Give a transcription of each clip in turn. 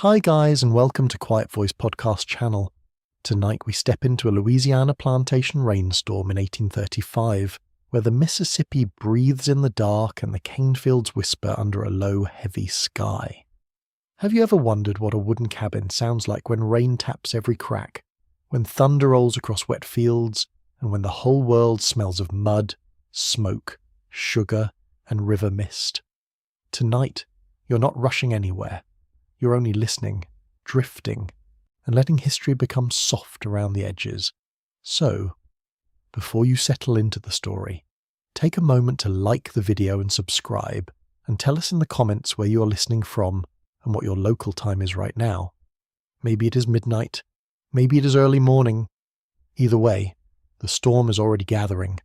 Hi guys, and welcome to Quiet Voice Podcast channel. Tonight we step into a Louisiana Plantation Rainstorm in 1835, where the Mississippi breathes in the dark and the cane fields whisper under a low, heavy sky. Have you ever wondered what a wooden cabin sounds like when rain taps every crack, when thunder rolls across wet fields, and when the whole world smells of mud, smoke, sugar, and river mist? Tonight, you're not rushing anywhere. You're only listening, drifting, and letting history become soft around the edges. So, before you settle into the story, take a moment to like the video and subscribe, and tell us in the comments where you are listening from and what your local time is right now. Maybe it is midnight, maybe it is early morning. Either way, the storm is already gathering.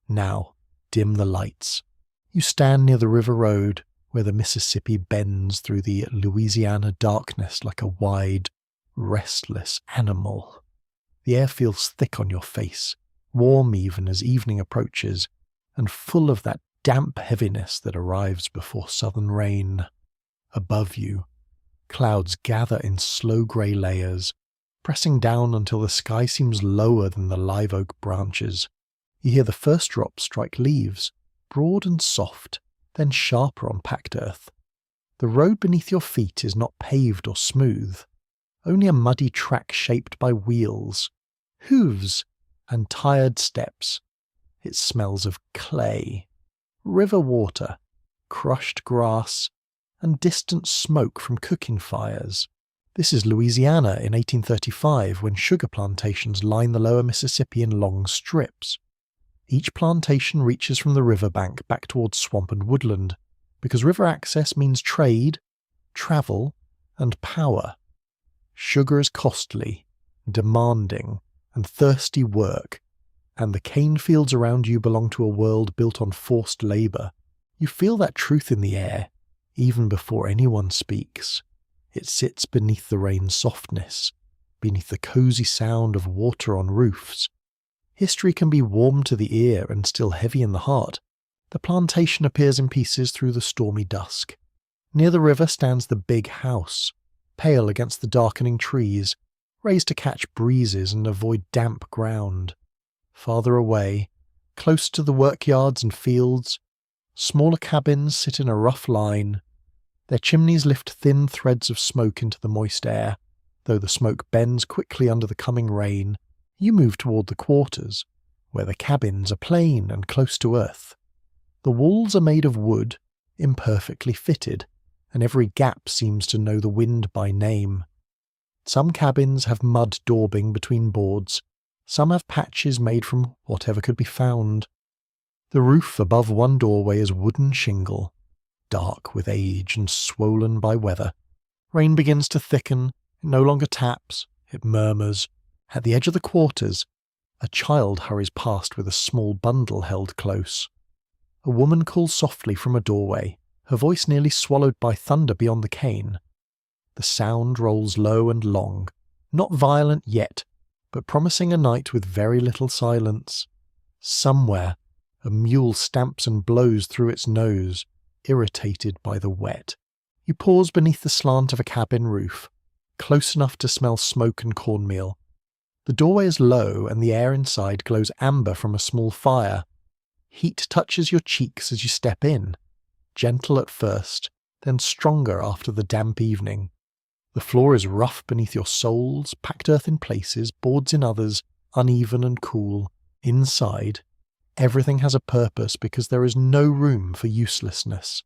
Now, dim the lights. You stand near the river road, where the Mississippi bends through the Louisiana darkness like a wide, restless animal. The air feels thick on your face, warm even as evening approaches, and full of that damp heaviness that arrives before southern rain. Above you, clouds gather in slow grey layers, pressing down until the sky seems lower than the live oak branches. You hear the first drops strike leaves, broad and soft, then sharper on packed earth. The road beneath your feet is not paved or smooth, only a muddy track shaped by wheels, hooves, and tired steps. It smells of clay, river water, crushed grass, and distant smoke from cooking fires. This is Louisiana in 1835, when sugar plantations line the lower Mississippi in long strips. Each plantation reaches from the riverbank back towards swamp and woodland, because river access means trade, travel, and power. Sugar is costly, demanding, and thirsty work, and the cane fields around you belong to a world built on forced labour. You feel that truth in the air, even before anyone speaks. It sits beneath the rain's softness, beneath the cosy sound of water on roofs. History can be warm to the ear and still heavy in the heart. The plantation appears in pieces through the stormy dusk. Near the river stands the big house, pale against the darkening trees, raised to catch breezes and avoid damp ground. Farther away, close to the workyards and fields, smaller cabins sit in a rough line. Their chimneys lift thin threads of smoke into the moist air. Though the smoke bends quickly under the coming rain, you move toward the quarters, where the cabins are plain and close to earth. The walls are made of wood, imperfectly fitted, and every gap seems to know the wind by name. Some cabins have mud daubing between boards, some have patches made from whatever could be found. The roof above one doorway is wooden shingle, dark with age and swollen by weather. Rain begins to thicken, it no longer taps, it murmurs. At the edge of the quarters, a child hurries past with a small bundle held close. A woman calls softly from a doorway, her voice nearly swallowed by thunder beyond the cane. The sound rolls low and long, not violent yet, but promising a night with very little silence. Somewhere, a mule stamps and blows through its nose, irritated by the wet. You pause beneath the slant of a cabin roof, close enough to smell smoke and cornmeal. The doorway is low and the air inside glows amber from a small fire. Heat touches your cheeks as you step in, gentle at first, then stronger after the damp evening. The floor is rough beneath your soles, packed earth in places, boards in others, uneven and cool. Inside, everything has a purpose because there is no room for uselessness.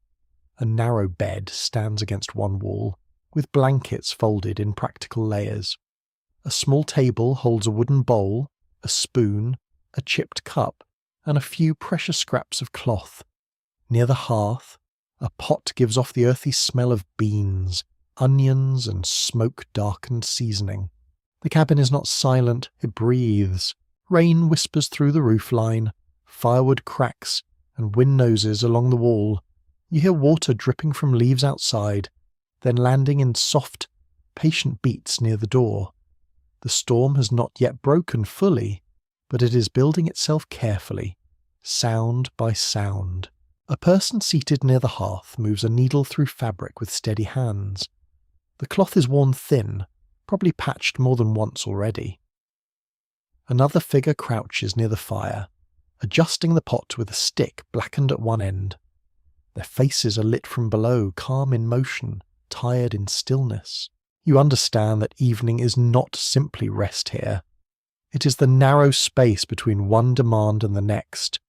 A narrow bed stands against one wall, with blankets folded in practical layers. A small table holds a wooden bowl, a spoon, a chipped cup, and a few precious scraps of cloth. Near the hearth, a pot gives off the earthy smell of beans, onions, and smoke-darkened seasoning. The cabin is not silent, it breathes. Rain whispers through the roofline, firewood cracks, and wind noses along the wall. You hear water dripping from leaves outside, then landing in soft, patient beats near the door. The storm has not yet broken fully, but it is building itself carefully, sound by sound. A person seated near the hearth moves a needle through fabric with steady hands. The cloth is worn thin, probably patched more than once already. Another figure crouches near the fire, adjusting the pot with a stick blackened at one end. Their faces are lit from below, calm in motion, tired in stillness. You understand that evening is not simply rest here. It is the narrow space between one demand and the next.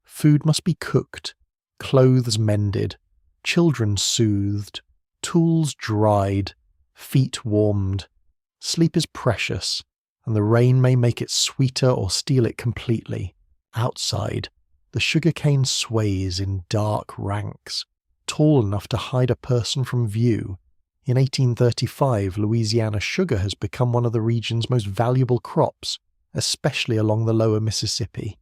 Food must be cooked, clothes mended, children soothed, tools dried, feet warmed. Sleep is precious, and the rain may make it sweeter or steal it completely. Outside, the sugarcane sways in dark ranks, tall enough to hide a person from view. In 1835, Louisiana sugar has become one of the region's most valuable crops, especially along the lower Mississippi.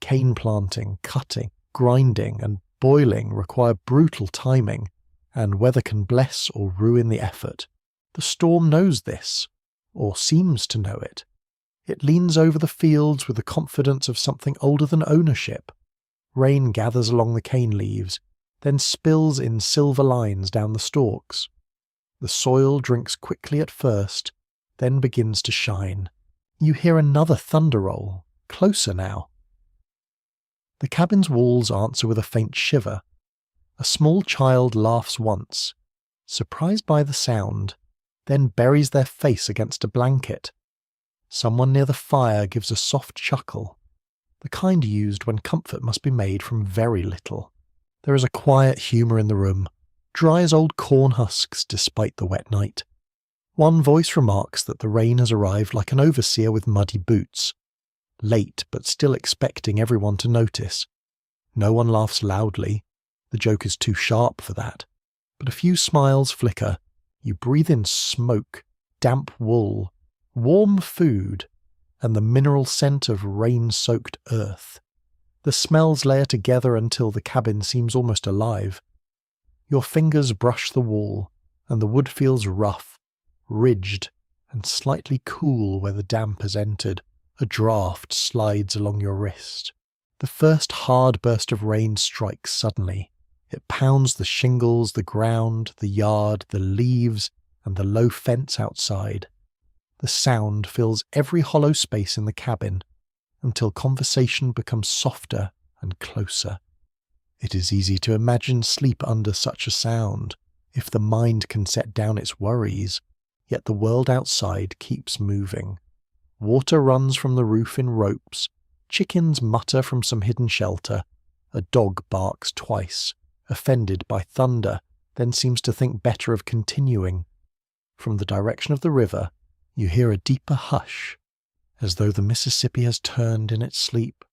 Cane planting, cutting, grinding, and boiling require brutal timing, and weather can bless or ruin the effort. The storm knows this, or seems to know it. It leans over the fields with the confidence of something older than ownership. Rain gathers along the cane leaves, then spills in silver lines down the stalks. The soil drinks quickly at first, then begins to shine. You hear another thunder roll, closer now. The cabin's walls answer with a faint shiver. A small child laughs once, surprised by the sound, then buries their face against a blanket. Someone near the fire gives a soft chuckle, the kind used when comfort must be made from very little. There is a quiet humour in the room, dry as old corn husks despite the wet night. One voice remarks that the rain has arrived like an overseer with muddy boots, late but still expecting everyone to notice. No one laughs loudly, the joke is too sharp for that, but a few smiles flicker. You breathe in smoke, damp wool, warm food, and the mineral scent of rain-soaked earth. The smells layer together until the cabin seems almost alive. Your fingers brush the wall, and the wood feels rough, ridged, and slightly cool where the damp has entered. A draught slides along your wrist. The first hard burst of rain strikes suddenly. It pounds the shingles, the ground, the yard, the leaves, and the low fence outside. The sound fills every hollow space in the cabin, until conversation becomes softer and closer. It is easy to imagine sleep under such a sound, if the mind can set down its worries, yet the world outside keeps moving. Water runs from the roof in ropes, chickens mutter from some hidden shelter, a dog barks twice, offended by thunder, then seems to think better of continuing. From the direction of the river, you hear a deeper hush, as though the Mississippi has turned in its sleep.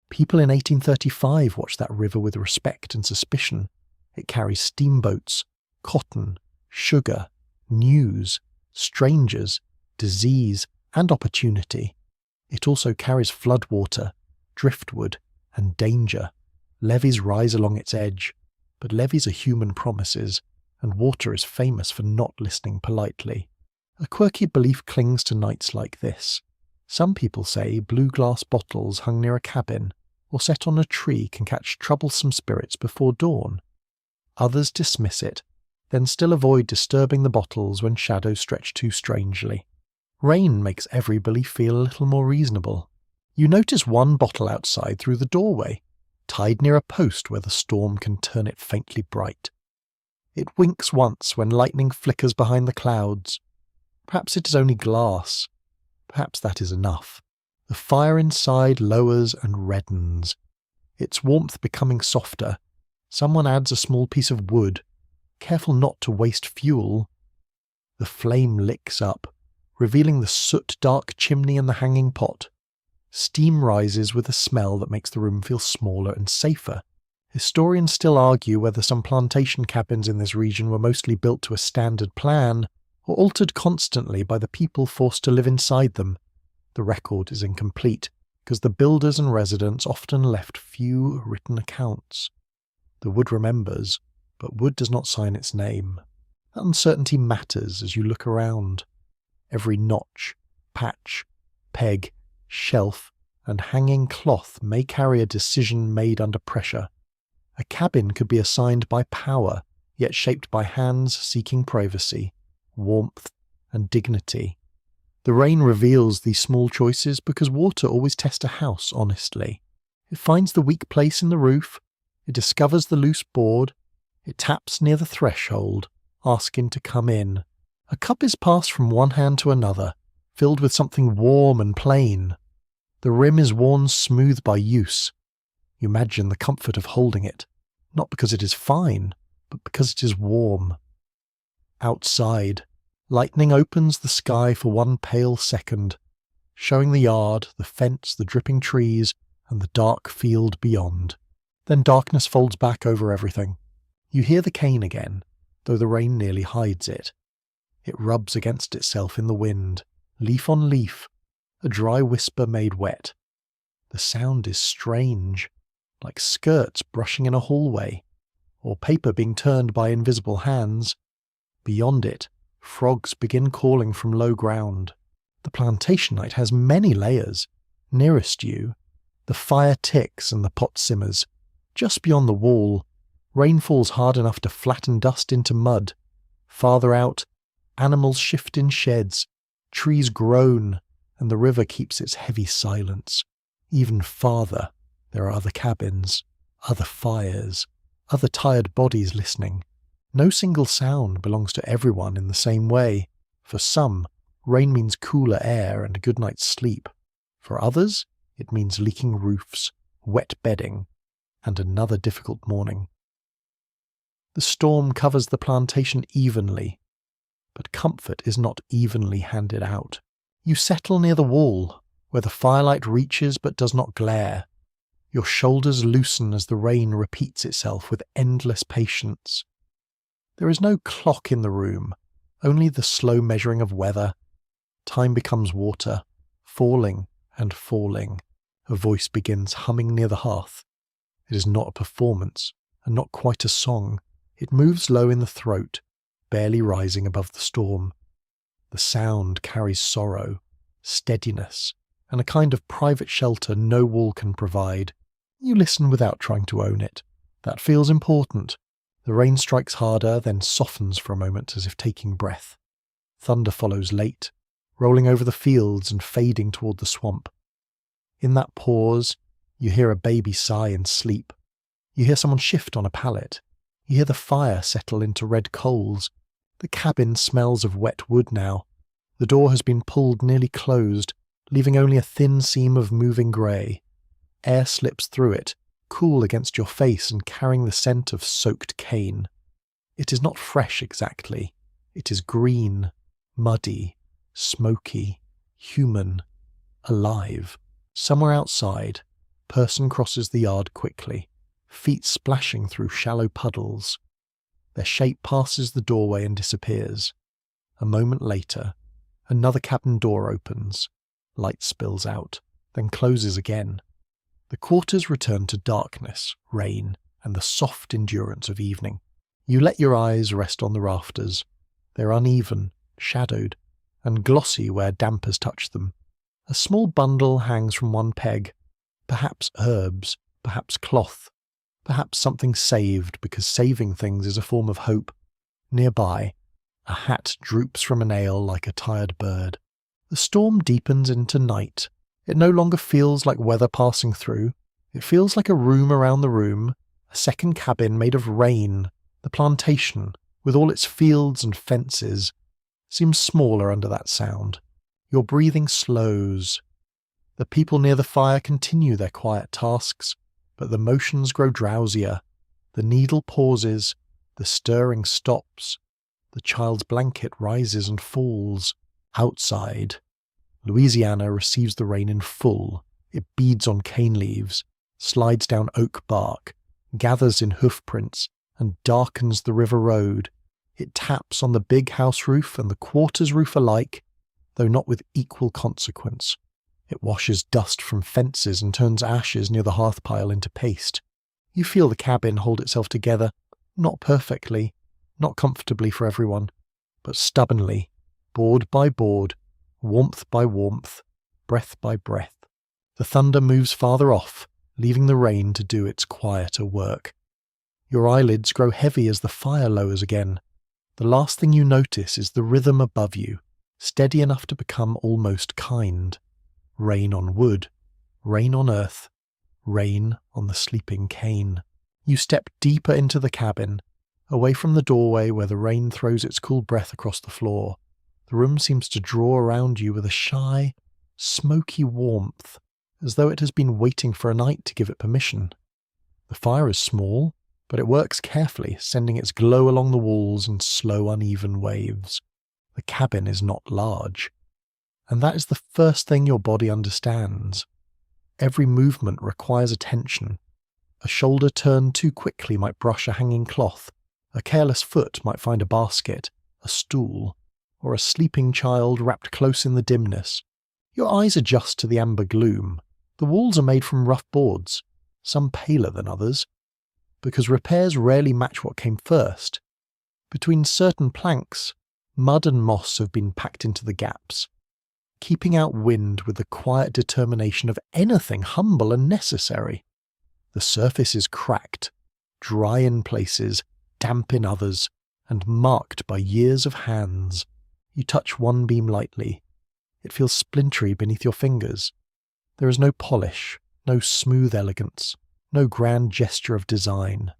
People in 1835 watched that river with respect and suspicion. It carries steamboats, cotton, sugar, news, strangers, disease, and opportunity. It also carries floodwater, driftwood, and danger. Levees rise along its edge, but levees are human promises, and water is famous for not listening politely. A quirky belief clings to nights like this. Some people say blue glass bottles hung near a cabin or set on a tree can catch troublesome spirits before dawn. Others dismiss it, then still avoid disturbing the bottles when shadows stretch too strangely. Rain makes every belief feel a little more reasonable. You notice one bottle outside through the doorway, tied near a post where the storm can turn it faintly bright. It winks once when lightning flickers behind the clouds. Perhaps it is only glass. Perhaps that is enough. The fire inside lowers and reddens, its warmth becoming softer. Someone adds a small piece of wood, careful not to waste fuel. The flame licks up, revealing the soot-dark chimney and the hanging pot. Steam rises with a smell that makes the room feel smaller and safer. Historians still argue whether some plantation cabins in this region were mostly built to a standard plan, or altered constantly by the people forced to live inside them. The record is incomplete, because the builders and residents often left few written accounts. The wood remembers, but wood does not sign its name. That uncertainty matters as you look around. Every notch, patch, peg, shelf, and hanging cloth may carry a decision made under pressure. A cabin could be assigned by power, yet shaped by hands seeking privacy. warmth, and dignity. The rain reveals these small choices because water always tests a house honestly. It finds the weak place in the roof, it discovers the loose board, it taps near the threshold, asking to come in. A cup is passed from one hand to another, filled with something warm and plain. The rim is worn smooth by use. You imagine the comfort of holding it, not because it is fine, but because it is warm. Outside, lightning opens the sky for one pale second, showing the yard, the fence, the dripping trees, and the dark field beyond. Then darkness folds back over everything. You hear the cane again, though the rain nearly hides it. It rubs against itself in the wind, leaf on leaf, a dry whisper made wet. The sound is strange, like skirts brushing in a hallway, or paper being turned by invisible hands. Beyond it, frogs begin calling from low ground. The plantation night has many layers. Nearest you, the fire ticks and the pot simmers. Just beyond the wall, rain falls hard enough to flatten dust into mud. Farther out, animals shift in sheds, trees groan, and the river keeps its heavy silence. Even farther, there are other cabins, other fires, other tired bodies listening. No single sound belongs to everyone in the same way. For some, rain means cooler air and a good night's sleep. For others, it means leaking roofs, wet bedding, and another difficult morning. The storm covers the plantation evenly, but comfort is not evenly handed out. You settle near the wall, where the firelight reaches but does not glare. Your shoulders loosen as the rain repeats itself with endless patience. There is no clock in the room, only the slow measuring of weather. Time becomes water, falling and falling. A voice begins humming near the hearth. It is not a performance, and not quite a song. It moves low in the throat, barely rising above the storm. The sound carries sorrow, steadiness, and a kind of private shelter no wall can provide. You listen without trying to own it. That feels important. The rain strikes harder, then softens for a moment as if taking breath. Thunder follows late, rolling over the fields and fading toward the swamp. In that pause, you hear a baby sigh in sleep. You hear someone shift on a pallet. You hear the fire settle into red coals. The cabin smells of wet wood now. The door has been pulled nearly closed, leaving only a thin seam of moving grey. Air slips through it, cool against your face and carrying the scent of soaked cane. It is not fresh exactly. It is green, muddy, smoky, human, alive. Somewhere outside, person crosses the yard quickly, feet splashing through shallow puddles. Their shape passes the doorway and disappears. A moment later, another cabin door opens. Light spills out, then closes again. The quarters return to darkness, rain, and the soft endurance of evening. You let your eyes rest on the rafters. They're uneven, shadowed, and glossy where damp has touched them. A small bundle hangs from one peg. Perhaps herbs, perhaps cloth, perhaps something saved because saving things is a form of hope. Nearby, a hat droops from a nail like a tired bird. The storm deepens into night. It no longer feels like weather passing through. It feels like a room around the room, a second cabin made of rain. The plantation, with all its fields and fences, seems smaller under that sound. Your breathing slows. The people near the fire continue their quiet tasks, but the motions grow drowsier. The needle pauses, the stirring stops. The child's blanket rises and falls. Outside, Louisiana receives the rain in full. It beads on cane leaves, slides down oak bark, gathers in hoof prints, and darkens the river road. It taps on the big house roof and the quarters roof alike, though not with equal consequence. It washes dust from fences and turns ashes near the hearth pile into paste. You feel the cabin hold itself together, not perfectly, not comfortably for everyone, but stubbornly, board by board, warmth by warmth, breath by breath. The thunder moves farther off, leaving the rain to do its quieter work. Your eyelids grow heavy as the fire lowers again. The last thing you notice is the rhythm above you, steady enough to become almost kind. Rain on wood, rain on earth, rain on the sleeping cane. You step deeper into the cabin, away from the doorway where the rain throws its cool breath across the floor. The room seems to draw around you with a shy, smoky warmth, as though it has been waiting for a night to give it permission. The fire is small, but it works carefully, sending its glow along the walls in slow, uneven waves. The cabin is not large, and that is the first thing your body understands. Every movement requires attention. A shoulder turned too quickly might brush a hanging cloth. A careless foot might find a basket, a stool, or a sleeping child wrapped close in the dimness. Your eyes adjust to the amber gloom. The walls are made from rough boards, some paler than others, because repairs rarely match what came first. Between certain planks, mud and moss have been packed into the gaps, keeping out wind with the quiet determination of anything humble and necessary. The surface is cracked, dry in places, damp in others, and marked by years of hands. You touch one beam lightly. It feels splintery beneath your fingers. There is no polish, no smooth elegance, no grand gesture of design.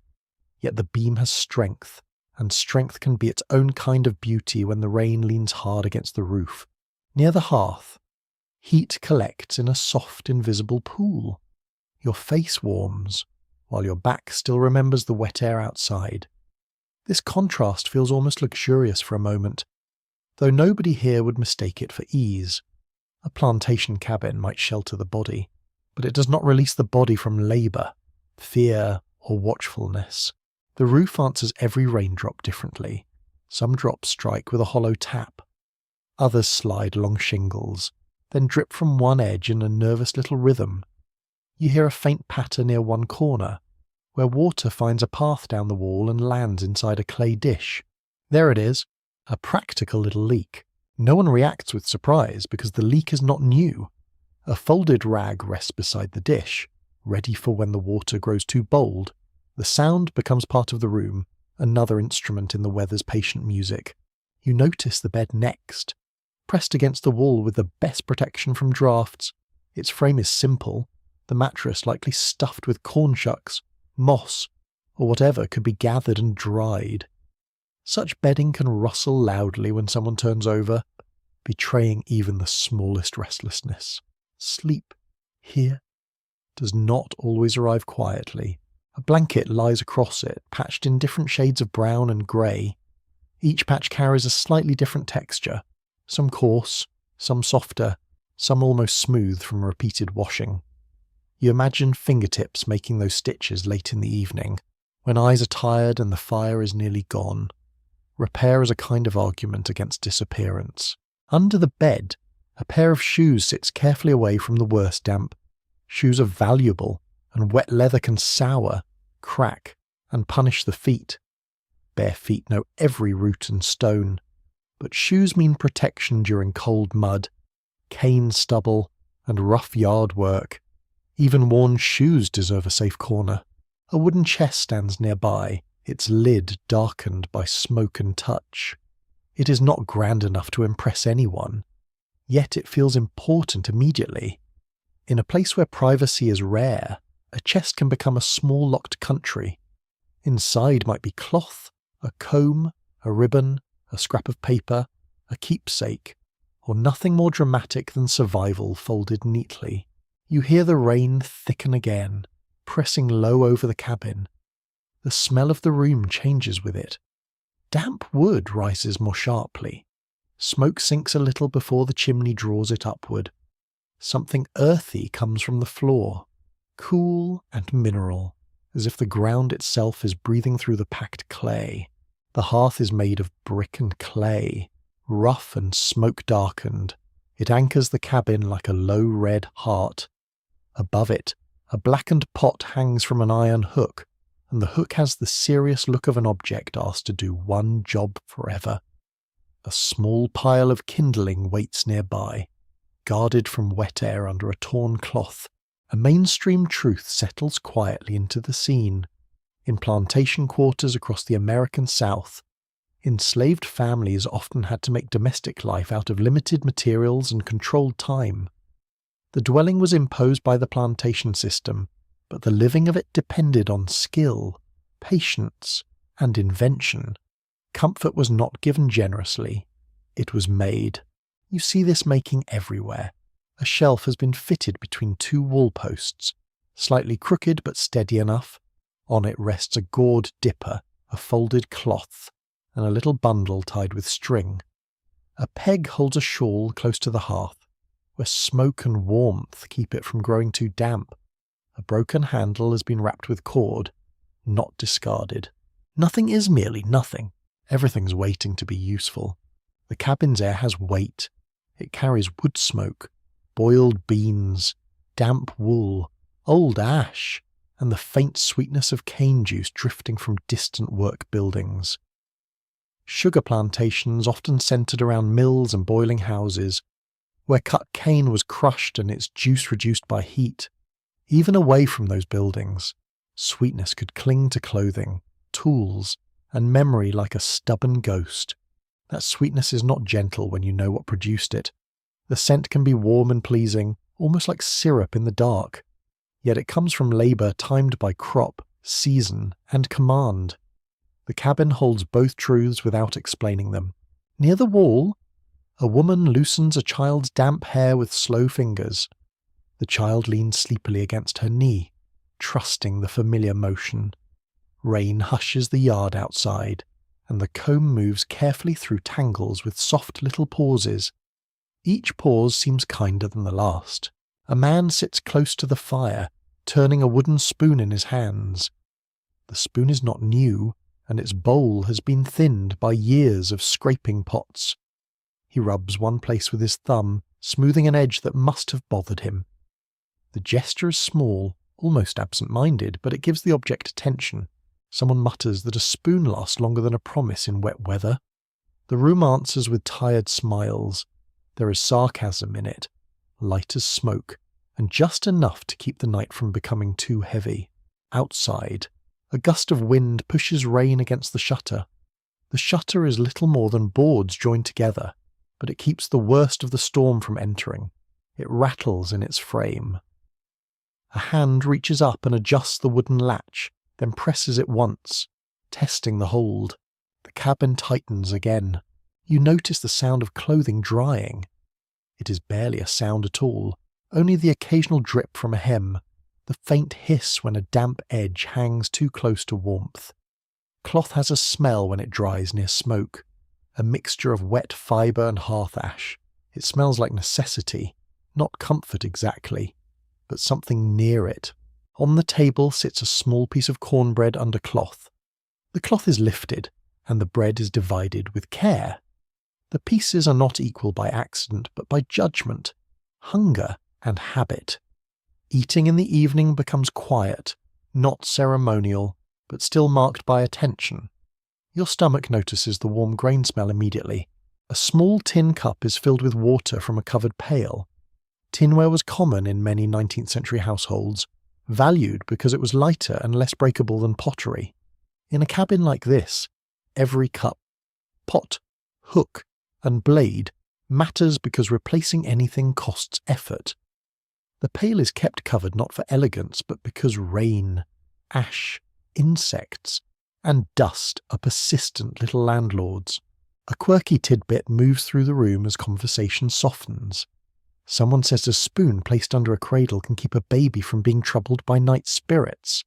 Yet the beam has strength, and strength can be its own kind of beauty when the rain leans hard against the roof. Near the hearth, heat collects in a soft, invisible pool. Your face warms, while your back still remembers the wet air outside. This contrast feels almost luxurious for a moment, though nobody here would mistake it for ease. A plantation cabin might shelter the body, but it does not release the body from labour, fear, or watchfulness. The roof answers every raindrop differently. Some drops strike with a hollow tap. Others slide along shingles, then drip from one edge in a nervous little rhythm. You hear a faint patter near one corner, where water finds a path down the wall and lands inside a clay dish. There it is, a practical little leak. No one reacts with surprise because the leak is not new. A folded rag rests beside the dish, ready for when the water grows too bold. The sound becomes part of the room, another instrument in the weather's patient music. You notice the bed next, pressed against the wall with the best protection from drafts. Its frame is simple, the mattress likely stuffed with corn shucks, moss, or whatever could be gathered and dried. Such bedding can rustle loudly when someone turns over, betraying even the smallest restlessness. Sleep, here, does not always arrive quietly. A blanket lies across it, patched in different shades of brown and grey. Each patch carries a slightly different texture, some coarse, some softer, some almost smooth from repeated washing. You imagine fingertips making those stitches late in the evening, when eyes are tired and the fire is nearly gone. Repair is a kind of argument against disappearance. Under the bed, a pair of shoes sits carefully away from the worst damp. Shoes are valuable, and wet leather can sour, crack, and punish the feet. Bare feet know every root and stone, but shoes mean protection during cold mud, cane stubble, and rough yard work. Even worn shoes deserve a safe corner. A wooden chest stands nearby, its lid darkened by smoke and touch. It is not grand enough to impress anyone, yet it feels important immediately. In a place where privacy is rare, a chest can become a small locked country. Inside might be cloth, a comb, a ribbon, a scrap of paper, a keepsake, or nothing more dramatic than survival folded neatly. You hear the rain thicken again, pressing low over the cabin. The smell of the room changes with it. Damp wood rises more sharply. Smoke sinks a little before the chimney draws it upward. Something earthy comes from the floor, cool and mineral, as if the ground itself is breathing through the packed clay. The hearth is made of brick and clay, rough and smoke-darkened. It anchors the cabin like a low red heart. Above it, a blackened pot hangs from an iron hook, and the hook has the serious look of an object asked to do one job forever. A small pile of kindling waits nearby, guarded from wet air under a torn cloth. A mainstream truth settles quietly into the scene. In plantation quarters across the American South, Enslaved families often had to make domestic life out of limited materials and controlled time. The dwelling was imposed by the plantation system, but the living of it depended on skill, patience, and invention. Comfort was not given generously. It was made. You see this making everywhere. A shelf has been fitted between two wall posts, slightly crooked but steady enough. On it rests a gourd dipper, a folded cloth, and a little bundle tied with string. A peg holds a shawl close to the hearth, where smoke and warmth keep it from growing too damp. A broken handle has been wrapped with cord, not discarded. Nothing is merely nothing. Everything's waiting to be useful. The cabin's air has weight. It carries wood smoke, boiled beans, damp wool, old ash, and the faint sweetness of cane juice drifting from distant work buildings. Sugar plantations often centred around mills and boiling houses, where cut cane was crushed and its juice reduced by heat. Even away from those buildings, sweetness could cling to clothing, tools, and memory like a stubborn ghost. That sweetness is not gentle when you know what produced it. The scent can be warm and pleasing, almost like syrup in the dark. Yet it comes from labour timed by crop, season, and command. The cabin holds both truths without explaining them. Near the wall, a woman loosens a child's damp hair with slow fingers. The child leans sleepily against her knee, trusting the familiar motion. Rain hushes the yard outside, and the comb moves carefully through tangles with soft little pauses. Each pause seems kinder than the last. A man sits close to the fire, turning a wooden spoon in his hands. The spoon is not new, and its bowl has been thinned by years of scraping pots. He rubs one place with his thumb, smoothing an edge that must have bothered him. The gesture is small, almost absent-minded, but it gives the object attention. Someone mutters that a spoon lasts longer than a promise in wet weather. The room answers with tired smiles. There is sarcasm in it, light as smoke, and just enough to keep the night from becoming too heavy. Outside, a gust of wind pushes rain against the shutter. The shutter is little more than boards joined together, but it keeps the worst of the storm from entering. It rattles in its frame. A hand reaches up and adjusts the wooden latch, then presses it once, testing the hold. The cabin tightens again. You notice the sound of clothing drying. It is barely a sound at all, only the occasional drip from a hem, the faint hiss when a damp edge hangs too close to warmth. Cloth has a smell when it dries near smoke, a mixture of wet fibre and hearth ash. It smells like necessity, not comfort exactly, but something near it. On the table sits a small piece of cornbread under cloth. The cloth is lifted, and the bread is divided with care. The pieces are not equal by accident, but by judgment, hunger, and habit. Eating in the evening becomes quiet, not ceremonial, but still marked by attention. Your stomach notices the warm grain smell immediately. A small tin cup is filled with water from a covered pail. Tinware was common in many 19th century households, valued because it was lighter and less breakable than pottery. In a cabin like this, every cup, pot, hook, and blade matters because replacing anything costs effort. The pail is kept covered not for elegance, but because rain, ash, insects, and dust are persistent little landlords. A quirky tidbit moves through the room as conversation softens. Someone says a spoon placed under a cradle can keep a baby from being troubled by night spirits.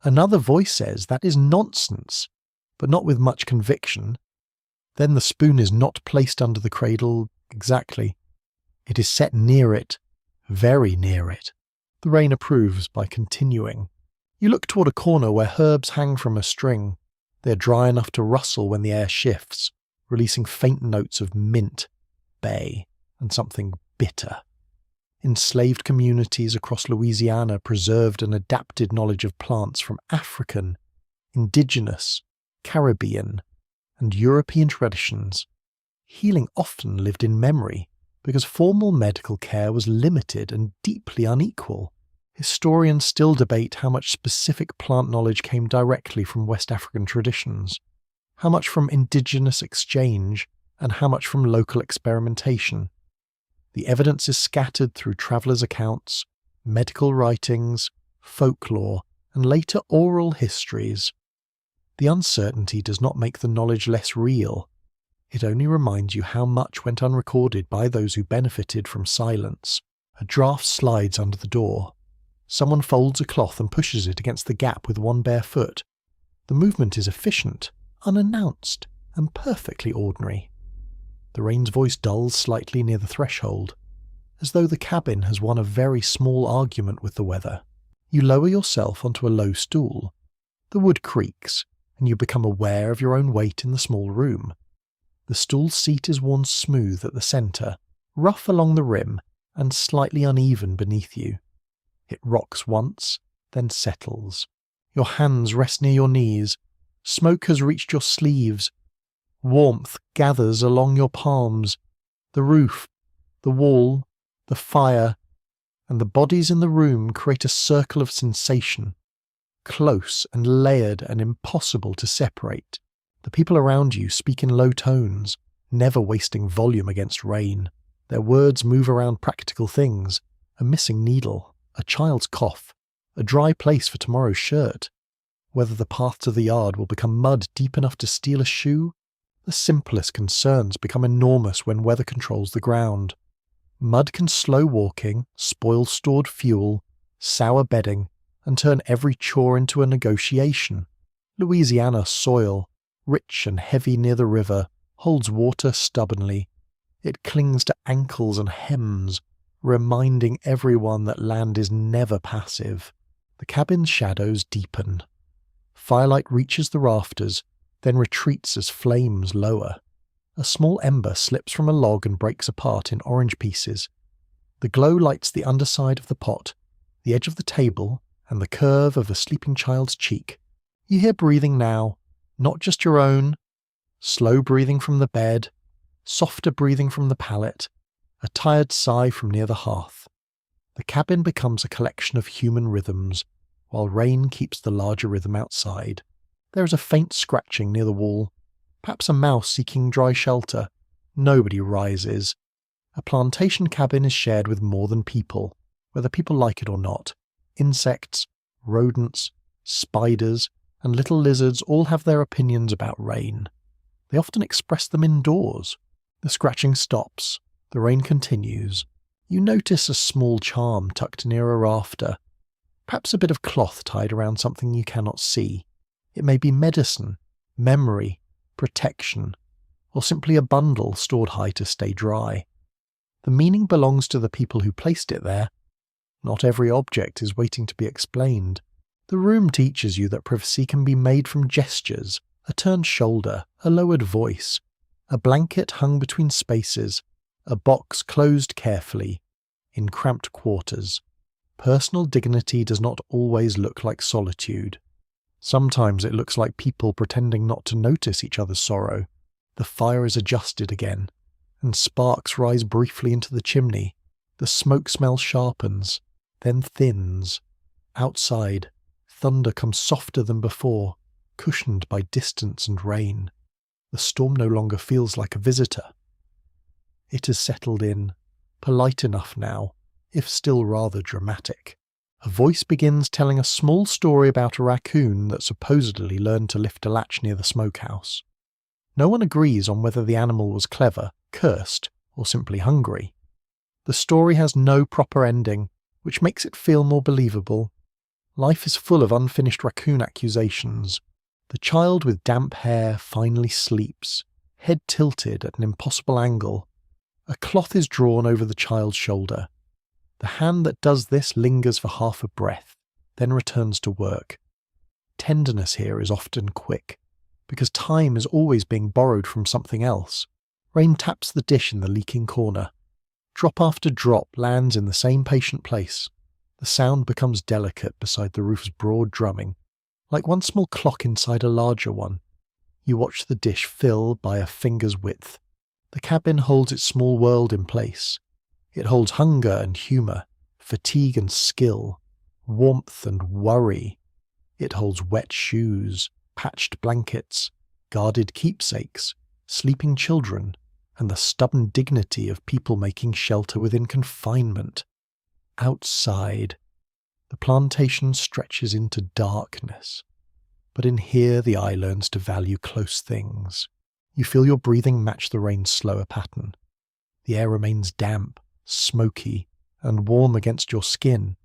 Another voice says that is nonsense, but not with much conviction. Then the spoon is not placed under the cradle exactly. It is set near it, very near it. The rain approves by continuing. You look toward a corner where herbs hang from a string. They are dry enough to rustle when the air shifts, releasing faint notes of mint, bay, and something bitter. Enslaved communities across Louisiana preserved an adapted knowledge of plants from African, indigenous, Caribbean, and European traditions. Healing often lived in memory because formal medical care was limited and deeply unequal. Historians still debate how much specific plant knowledge came directly from West African traditions. How much from indigenous exchange, and how much from local experimentation? The evidence is scattered through travellers' accounts, medical writings, folklore, and later oral histories. The uncertainty does not make the knowledge less real. It only reminds you how much went unrecorded by those who benefited from silence. A draft slides under the door. Someone folds a cloth and pushes it against the gap with one bare foot. The movement is efficient, unannounced, and perfectly ordinary. The rain's voice dulls slightly near the threshold, as though the cabin has won a very small argument with the weather. You lower yourself onto a low stool. The wood creaks, and you become aware of your own weight in the small room. The stool seat is worn smooth at the centre, rough along the rim, and slightly uneven beneath you. It rocks once, then settles. Your hands rest near your knees. Smoke has reached your sleeves. Warmth gathers along your palms. The roof, the wall, the fire, and the bodies in the room create a circle of sensation, close and layered and impossible to separate. The people around you speak in low tones, never wasting volume against rain. Their words move around practical things: a missing needle, a child's cough, a dry place for tomorrow's shirt. Whether the path to the yard will become mud deep enough to steal a shoe? The simplest concerns become enormous when weather controls the ground. Mud can slow walking, spoil stored fuel, sour bedding, and turn every chore into a negotiation. Louisiana soil, rich and heavy near the river, holds water stubbornly. It clings to ankles and hems, reminding everyone that land is never passive. The cabin's shadows deepen. Firelight reaches the rafters, then retreats as flames lower. A small ember slips from a log and breaks apart in orange pieces. The glow lights the underside of the pot, the edge of the table, and the curve of a sleeping child's cheek. You hear breathing now, not just your own. Slow breathing from the bed, softer breathing from the pallet, a tired sigh from near the hearth. The cabin becomes a collection of human rhythms, while rain keeps the larger rhythm outside. There is a faint scratching near the wall, perhaps a mouse seeking dry shelter. Nobody rises. A plantation cabin is shared with more than people, whether people like it or not. Insects, rodents, spiders, and little lizards all have their opinions about rain. They often express them indoors. The scratching stops. The rain continues. You notice a small charm tucked near a rafter, perhaps a bit of cloth tied around something you cannot see. It may be medicine, memory, protection, or simply a bundle stored high to stay dry. The meaning belongs to the people who placed it there. Not every object is waiting to be explained. The room teaches you that privacy can be made from gestures, a turned shoulder, a lowered voice, a blanket hung between spaces, a box closed carefully, in cramped quarters. Personal dignity does not always look like solitude. Sometimes it looks like people pretending not to notice each other's sorrow. The fire is adjusted again, and sparks rise briefly into the chimney. The smoke smell sharpens, then thins. Outside, thunder comes softer than before, cushioned by distance and rain. The storm no longer feels like a visitor. It has settled in, polite enough now, if still rather dramatic. A voice begins telling a small story about a raccoon that supposedly learned to lift a latch near the smokehouse. No one agrees on whether the animal was clever, cursed, or simply hungry. The story has no proper ending, which makes it feel more believable. Life is full of unfinished raccoon accusations. The child with damp hair finally sleeps, head tilted at an impossible angle. A cloth is drawn over the child's shoulder. The hand that does this lingers for half a breath, then returns to work. Tenderness here is often quick, because time is always being borrowed from something else. Rain taps the dish in the leaking corner. Drop after drop lands in the same patient place. The sound becomes delicate beside the roof's broad drumming, like one small clock inside a larger one. You watch the dish fill by a finger's width. The cabin holds its small world in place. It holds hunger and humour, fatigue and skill, warmth and worry. It holds wet shoes, patched blankets, guarded keepsakes, sleeping children, and the stubborn dignity of people making shelter within confinement. Outside, the plantation stretches into darkness, but in here the eye learns to value close things. You feel your breathing match the rain's slower pattern. The air remains damp, smoky, and warm against your skin.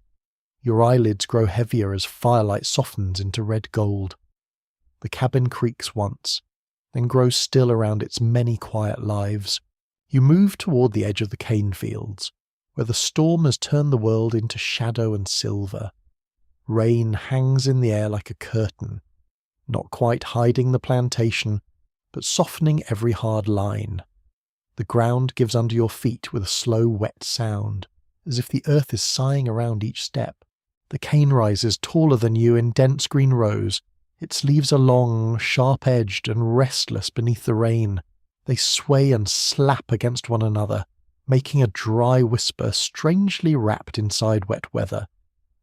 Your eyelids grow heavier as firelight softens into red gold. The cabin creaks once, then grows still around its many quiet lives. You move toward the edge of the cane fields, where the storm has turned the world into shadow and silver. Rain hangs in the air like a curtain, not quite hiding the plantation, but softening every hard line. The ground gives under your feet with a slow, wet sound, as if the earth is sighing around each step. The cane rises taller than you in dense green rows. Its leaves are long, sharp-edged, and restless beneath the rain. They sway and slap against one another, making a dry whisper strangely wrapped inside wet weather.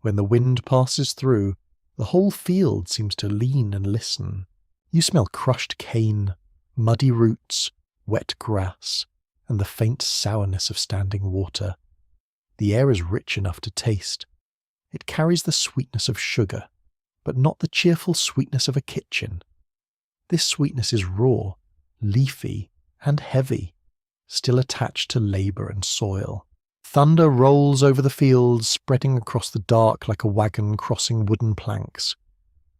When the wind passes through, the whole field seems to lean and listen. You smell crushed cane, muddy roots, wet grass, and the faint sourness of standing water. The air is rich enough to taste. It carries the sweetness of sugar, but not the cheerful sweetness of a kitchen. This sweetness is raw, leafy, and heavy, still attached to labour and soil. Thunder rolls over the fields, spreading across the dark like a wagon crossing wooden planks.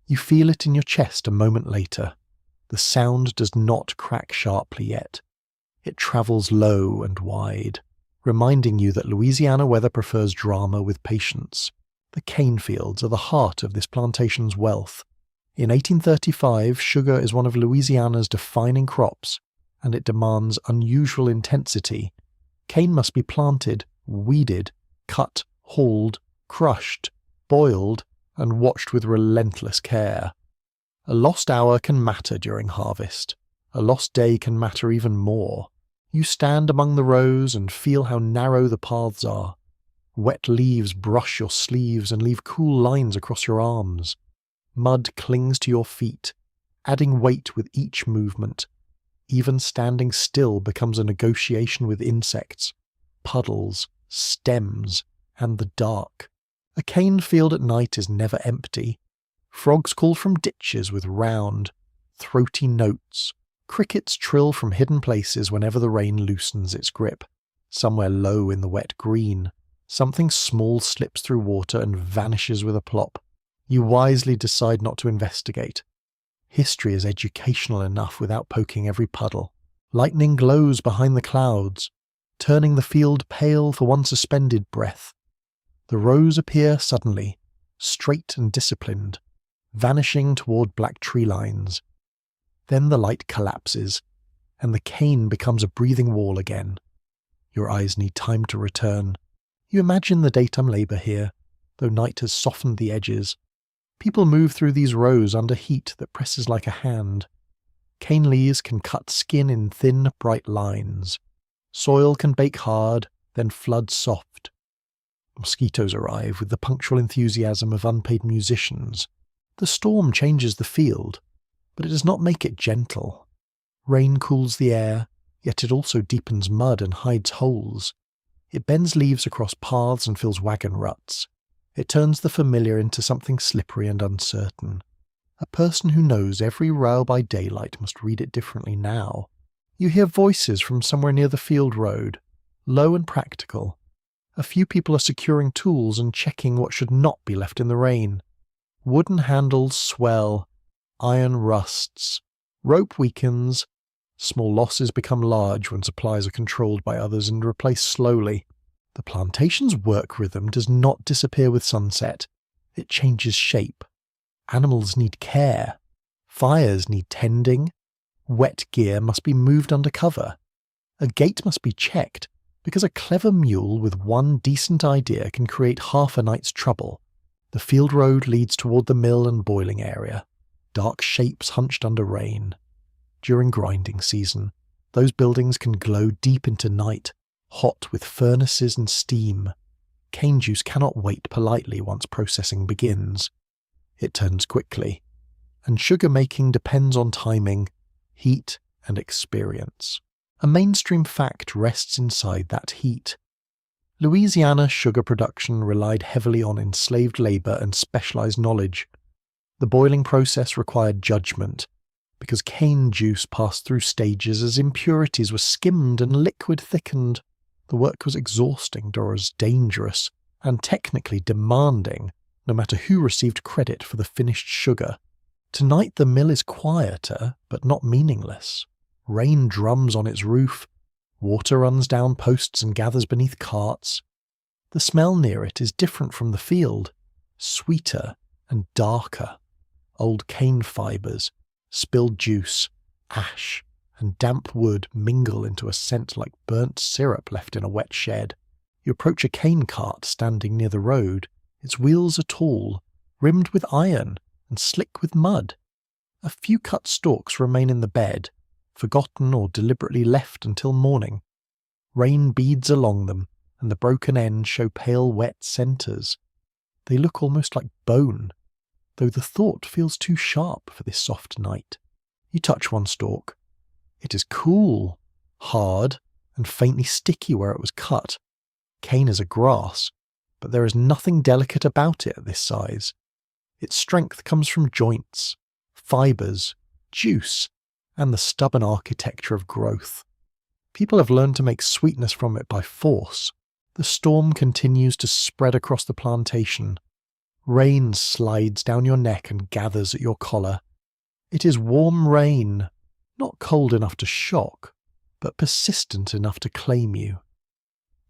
You feel it in your chest a moment later. The sound does not crack sharply yet. It travels low and wide, reminding you that Louisiana weather prefers drama with patience. The cane fields are the heart of this plantation's wealth. In 1835, sugar is one of Louisiana's defining crops, and it demands unusual intensity. Cane must be planted, weeded, cut, hauled, crushed, boiled, and watched with relentless care. A lost hour can matter during harvest. A lost day can matter even more. You stand among the rows and feel how narrow the paths are. Wet leaves brush your sleeves and leave cool lines across your arms. Mud clings to your feet, adding weight with each movement. Even standing still becomes a negotiation with insects, puddles, stems, and the dark. A cane field at night is never empty. Frogs call from ditches with round, throaty notes. Crickets trill from hidden places whenever the rain loosens its grip. Somewhere low in the wet green, something small slips through water and vanishes with a plop. You wisely decide not to investigate. History is educational enough without poking every puddle. Lightning glows behind the clouds, turning the field pale for one suspended breath. The rows appear suddenly, straight and disciplined, vanishing toward black tree lines. Then the light collapses, and the cane becomes a breathing wall again. Your eyes need time to return. You imagine the daytime labour here, though night has softened the edges. People move through these rows under heat that presses like a hand. Cane leaves can cut skin in thin, bright lines. Soil can bake hard, then flood soft. Mosquitoes arrive with the punctual enthusiasm of unpaid musicians. The storm changes the field, but it does not make it gentle. Rain cools the air, yet it also deepens mud and hides holes. It bends leaves across paths and fills wagon ruts. It turns the familiar into something slippery and uncertain. A person who knows every row by daylight must read it differently now. You hear voices from somewhere near the field road, low and practical. A few people are securing tools and checking what should not be left in the rain. Wooden handles swell, iron rusts, rope weakens. Small losses become large when supplies are controlled by others and replaced slowly. The plantation's work rhythm does not disappear with sunset. It changes shape. Animals need care. Fires need tending. Wet gear must be moved under cover. A gate must be checked, because a clever mule with one decent idea can create half a night's trouble. The field road leads toward the mill and boiling area. Dark shapes hunched under rain. During grinding season, those buildings can glow deep into night, hot with furnaces and steam. Cane juice cannot wait politely once processing begins. It turns quickly, and sugar making depends on timing. heat and experience. A mainstream fact rests inside that heat. Louisiana sugar production relied heavily on enslaved labour and specialised knowledge. The boiling process required judgment, because cane juice passed through stages as impurities were skimmed and liquid thickened. The work was exhausting, or as dangerous, and technically demanding, no matter who received credit for the finished sugar. Tonight the mill is quieter, but not meaningless. Rain drums on its roof, water runs down posts and gathers beneath carts. The smell near it is different from the field, sweeter and darker. Old cane fibres, spilled juice, ash, and damp wood mingle into a scent like burnt syrup left in a wet shed. You approach a cane cart standing near the road. Its wheels are tall, rimmed with iron and slick with mud. A few cut stalks remain in the bed, forgotten or deliberately left until morning. Rain beads along them, and the broken ends show pale wet centres. They look almost like bone, though the thought feels too sharp for this soft night. You touch one stalk. It is cool, hard, and faintly sticky where it was cut. Cane is a grass, but there is nothing delicate about it at this size. Its strength comes from joints, fibres, juice, and the stubborn architecture of growth. People have learned to make sweetness from it by force. The storm continues to spread across the plantation. Rain slides down your neck and gathers at your collar. It is warm rain, not cold enough to shock, but persistent enough to claim you.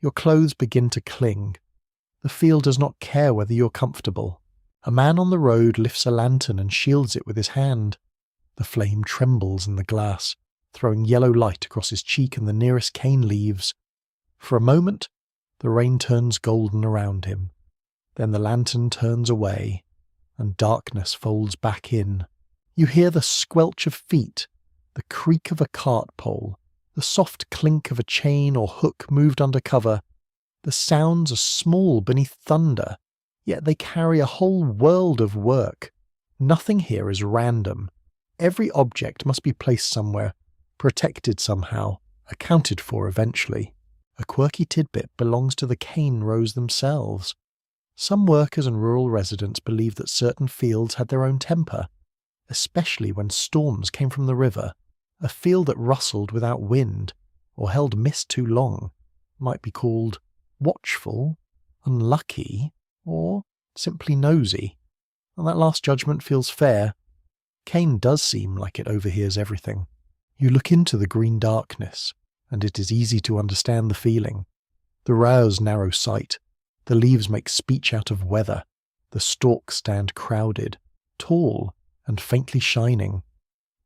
Your clothes begin to cling. The field does not care whether you're comfortable. A man on the road lifts a lantern and shields it with his hand. The flame trembles in the glass, throwing yellow light across his cheek and the nearest cane leaves. For a moment, the rain turns golden around him. Then the lantern turns away, and darkness folds back in. You hear the squelch of feet, the creak of a cart pole, the soft clink of a chain or hook moved under cover. The sounds are small beneath thunder, yet they carry a whole world of work. Nothing here is random. Every object must be placed somewhere, protected somehow, accounted for eventually. A quirky tidbit belongs to the cane rows themselves. Some workers and rural residents believed that certain fields had their own temper, especially when storms came from the river. A field that rustled without wind, or held mist too long, might be called watchful, unlucky, or simply nosy. And that last judgment feels fair. Cane does seem like it overhears everything. You look into the green darkness, and it is easy to understand the feeling. The rows narrow sight. The leaves make speech out of weather. The stalks stand crowded, tall and faintly shining.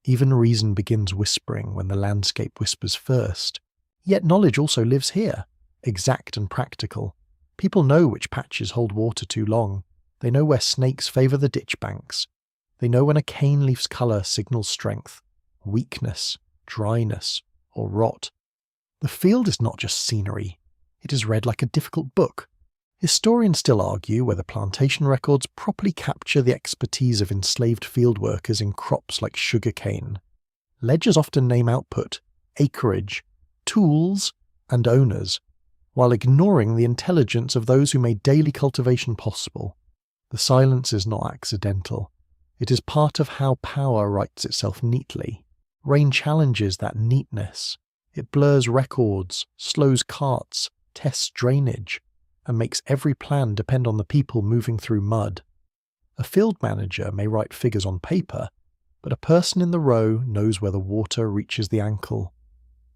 Even reason begins whispering when the landscape whispers first. Yet knowledge also lives here, exact and practical. People know which patches hold water too long. They know where snakes favour the ditch banks. They know when a cane leaf's colour signals strength, weakness, dryness, or rot. The field is not just scenery. It is read like a difficult book. Historians still argue whether plantation records properly capture the expertise of enslaved field workers in crops like sugarcane. Ledgers often name output, acreage, tools, and owners, while ignoring the intelligence of those who made daily cultivation possible. The silence is not accidental. It is part of how power writes itself neatly. Rain challenges that neatness. It blurs records, slows carts, tests drainage, and makes every plan depend on the people moving through mud. A field manager may write figures on paper, but a person in the row knows where the water reaches the ankle.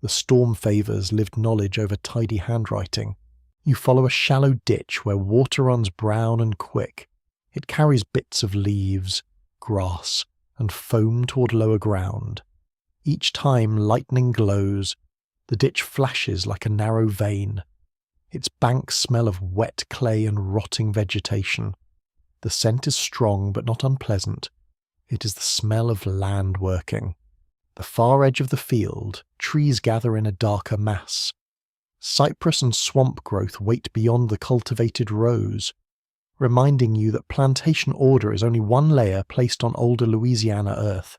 The storm favours lived knowledge over tidy handwriting. You follow a shallow ditch where water runs brown and quick. It carries bits of leaves, grass, and foam toward lower ground. Each time lightning glows, the ditch flashes like a narrow vein. Its banks smell of wet clay and rotting vegetation. The scent is strong but not unpleasant. It is the smell of land working. The far edge of the field, trees gather in a darker mass. Cypress and swamp growth wait beyond the cultivated rows, reminding you that plantation order is only one layer placed on older Louisiana earth.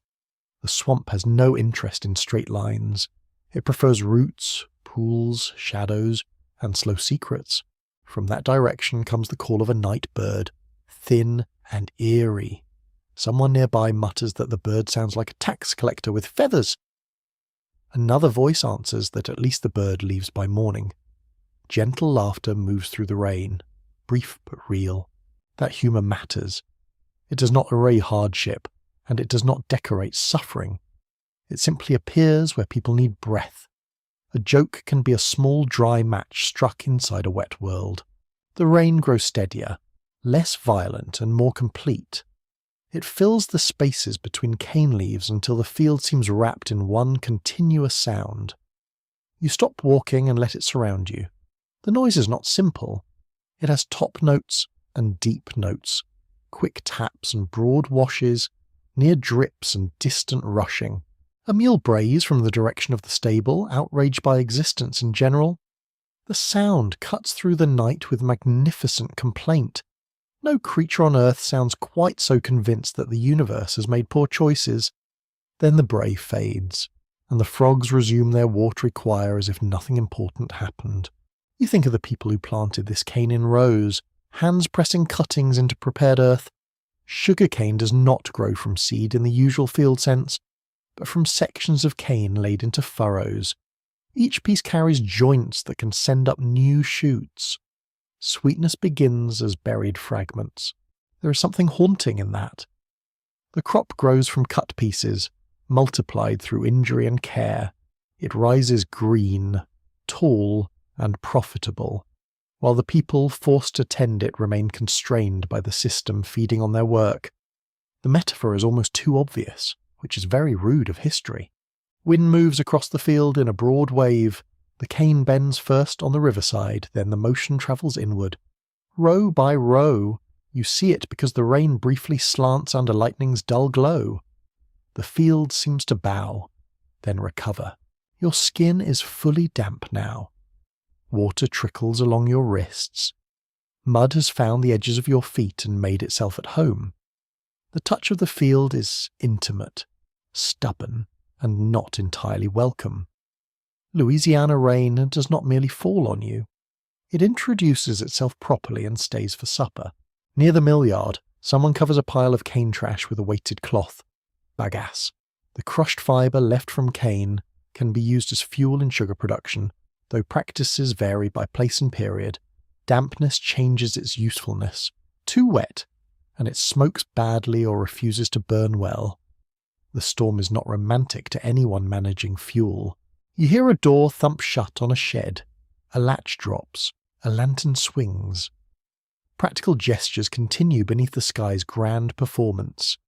The swamp has no interest in straight lines. It prefers roots, pools, shadows, and slow secrets. From that direction comes the call of a night bird, thin and eerie. Someone nearby mutters that the bird sounds like a tax collector with feathers. Another voice answers that at least the bird leaves by morning. Gentle laughter moves through the rain, brief but real. That humour matters. It does not array hardship, and it does not decorate suffering. It simply appears where people need breath. A joke can be a small dry match struck inside a wet world. The rain grows steadier, less violent and more complete. It fills the spaces between cane leaves until the field seems wrapped in one continuous sound. You stop walking and let it surround you. The noise is not simple. It has top notes and deep notes, quick taps and broad washes, near drips and distant rushing. A mule brays from the direction of the stable, outraged by existence in general. The sound cuts through the night with magnificent complaint. No creature on earth sounds quite so convinced that the universe has made poor choices. Then the bray fades, and the frogs resume their watery choir as if nothing important happened. You think of the people who planted this cane in rows, hands pressing cuttings into prepared earth. Sugar cane does not grow from seed in the usual field sense, but from sections of cane laid into furrows. Each piece carries joints that can send up new shoots. Sweetness begins as buried fragments. There is something haunting in that. The crop grows from cut pieces, multiplied through injury and care. It rises green, tall, and profitable, while the people forced to tend it remain constrained by the system feeding on their work. The metaphor is almost too obvious, which is very rude of history. Wind moves across the field in a broad wave. The cane bends first on the riverside, then the motion travels inward. Row by row, you see it because the rain briefly slants under lightning's dull glow. The field seems to bow, then recover. Your skin is fully damp now. Water trickles along your wrists. Mud has found the edges of your feet and made itself at home. The touch of the field is intimate, stubborn, and not entirely welcome. Louisiana rain does not merely fall on you. It introduces itself properly and stays for supper. Near the mill yard, someone covers a pile of cane trash with a weighted cloth. Bagasse. The crushed fibre left from cane can be used as fuel in sugar production, though practices vary by place and period. Dampness changes its usefulness. Too wet, and it smokes badly or refuses to burn well. The storm is not romantic to anyone managing fuel. You hear a door thump shut on a shed. A latch drops. A lantern swings. Practical gestures continue beneath the sky's grand performance.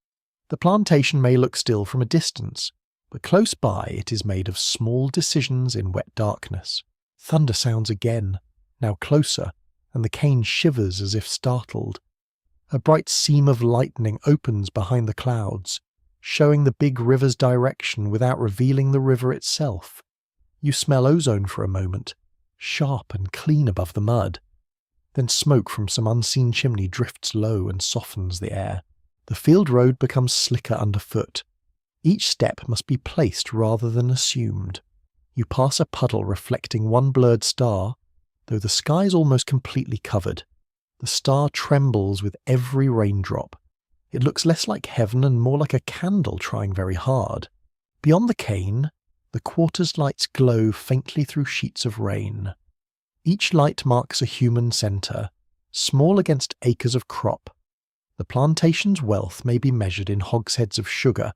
The plantation may look still from a distance, but close by it is made of small decisions in wet darkness. Thunder sounds again, now closer, and the cane shivers as if startled. A bright seam of lightning opens behind the clouds, showing the big river's direction without revealing the river itself. You smell ozone for a moment, sharp and clean above the mud. Then smoke from some unseen chimney drifts low and softens the air. The field road becomes slicker underfoot. Each step must be placed rather than assumed. You pass a puddle reflecting one blurred star, though the sky is almost completely covered. The star trembles with every raindrop. It looks less like heaven and more like a candle trying very hard. Beyond the cane, the quarter's lights glow faintly through sheets of rain. Each light marks a human centre, small against acres of crop. The plantation's wealth may be measured in hogsheads of sugar,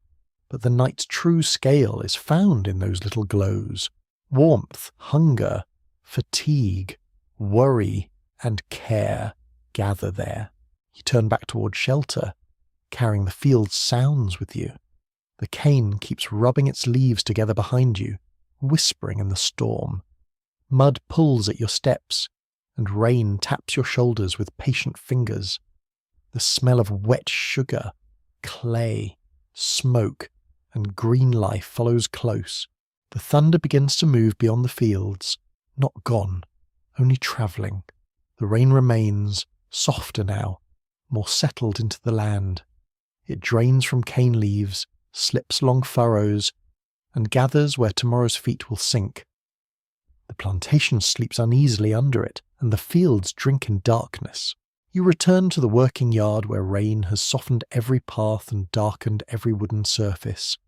but the night's true scale is found in those little glows. Warmth, hunger, fatigue, worry, and care gather there. You turn back toward shelter, carrying the field's sounds with you. The cane keeps rubbing its leaves together behind you, whispering in the storm. Mud pulls at your steps, and rain taps your shoulders with patient fingers. The smell of wet sugar, clay, smoke, and green life follows close. The thunder begins to move beyond the fields, not gone, only travelling. The rain remains, softer now, more settled into the land. It drains from cane leaves, slips along furrows, and gathers where tomorrow's feet will sink. The plantation sleeps uneasily under it, and the fields drink in darkness. You return to the working yard where rain has softened every path and darkened every wooden surface.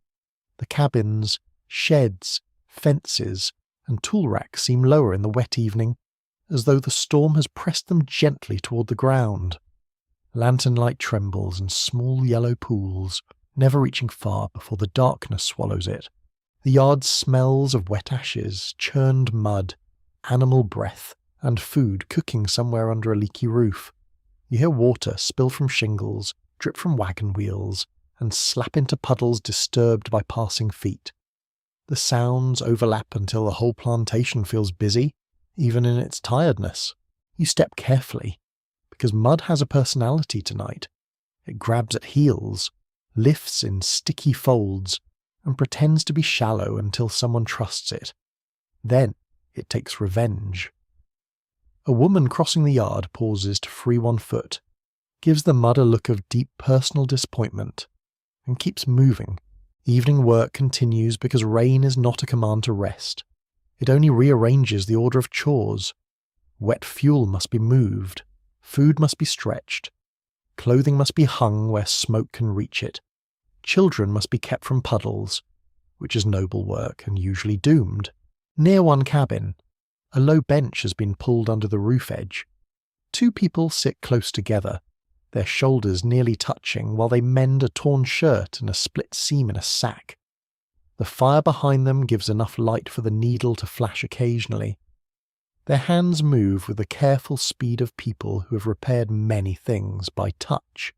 The cabins, sheds, fences, and tool racks seem lower in the wet evening, as though the storm has pressed them gently toward the ground. Lantern light trembles in small yellow pools, never reaching far before the darkness swallows it. The yard smells of wet ashes, churned mud, animal breath, and food cooking somewhere under a leaky roof. You hear water spill from shingles, drip from wagon wheels, and slap into puddles disturbed by passing feet. The sounds overlap until the whole plantation feels busy, even in its tiredness. You step carefully, because mud has a personality tonight. It grabs at heels, lifts in sticky folds, and pretends to be shallow until someone trusts it. Then it takes revenge. A woman crossing the yard pauses to free one foot, gives the mud a look of deep personal disappointment, and keeps moving. Evening work continues because rain is not a command to rest. It only rearranges the order of chores. Wet fuel must be moved, food must be stretched, clothing must be hung where smoke can reach it, children must be kept from puddles, which is noble work and usually doomed. Near one cabin, a low bench has been pulled under the roof edge. Two people sit close together, their shoulders nearly touching while they mend a torn shirt and a split seam in a sack. The fire behind them gives enough light for the needle to flash occasionally. Their hands move with the careful speed of people who have repaired many things by touch.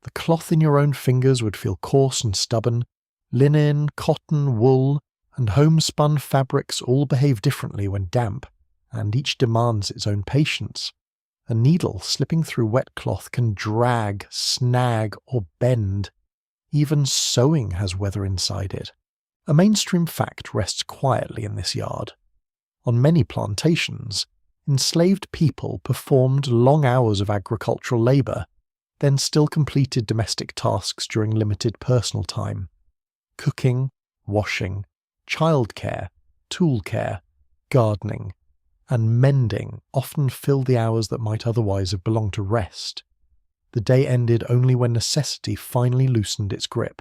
The cloth in your own fingers would feel coarse and stubborn. Linen, cotton, wool, and homespun fabrics all behave differently when damp, and each demands its own patience. A needle slipping through wet cloth can drag, snag, or bend. Even sewing has weather inside it. A mainstream fact rests quietly in this yard. On many plantations, enslaved people performed long hours of agricultural labour, then still completed domestic tasks during limited personal time. Cooking, washing, childcare, tool care, gardening, and mending often filled the hours that might otherwise have belonged to rest. The day ended only when necessity finally loosened its grip.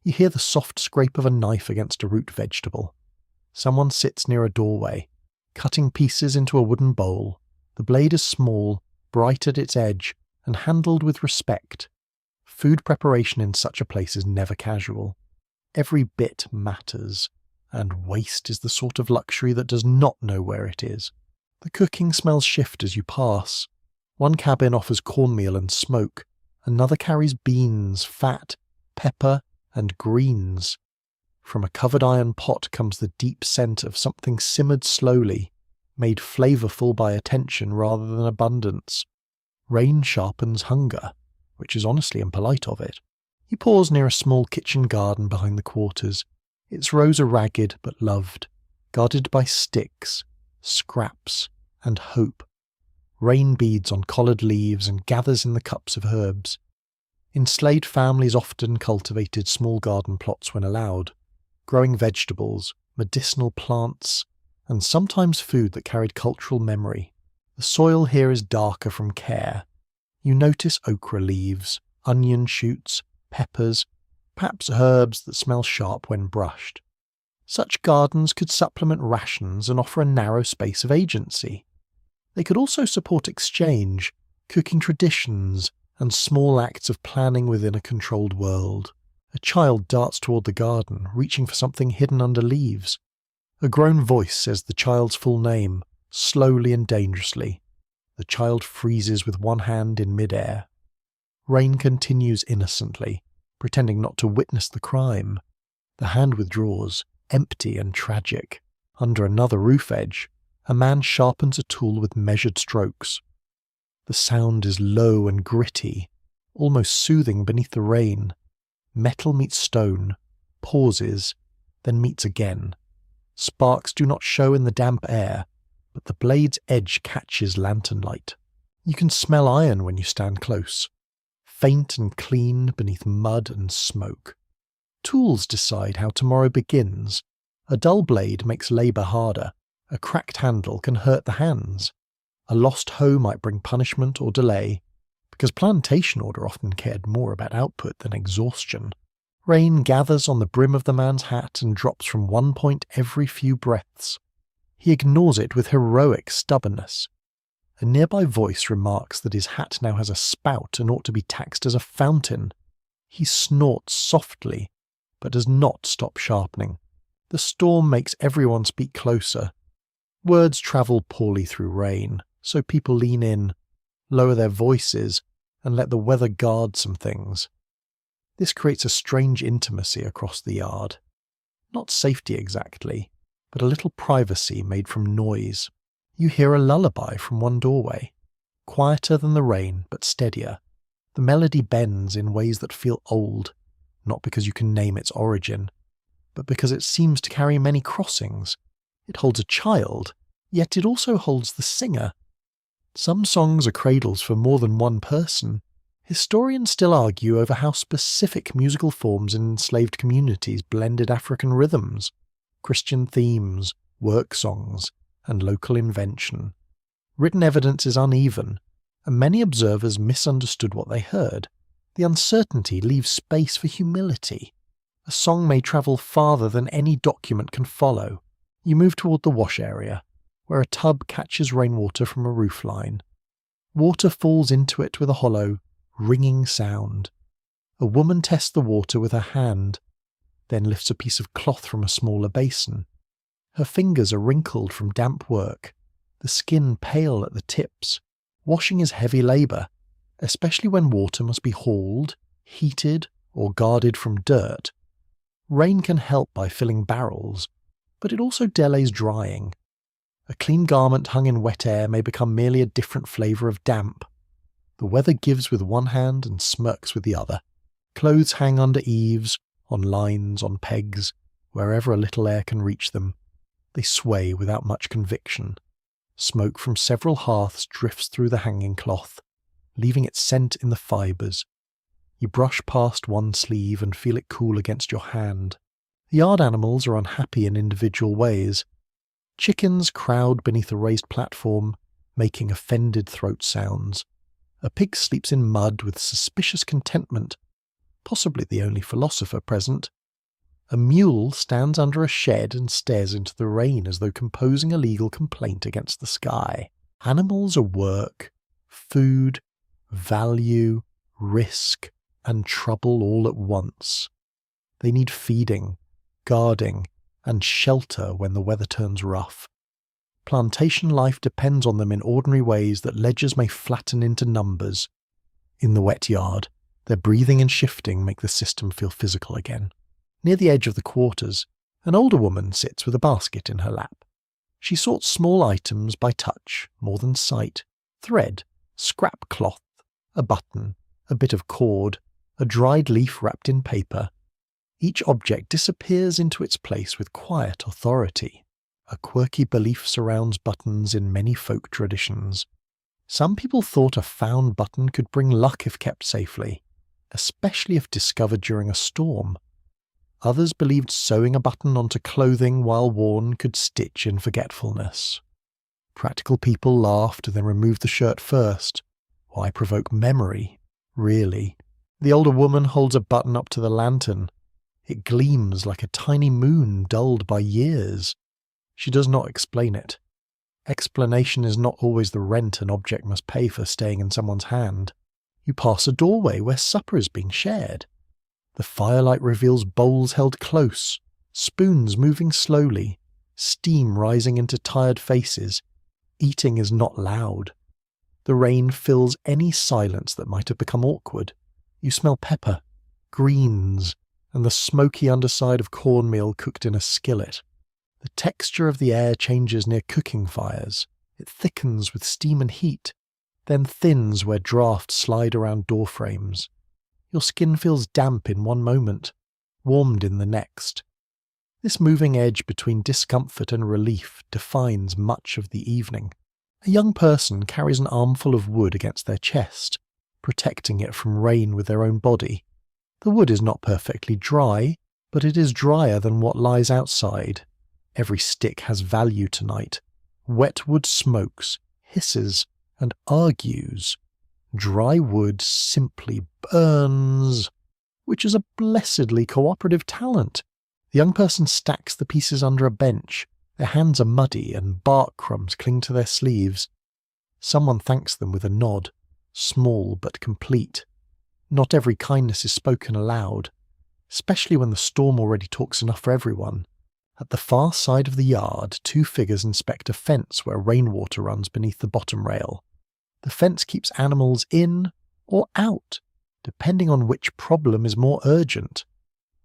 You hear the soft scrape of a knife against a root vegetable. Someone sits near a doorway, cutting pieces into a wooden bowl. The blade is small, bright at its edge, and handled with respect. Food preparation in such a place is never casual. Every bit matters, and waste is the sort of luxury that does not know where it is. The cooking smells shift as you pass. One cabin offers cornmeal and smoke, another carries beans, fat, pepper, and greens. From a covered iron pot comes the deep scent of something simmered slowly, made flavourful by attention rather than abundance. Rain sharpens hunger, which is honestly impolite of it. You pause near a small kitchen garden behind the quarters. Its rows are ragged but loved, guarded by sticks, scraps, and hope. Rain beads on collared leaves and gathers in the cups of herbs. Enslaved families often cultivated small garden plots when allowed, growing vegetables, medicinal plants, and sometimes food that carried cultural memory. The soil here is darker from care. You notice okra leaves, onion shoots, peppers, perhaps herbs that smell sharp when brushed. Such gardens could supplement rations and offer a narrow space of agency. They could also support exchange, cooking traditions, and small acts of planning within a controlled world. A child darts toward the garden, reaching for something hidden under leaves. A grown voice says the child's full name, slowly and dangerously. The child freezes with one hand in mid-air. Rain continues innocently, pretending not to witness the crime. The hand withdraws, empty and tragic. Under another roof edge, a man sharpens a tool with measured strokes. The sound is low and gritty, almost soothing beneath the rain. Metal meets stone, pauses, then meets again. Sparks do not show in the damp air, but the blade's edge catches lantern light. You can smell iron when you stand close, faint and clean beneath mud and smoke. Tools decide how tomorrow begins. A dull blade makes labour harder. A cracked handle can hurt the hands. A lost hoe might bring punishment or delay, because plantation order often cared more about output than exhaustion. Rain gathers on the brim of the man's hat and drops from one point every few breaths. He ignores it with heroic stubbornness. A nearby voice remarks that his hat now has a spout and ought to be taxed as a fountain. He snorts softly, but does not stop sharpening. The storm makes everyone speak closer. Words travel poorly through rain, so people lean in, lower their voices, and let the weather guard some things. This creates a strange intimacy across the yard. Not safety exactly, but a little privacy made from noise. You hear a lullaby from one doorway. Quieter than the rain, but steadier. The melody bends in ways that feel old, not because you can name its origin, but because it seems to carry many crossings. It holds a child, yet it also holds the singer. Some songs are cradles for more than one person. Historians still argue over how specific musical forms in enslaved communities blended African rhythms, Christian themes, work songs, and local invention. Written evidence is uneven, and many observers misunderstood what they heard. The uncertainty leaves space for humility. A song may travel farther than any document can follow. You move toward the wash area, where a tub catches rainwater from a roofline. Water falls into it with a hollow, ringing sound. A woman tests the water with her hand, then lifts a piece of cloth from a smaller basin. Her fingers are wrinkled from damp work, the skin pale at the tips. Washing is heavy labour, especially when water must be hauled, heated, or guarded from dirt. Rain can help by filling barrels, but it also delays drying. A clean garment hung in wet air may become merely a different flavour of damp. The weather gives with one hand and smirks with the other. Clothes hang under eaves, on lines, on pegs, wherever a little air can reach them. They sway without much conviction. Smoke from several hearths drifts through the hanging cloth, leaving its scent in the fibres. You brush past one sleeve and feel it cool against your hand. The yard animals are unhappy in individual ways. Chickens crowd beneath a raised platform, making offended throat sounds. A pig sleeps in mud with suspicious contentment, possibly the only philosopher present. A mule stands under a shed and stares into the rain as though composing a legal complaint against the sky. Animals are work, food, value, risk, and trouble all at once. They need feeding, guarding, and shelter when the weather turns rough. Plantation life depends on them in ordinary ways that ledgers may flatten into numbers. In the wet yard, their breathing and shifting make the system feel physical again. Near the edge of the quarters, an older woman sits with a basket in her lap. She sorts small items by touch, more than sight. Thread, scrap cloth, a button, a bit of cord, a dried leaf wrapped in paper. Each object disappears into its place with quiet authority. A quirky belief surrounds buttons in many folk traditions. Some people thought a found button could bring luck if kept safely, especially if discovered during a storm. Others believed sewing a button onto clothing while worn could stitch in forgetfulness. Practical people laughed and then removed the shirt first. Why provoke memory, really? The older woman holds a button up to the lantern. It gleams like a tiny moon dulled by years. She does not explain it. Explanation is not always the rent an object must pay for staying in someone's hand. You pass a doorway where supper is being shared. The firelight reveals bowls held close, spoons moving slowly, steam rising into tired faces. Eating is not loud. The rain fills any silence that might have become awkward. You smell pepper, greens, and the smoky underside of cornmeal cooked in a skillet. The texture of the air changes near cooking fires. It thickens with steam and heat, then thins where drafts slide around doorframes. Your skin feels damp in one moment, warmed in the next. This moving edge between discomfort and relief defines much of the evening. A young person carries an armful of wood against their chest, protecting it from rain with their own body. The wood is not perfectly dry, but it is drier than what lies outside. Every stick has value tonight. Wet wood smokes, hisses, and argues. Dry wood simply burns, which is a blessedly cooperative talent. The young person stacks the pieces under a bench. Their hands are muddy and bark crumbs cling to their sleeves. Someone thanks them with a nod, small but complete. Not every kindness is spoken aloud, especially when the storm already talks enough for everyone. At the far side of the yard, two figures inspect a fence where rainwater runs beneath the bottom rail. The fence keeps animals in or out, depending on which problem is more urgent.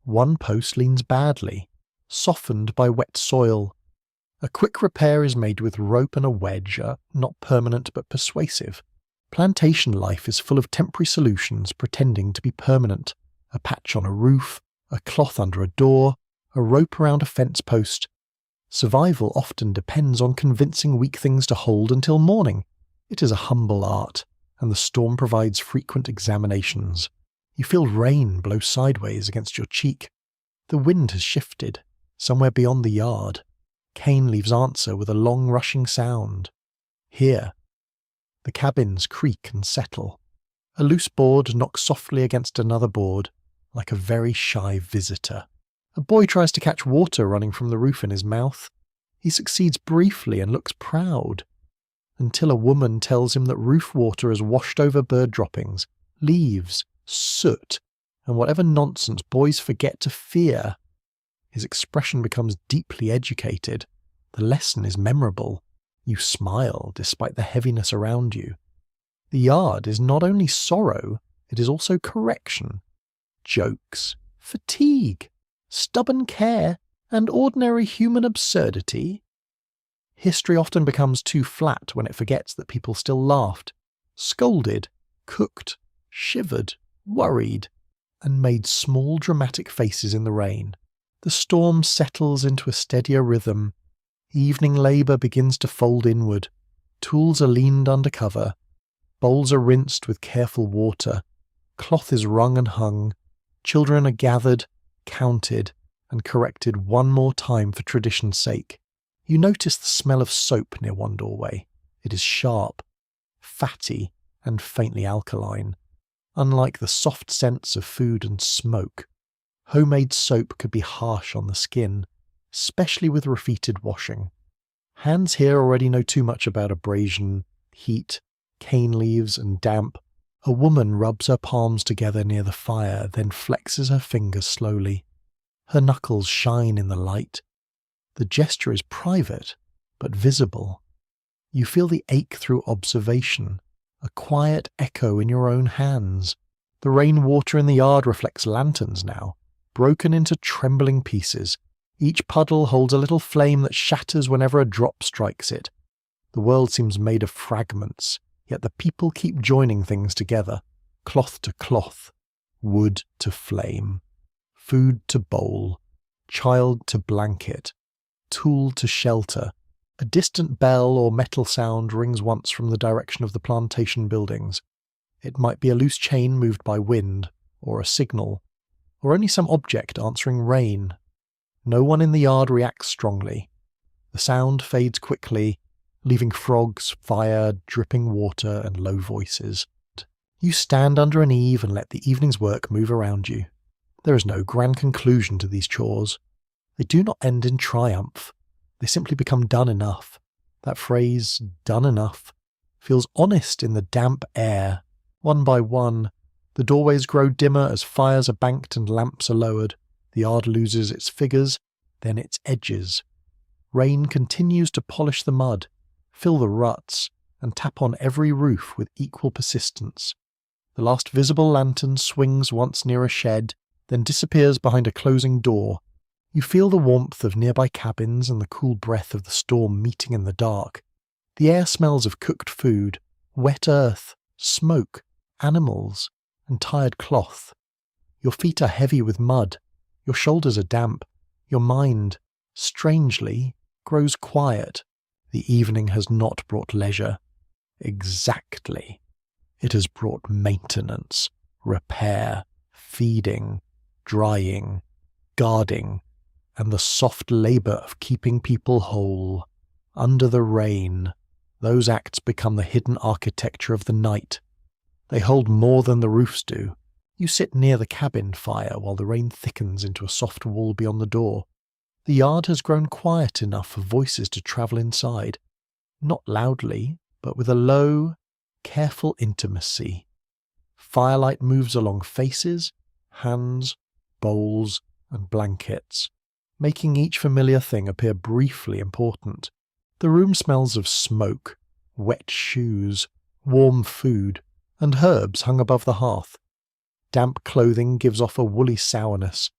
One post leans badly, softened by wet soil. A quick repair is made with rope and a wedge, not permanent but persuasive. Plantation life is full of temporary solutions pretending to be permanent. A patch on a roof, a cloth under a door, a rope around a fence post. Survival often depends on convincing weak things to hold until morning. It is a humble art, and the storm provides frequent examinations. You feel rain blow sideways against your cheek. The wind has shifted, somewhere beyond the yard. Kane leaves answer with a long rushing sound. Here. The cabins creak and settle. A loose board knocks softly against another board, like a very shy visitor. A boy tries to catch water running from the roof in his mouth. He succeeds briefly and looks proud, until a woman tells him that roof water has washed over bird droppings, leaves, soot, and whatever nonsense boys forget to fear. His expression becomes deeply educated. The lesson is memorable. You smile despite the heaviness around you. The yard is not only sorrow, it is also correction. Jokes, fatigue, stubborn care, and ordinary human absurdity. History often becomes too flat when it forgets that people still laughed, scolded, cooked, shivered, worried, and made small dramatic faces in the rain. The storm settles into a steadier rhythm. Evening labour begins to fold inward. Tools are leaned under cover. Bowls are rinsed with careful water. Cloth is wrung and hung. Children are gathered, counted, and corrected one more time for tradition's sake. You notice the smell of soap near one doorway. It is sharp, fatty, and faintly alkaline, unlike the soft scents of food and smoke. Homemade soap could be harsh on the skin, especially with repeated washing. Hands here already know too much about abrasion, heat, cane leaves, and damp. A woman rubs her palms together near the fire, then flexes her fingers slowly. Her knuckles shine in the light. The gesture is private, but visible. You feel the ache through observation, a quiet echo in your own hands. The rainwater in the yard reflects lanterns now, broken into trembling pieces. Each puddle holds a little flame that shatters whenever a drop strikes it. The world seems made of fragments, yet the people keep joining things together, cloth to cloth, wood to flame, food to bowl, child to blanket, tool to shelter. A distant bell or metal sound rings once from the direction of the plantation buildings. It might be a loose chain moved by wind, or a signal, or only some object answering rain. No one in the yard reacts strongly. The sound fades quickly, leaving frogs, fire, dripping water, and low voices. You stand under an eave and let the evening's work move around you. There is no grand conclusion to these chores. They do not end in triumph. They simply become done enough. That phrase, done enough, feels honest in the damp air. One by one, the doorways grow dimmer as fires are banked and lamps are lowered. The yard loses its figures, then its edges. Rain continues to polish the mud, fill the ruts, and tap on every roof with equal persistence. The last visible lantern swings once near a shed, then disappears behind a closing door. You feel the warmth of nearby cabins and the cool breath of the storm meeting in the dark. The air smells of cooked food, wet earth, smoke, animals, and tired cloth. Your feet are heavy with mud. Your shoulders are damp. Your mind, strangely, grows quiet. The evening has not brought leisure. Exactly. It has brought maintenance, repair, feeding, drying, guarding, and the soft labour of keeping people whole. Under the rain, those acts become the hidden architecture of the night. They hold more than the roofs do. You sit near the cabin fire while the rain thickens into a soft wall beyond the door. The yard has grown quiet enough for voices to travel inside, not loudly, but with a low, careful intimacy. Firelight moves along faces, hands, bowls, and blankets, making each familiar thing appear briefly important. The room smells of smoke, wet shoes, warm food, and herbs hung above the hearth. Damp clothing gives off a woolly sourness,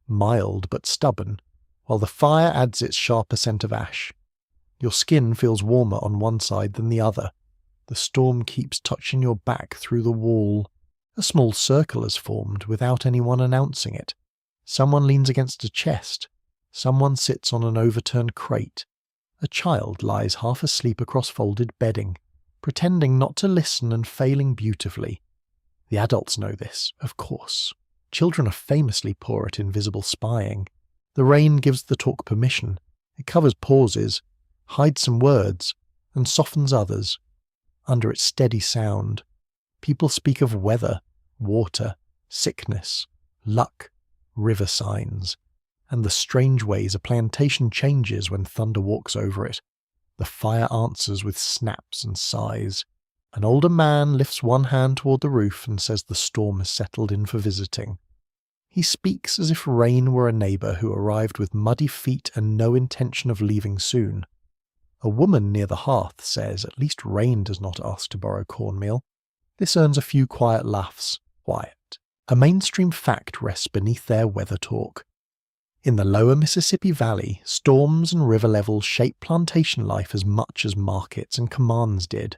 mild but stubborn, while the fire adds its sharper scent of ash. Your skin feels warmer on one side than the other. The storm keeps touching your back through the wall. A small circle has formed without anyone announcing it. Someone leans against a chest. Someone sits on an overturned crate. A child lies half asleep across folded bedding, pretending not to listen and failing beautifully. The adults know this, of course. Children are famously poor at invisible spying. The rain gives the talk permission. It covers pauses, hides some words, and softens others. Under its steady sound, people speak of weather, water, sickness, luck, river signs, and the strange ways a plantation changes when thunder walks over it. The fire answers with snaps and sighs. An older man lifts one hand toward the roof and says the storm has settled in for visiting. He speaks as if rain were a neighbour who arrived with muddy feet and no intention of leaving soon. A woman near the hearth says at least rain does not ask to borrow cornmeal. This earns a few quiet laughs. Quiet. A mainstream fact rests beneath their weather talk. In the lower Mississippi Valley, storms and river levels shape plantation life as much as markets and commands did.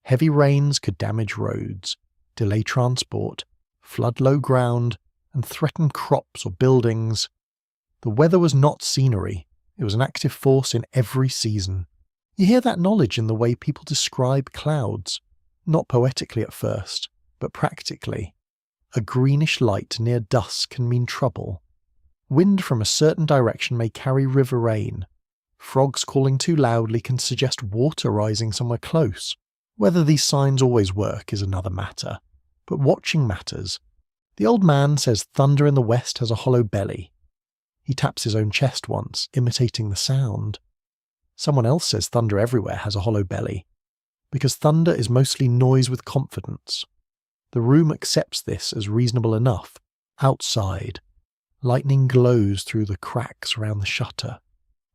Heavy rains could damage roads, delay transport, flood low ground, and threaten crops or buildings. The weather was not scenery. It was an active force in every season. You hear that knowledge in the way people describe clouds, not poetically at first, but practically. A greenish light near dusk can mean trouble. Wind from a certain direction may carry river rain. Frogs calling too loudly can suggest water rising somewhere close. Whether these signs always work is another matter, but watching matters. The old man says thunder in the west has a hollow belly. He taps his own chest once, imitating the sound. Someone else says thunder everywhere has a hollow belly, because thunder is mostly noise with confidence. The room accepts this as reasonable enough. Outside, lightning glows through the cracks around the shutter.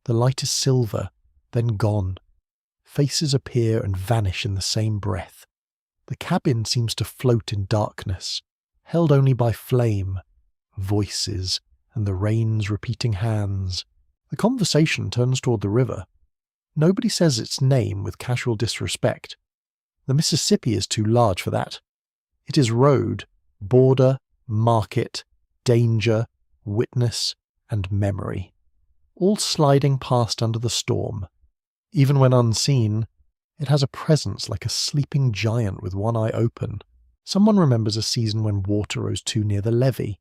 The light is silver, then gone. Faces appear and vanish in the same breath. The cabin seems to float in darkness, held only by flame, voices, and the rain's repeating hands. The conversation turns toward the river. Nobody says its name with casual disrespect. The Mississippi is too large for that. It is road, border, market, danger, witness, and memory, all sliding past under the storm. Even when unseen, it has a presence like a sleeping giant with one eye open. Someone remembers a season when water rose too near the levee.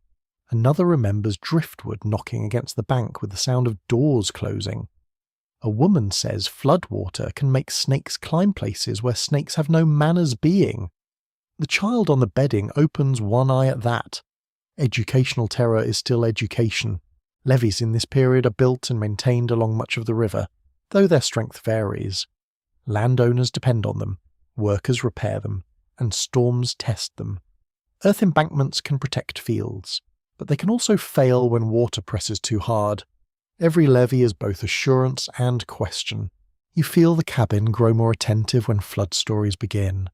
Another remembers driftwood knocking against the bank with the sound of doors closing. A woman says floodwater can make snakes climb places where snakes have no manners being. The child on the bedding opens one eye at that. Educational terror is still education. Levees in this period are built and maintained along much of the river, though their strength varies. Landowners depend on them, workers repair them, and storms test them. Earth embankments can protect fields, but they can also fail when water presses too hard. Every levee is both assurance and question. You feel the cabin grow more attentive when flood stories begin.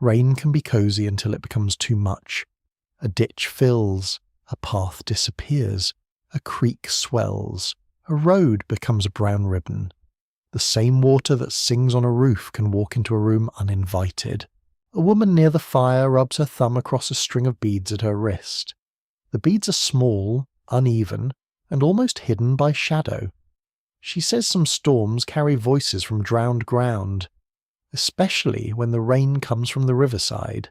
Rain can be cozy until it becomes too much. A ditch fills, a path disappears, a creek swells, a road becomes a brown ribbon. The same water that sings on a roof can walk into a room uninvited. A woman near the fire rubs her thumb across a string of beads at her wrist. The beads are small, uneven, and almost hidden by shadow. She says some storms carry voices from drowned ground, especially when the rain comes from the riverside.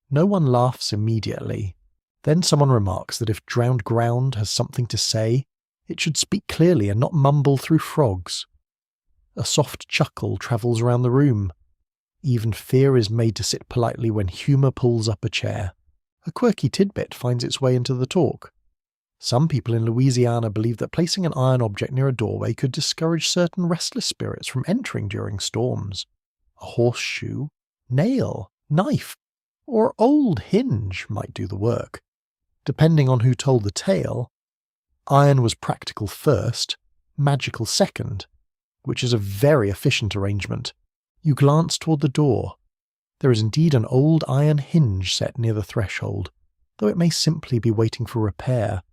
No one laughs immediately. Then someone remarks that if drowned ground has something to say, it should speak clearly and not mumble through frogs. A soft chuckle travels around the room. Even fear is made to sit politely when humour pulls up a chair. A quirky tidbit finds its way into the talk. Some people in Louisiana believe that placing an iron object near a doorway could discourage certain restless spirits from entering during storms. A horseshoe, nail, knife, or old hinge might do the work. Depending on who told the tale, iron was practical first, magical second, which is a very efficient arrangement. You glance toward the door. There is indeed an old iron hinge set near the threshold, though it may simply be waiting for repair.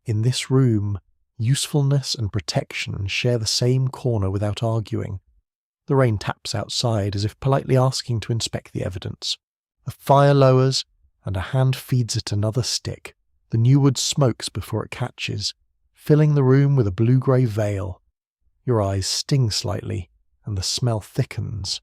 In this room, usefulness and protection share the same corner without arguing. The rain taps outside as if politely asking to inspect the evidence. A fire lowers, and a hand feeds it another stick. The new wood smokes before it catches, filling the room with a blue-grey veil. Your eyes sting slightly, and the smell thickens.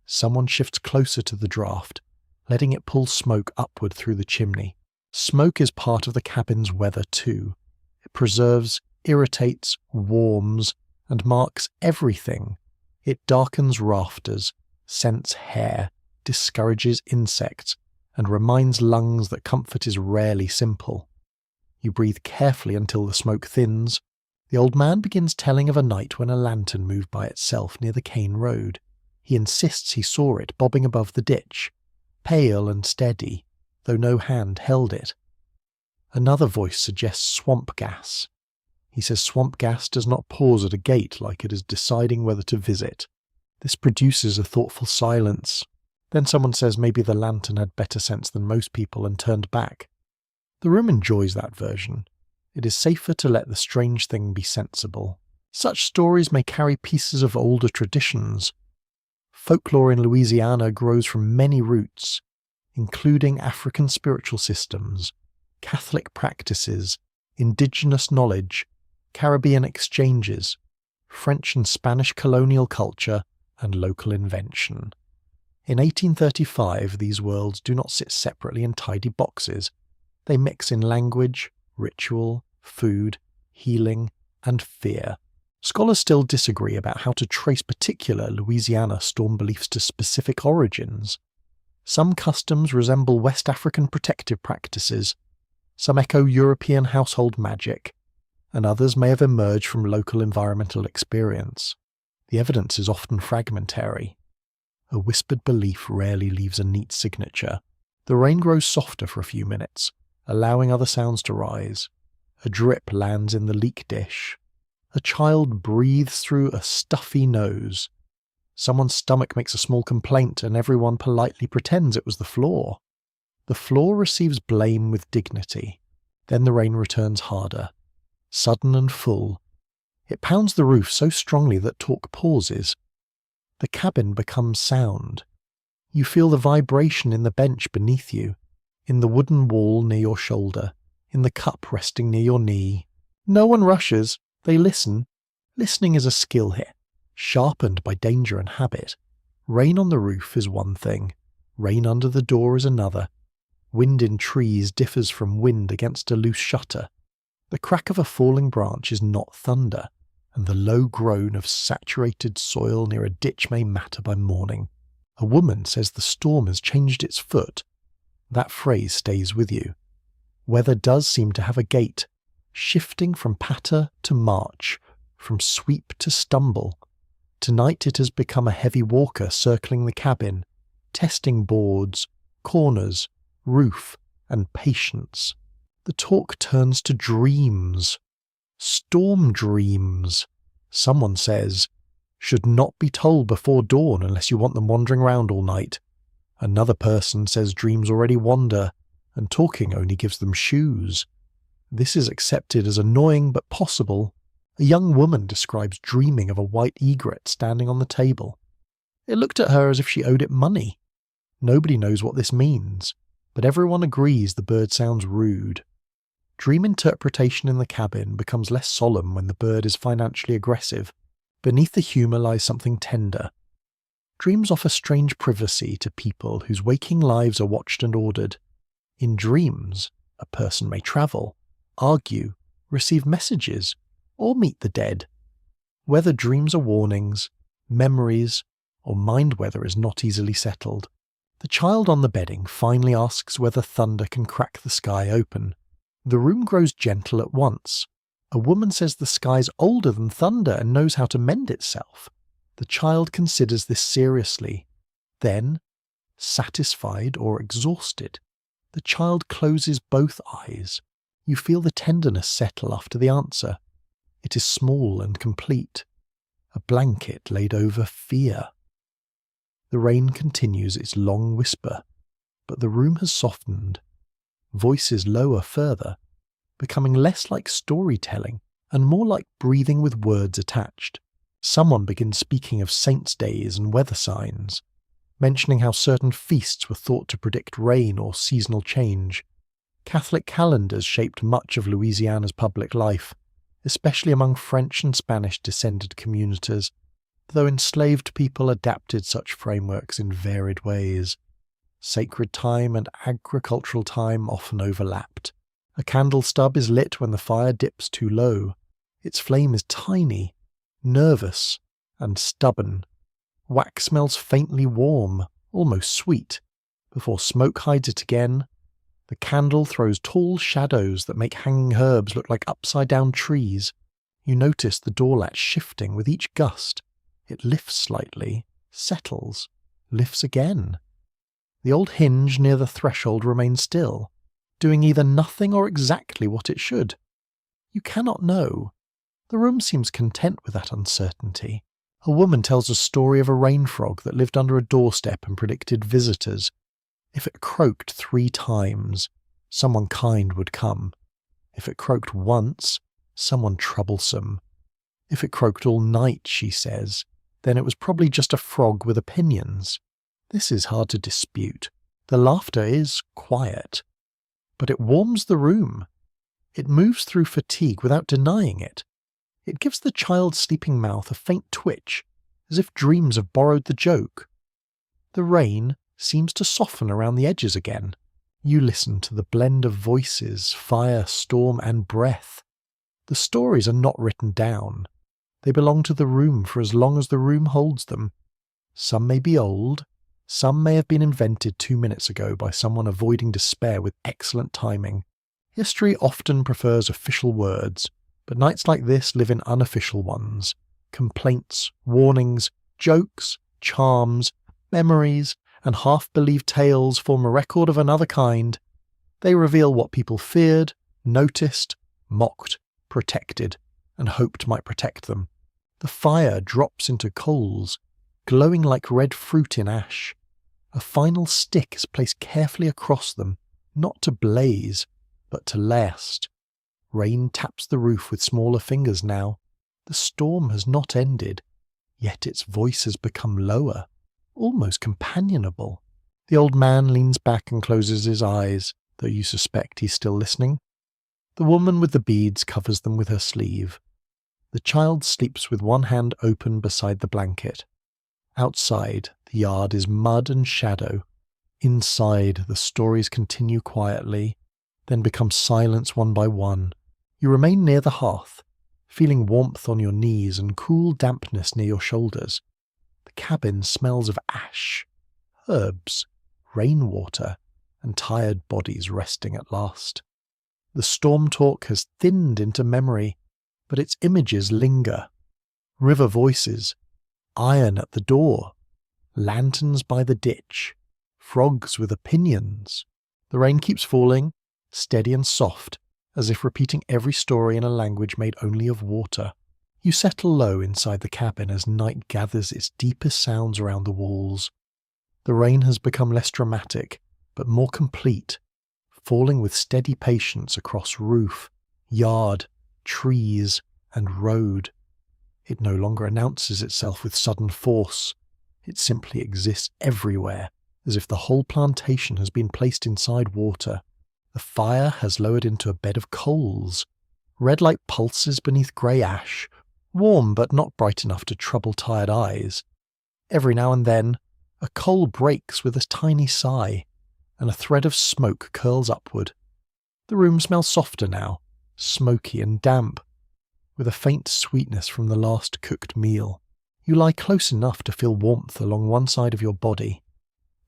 Someone shifts closer to the draught, letting it pull smoke upward through the chimney. Smoke is part of the cabin's weather too. It preserves, irritates, warms, and marks everything. It darkens rafters, scents hair, discourages insects, and reminds lungs that comfort is rarely simple. You breathe carefully until the smoke thins. The old man begins telling of a night when a lantern moved by itself near the Cane Road. He insists he saw it bobbing above the ditch, pale and steady, though no hand held it. Another voice suggests swamp gas. He says swamp gas does not pause at a gate like it is deciding whether to visit. This produces a thoughtful silence. Then someone says maybe the lantern had better sense than most people and turned back. The room enjoys that version. It is safer to let the strange thing be sensible. Such stories may carry pieces of older traditions. Folklore in Louisiana grows from many roots, including African spiritual systems, Catholic practices, indigenous knowledge, Caribbean exchanges, French and Spanish colonial culture, and local invention. In 1835, these worlds do not sit separately in tidy boxes. They mix in language, ritual, food, healing, and fear. Scholars still disagree about how to trace particular Louisiana storm beliefs to specific origins. Some customs resemble West African protective practices, some echo European household magic, and others may have emerged from local environmental experience. The evidence is often fragmentary. A whispered belief rarely leaves a neat signature. The rain grows softer for a few minutes, allowing other sounds to rise. A drip lands in the leak dish. A child breathes through a stuffy nose. Someone's stomach makes a small complaint and everyone politely pretends it was the floor. The floor receives blame with dignity. Then the rain returns harder, sudden and full. It pounds the roof so strongly that talk pauses. The cabin becomes sound. You feel the vibration in the bench beneath you, in the wooden wall near your shoulder, in the cup resting near your knee. No one rushes, they listen. Listening is a skill here, sharpened by danger and habit. Rain on the roof is one thing, rain under the door is another. Wind in trees differs from wind against a loose shutter. The crack of a falling branch is not thunder, and the low groan of saturated soil near a ditch may matter by morning. A woman says the storm has changed its foot. That phrase stays with you. Weather does seem to have a gait, shifting from patter to march, from sweep to stumble. Tonight it has become a heavy walker circling the cabin, testing boards, corners, roof, and patience. The talk turns to dreams. Storm dreams. Someone says, should not be told before dawn unless you want them wandering round all night. Another person says dreams already wander, and talking only gives them shoes. This is accepted as annoying but possible. A young woman describes dreaming of a white egret standing on the table. It looked at her as if she owed it money. Nobody knows what this means, but everyone agrees the bird sounds rude. Dream interpretation in the cabin becomes less solemn when the bird is financially aggressive. Beneath the humour lies something tender. Dreams offer strange privacy to people whose waking lives are watched and ordered. In dreams, A person may travel, argue, receive messages, or meet the dead. Whether dreams are warnings, memories, or mind weather is not easily settled. The child on the bedding finally asks whether thunder can crack the sky open. The room grows gentle at once. A woman says the sky's older than thunder and knows how to mend itself. The child considers this seriously. Then, satisfied or exhausted, the child closes both eyes. You feel the tenderness settle after the answer. It is small and complete. A blanket laid over fear. The rain continues its long whisper, but the room has softened. Voices lower further, becoming less like storytelling and more like breathing with words attached. Someone begins speaking of saints' days and weather signs, mentioning how certain feasts were thought to predict rain or seasonal change. Catholic calendars shaped much of Louisiana's public life, especially among French and Spanish-descended communities, though enslaved people adapted such frameworks in varied ways. Sacred time and agricultural time often overlapped. A candle stub is lit when the fire dips too low. Its flame is tiny, nervous, and stubborn. Wax smells faintly warm, almost sweet. Before smoke hides it again, the candle throws tall shadows that make hanging herbs look like upside-down trees. You notice the door latch shifting with each gust. It lifts slightly, settles, lifts again. The old hinge near the threshold remains still, doing either nothing or exactly what it should. You cannot know. The room seems content with that uncertainty. A woman tells a story of a rain frog that lived under a doorstep and predicted visitors. If it croaked 3 times, someone kind would come. If it croaked once, someone troublesome. If it croaked all night, she says, then it was probably just a frog with opinions. This is hard to dispute. The laughter is quiet, but it warms the room. It moves through fatigue without denying it. It gives the child's sleeping mouth a faint twitch, as if dreams have borrowed the joke. The rain seems to soften around the edges again. You listen to the blend of voices, fire, storm, and breath. The stories are not written down. They belong to the room for as long as the room holds them. Some may be old, some may have been invented 2 minutes ago by someone avoiding despair with excellent timing. History often prefers official words, but nights like this live in unofficial ones. Complaints, warnings, jokes, charms, memories, and half-believed tales form a record of another kind. They reveal what people feared, noticed, mocked, protected, and hoped might protect them. The fire drops into coals, glowing like red fruit in ash. A final stick is placed carefully across them, not to blaze, but to last. Rain taps the roof with smaller fingers now. The storm has not ended, yet its voice has become lower, almost companionable. The old man leans back and closes his eyes, though you suspect he's still listening. The woman with the beads covers them with her sleeve. The child sleeps with one hand open beside the blanket. Outside, the yard is mud and shadow. Inside, the stories continue quietly, then become silence one by one. You remain near the hearth, feeling warmth on your knees and cool dampness near your shoulders. The cabin smells of ash, herbs, rainwater, and tired bodies resting at last. The storm talk has thinned into memory, but its images linger. River voices, iron at the door, lanterns by the ditch, frogs with opinions. The rain keeps falling, steady and soft, as if repeating every story in a language made only of water. You settle low inside the cabin as night gathers its deepest sounds around the walls. The rain has become less dramatic, but more complete, falling with steady patience across roof, yard, trees, and road. It no longer announces itself with sudden force. It simply exists everywhere, as if the whole plantation has been placed inside water. The fire has lowered into a bed of coals. Red light pulses beneath grey ash, warm but not bright enough to trouble tired eyes. Every now and then, a coal breaks with a tiny sigh, and a thread of smoke curls upward. The room smells softer now, smoky and damp, with a faint sweetness from the last cooked meal. You lie close enough to feel warmth along one side of your body.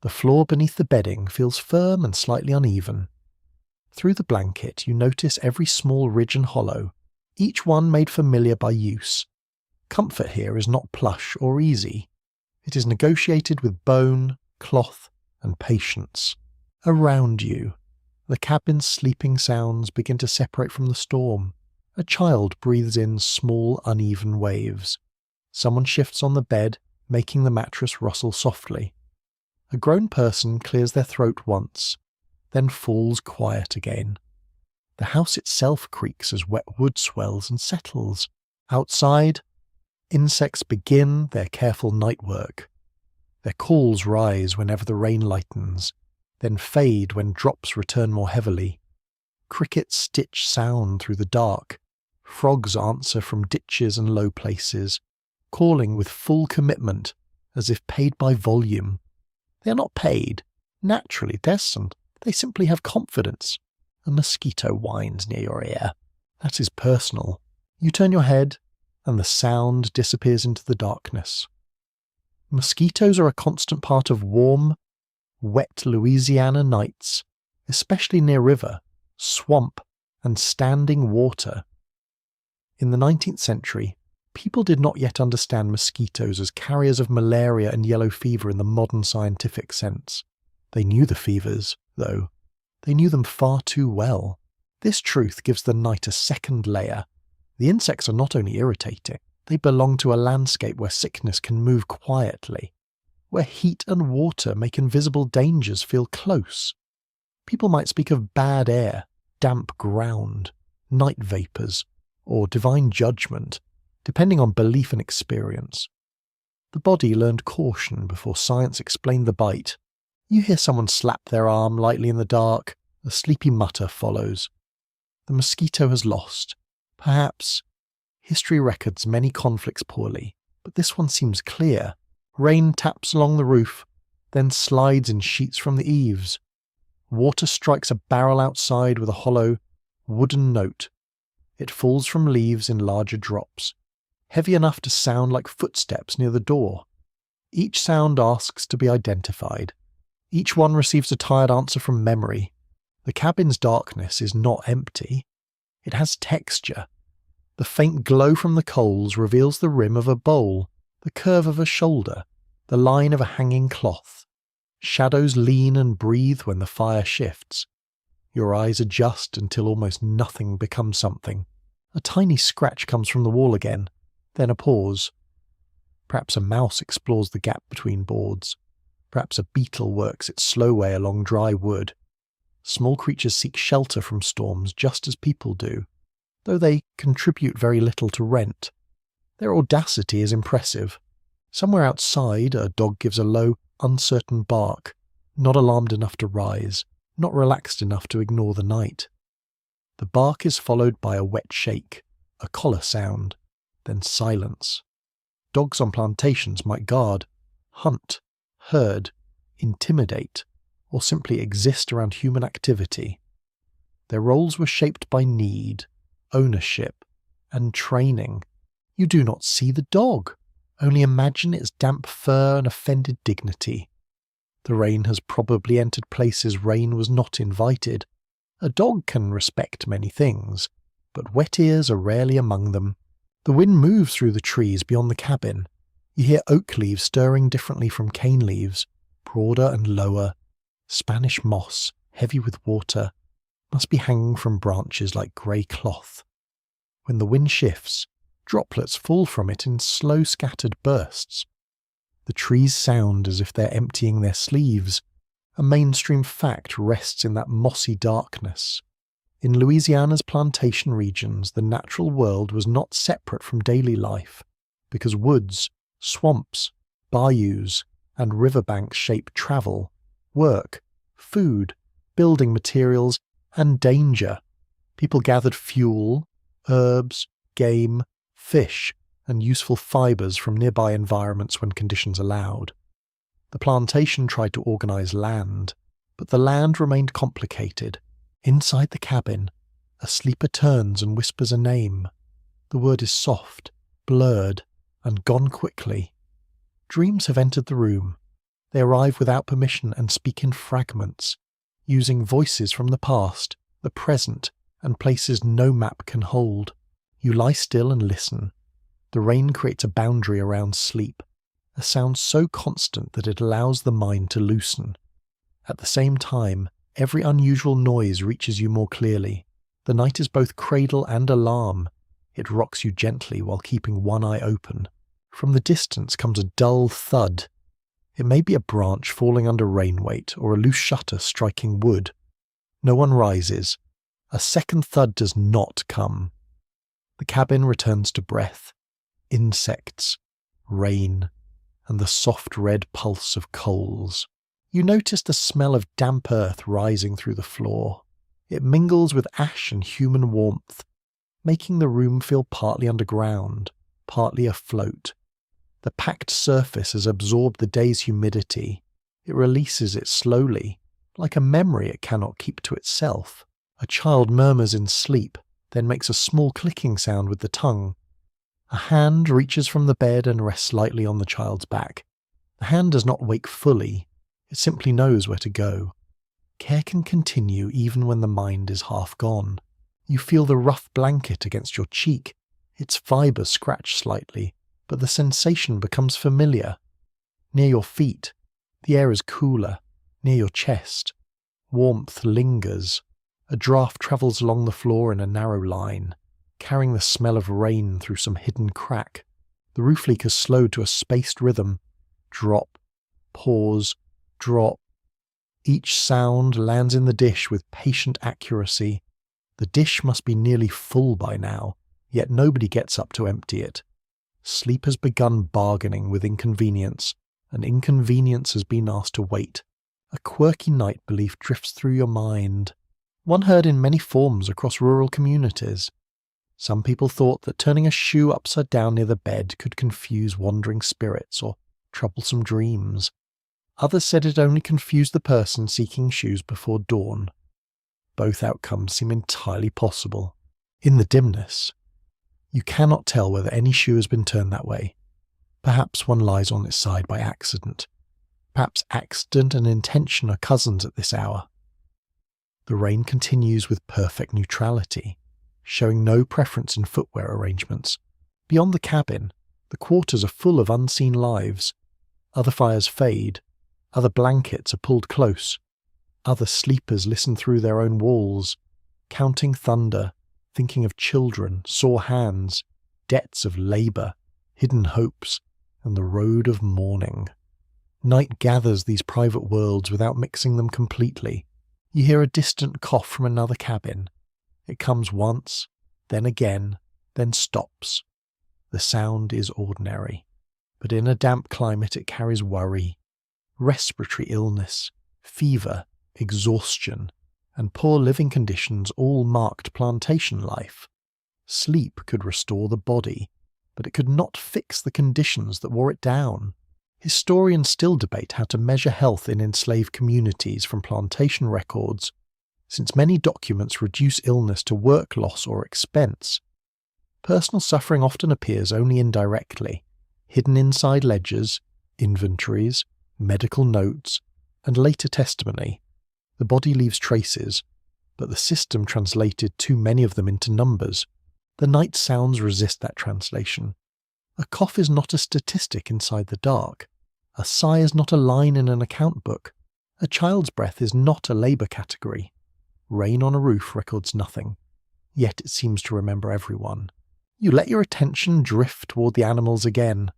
The floor beneath the bedding feels firm and slightly uneven. Through the blanket you notice every small ridge and hollow, each one made familiar by use. Comfort here is not plush or easy. It is negotiated with bone, cloth, and patience. Around you, the cabin's sleeping sounds begin to separate from the storm. A child breathes in small, uneven waves. Someone shifts on the bed, making the mattress rustle softly. A grown person clears their throat once, then falls quiet again. The house itself creaks as wet wood swells and settles. Outside, insects begin their careful night work. Their calls rise whenever the rain lightens, then fade when drops return more heavily. Crickets stitch sound through the dark. Frogs answer from ditches and low places, calling with full commitment, as if paid by volume. They are not paid, naturally destined. They simply have confidence. A mosquito whines near your ear. That is personal. You turn your head, and the sound disappears into the darkness. Mosquitoes are a constant part of warm, wet Louisiana nights, especially near river, swamp, and standing water. In the 19th century, people did not yet understand mosquitoes as carriers of malaria and yellow fever in the modern scientific sense. They knew the fevers, though. They knew them far too well. This truth gives the night a second layer. The insects are not only irritating, they belong to a landscape where sickness can move quietly, where heat and water make invisible dangers feel close. People might speak of bad air, damp ground, night vapours, or divine judgment, depending on belief and experience. The body learned caution before science explained the bite. You hear someone slap their arm lightly in the dark, a sleepy mutter follows. The mosquito has lost. Perhaps. History records many conflicts poorly, but this one seems clear. Rain taps along the roof, then slides in sheets from the eaves. Water strikes a barrel outside with a hollow, wooden note. It falls from leaves in larger drops, heavy enough to sound like footsteps near the door. Each sound asks to be identified. Each one receives a tired answer from memory. The cabin's darkness is not empty. It has texture. The faint glow from the coals reveals the rim of a bowl, the curve of a shoulder, the line of a hanging cloth. Shadows lean and breathe when the fire shifts. Your eyes adjust until almost nothing becomes something. A tiny scratch comes from the wall again, then a pause. Perhaps a mouse explores the gap between boards. Perhaps a beetle works its slow way along dry wood. Small creatures seek shelter from storms just as people do, though they contribute very little to rent. Their audacity is impressive. Somewhere outside, a dog gives a low, uncertain bark, not alarmed enough to rise, not relaxed enough to ignore the night. The bark is followed by a wet shake, a collar sound, then silence. Dogs on plantations might guard, hunt, herd, intimidate, or simply exist around human activity. Their roles were shaped by need, ownership, and training. You do not see the dog, only imagine its damp fur and offended dignity. The rain has probably entered places rain was not invited. A dog can respect many things, but wet ears are rarely among them. The wind moves through the trees beyond the cabin. You hear oak leaves stirring differently from cane leaves, broader and lower. Spanish moss, heavy with water, must be hanging from branches like grey cloth. When the wind shifts, droplets fall from it in slow scattered bursts. The trees sound as if they're emptying their sleeves. A mainstream fact rests in that mossy darkness. In Louisiana's plantation regions, the natural world was not separate from daily life, because woods, swamps, bayous, and riverbanks shape travel, work, food, building materials, and danger. People gathered fuel, herbs, game, fish, and useful fibres from nearby environments when conditions allowed. The plantation tried to organise land, but the land remained complicated. Inside the cabin, a sleeper turns and whispers a name. The word is soft, blurred, and gone quickly. Dreams have entered the room. They arrive without permission and speak in fragments, using voices from the past, the present, and places no map can hold. You lie still and listen. The rain creates a boundary around sleep, a sound so constant that it allows the mind to loosen. At the same time, every unusual noise reaches you more clearly. The night is both cradle and alarm. It rocks you gently while keeping one eye open. From the distance comes a dull thud. It may be a branch falling under rain weight or a loose shutter striking wood. No one rises. A second thud does not come. The cabin returns to breath, insects, rain, and the soft red pulse of coals. You notice the smell of damp earth rising through the floor. It mingles with ash and human warmth, making the room feel partly underground, partly afloat. The packed surface has absorbed the day's humidity. It releases it slowly, like a memory it cannot keep to itself. A child murmurs in sleep, then makes a small clicking sound with the tongue. A hand reaches from the bed and rests lightly on the child's back. The hand does not wake fully. It simply knows where to go. Care can continue even when the mind is half gone. You feel the rough blanket against your cheek. Its fibres scratch slightly, but the sensation becomes familiar. Near your feet, the air is cooler. Near your chest, warmth lingers. A draught travels along the floor in a narrow line, carrying the smell of rain through some hidden crack. The roof leak has slowed to a spaced rhythm. Drop, pause, drop. Each sound lands in the dish with patient accuracy. The dish must be nearly full by now, yet nobody gets up to empty it. Sleep has begun bargaining with inconvenience, and inconvenience has been asked to wait. A quirky night belief drifts through your mind, one heard in many forms across rural communities. Some people thought that turning a shoe upside down near the bed could confuse wandering spirits or troublesome dreams. Others said it only confused the person seeking shoes before dawn. Both outcomes seem entirely possible. In the dimness, you cannot tell whether any shoe has been turned that way. Perhaps one lies on its side by accident. Perhaps accident and intention are cousins at this hour. The rain continues with perfect neutrality, showing no preference in footwear arrangements. Beyond the cabin, the quarters are full of unseen lives. Other fires fade. Other blankets are pulled close. Other sleepers listen through their own walls, counting thunder, thinking of children, sore hands, debts of labour, hidden hopes, and the road of mourning. Night gathers these private worlds without mixing them completely. You hear a distant cough from another cabin. It comes once, then again, then stops. The sound is ordinary, but in a damp climate it carries worry, respiratory illness, fever, exhaustion, and poor living conditions all marked plantation life. Sleep could restore the body, but it could not fix the conditions that wore it down. Historians still debate how to measure health in enslaved communities from plantation records, since many documents reduce illness to work loss or expense. Personal suffering often appears only indirectly, hidden inside ledgers, inventories, medical notes, and later testimony. The body leaves traces, but the system translated too many of them into numbers. The night sounds resist that translation. A cough is not a statistic inside the dark. A sigh is not a line in an account book. A child's breath is not a labour category. Rain on a roof records nothing, yet it seems to remember everyone. You let your attention drift toward the animals again.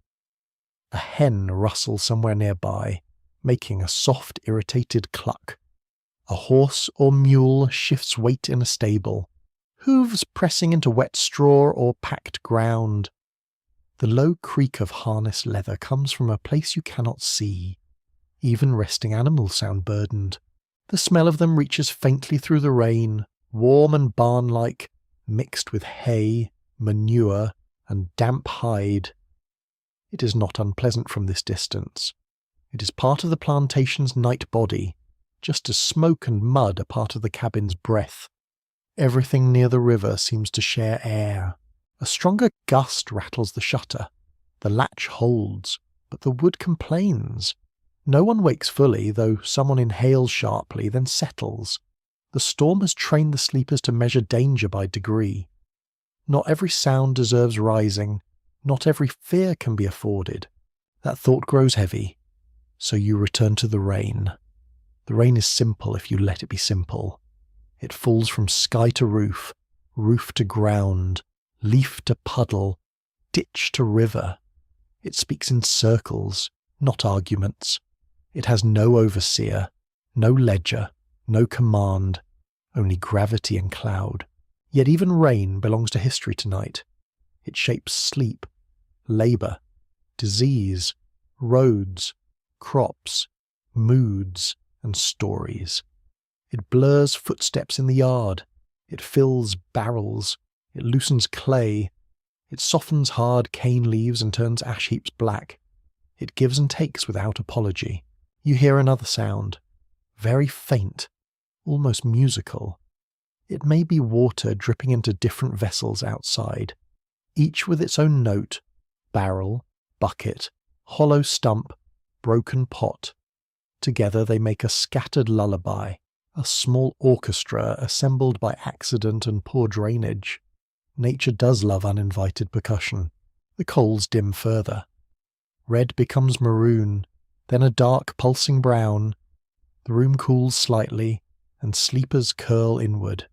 A hen rustles somewhere nearby, making a soft, irritated cluck. A horse or mule shifts weight in a stable, hooves pressing into wet straw or packed ground. The low creak of harness leather comes from a place you cannot see. Even resting animals sound burdened. The smell of them reaches faintly through the rain, warm and barn-like, mixed with hay, manure, and damp hide. It is not unpleasant from this distance. It is part of the plantation's night body, just as smoke and mud are part of the cabin's breath. Everything near the river seems to share air. A stronger gust rattles the shutter. The latch holds, but the wood complains. No one wakes fully, though someone inhales sharply, then settles. The storm has trained the sleepers to measure danger by degree. Not every sound deserves rising. Not every fear can be afforded. That thought grows heavy. So you return to the rain. The rain is simple if you let it be simple. It falls from sky to roof, roof to ground, leaf to puddle, ditch to river. It speaks in circles, not arguments. It has no overseer, no ledger, no command, only gravity and cloud. Yet even rain belongs to history tonight. It shapes sleep, labour, disease, roads, crops, moods, and stories. It blurs footsteps in the yard. It fills barrels. It loosens clay. It softens hard cane leaves and turns ash heaps black. It gives and takes without apology. You hear another sound, very faint, almost musical. It may be water dripping into different vessels outside, each with its own note, barrel, bucket, hollow stump, broken pot. Together they make a scattered lullaby, a small orchestra assembled by accident and poor drainage. Nature does love uninvited percussion. The coals dim further. Red becomes maroon, then a dark pulsing brown. The room cools slightly, and sleepers curl inward.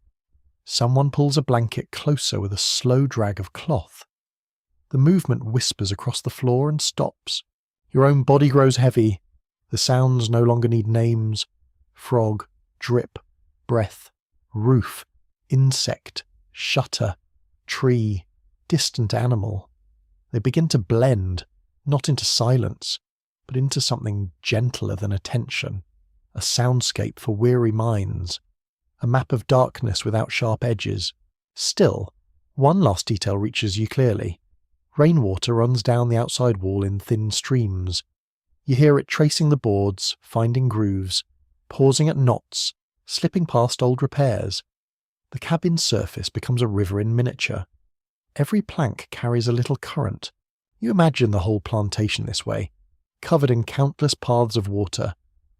Someone pulls a blanket closer with a slow drag of cloth. The movement whispers across the floor and stops. Your own body grows heavy. The sounds no longer need names. Frog, drip, breath, roof, insect, shutter, tree, distant animal. They begin to blend, not into silence, but into something gentler than attention, a soundscape for weary minds, a map of darkness without sharp edges. Still, one last detail reaches you clearly. Rainwater runs down the outside wall in thin streams. You hear it tracing the boards, finding grooves, pausing at knots, slipping past old repairs. The cabin's surface becomes a river in miniature. Every plank carries a little current. You imagine the whole plantation this way, covered in countless paths of water,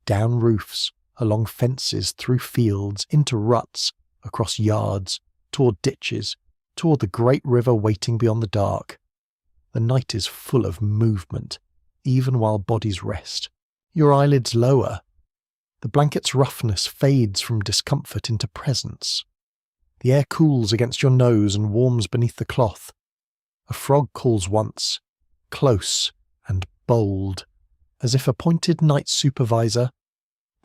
down roofs, along fences, through fields, into ruts, across yards, toward ditches, toward the great river waiting beyond the dark. The night is full of movement, even while bodies rest. Your eyelids lower. The blanket's roughness fades from discomfort into presence. The air cools against your nose and warms beneath the cloth. A frog calls once, close and bold, as if appointed night supervisor.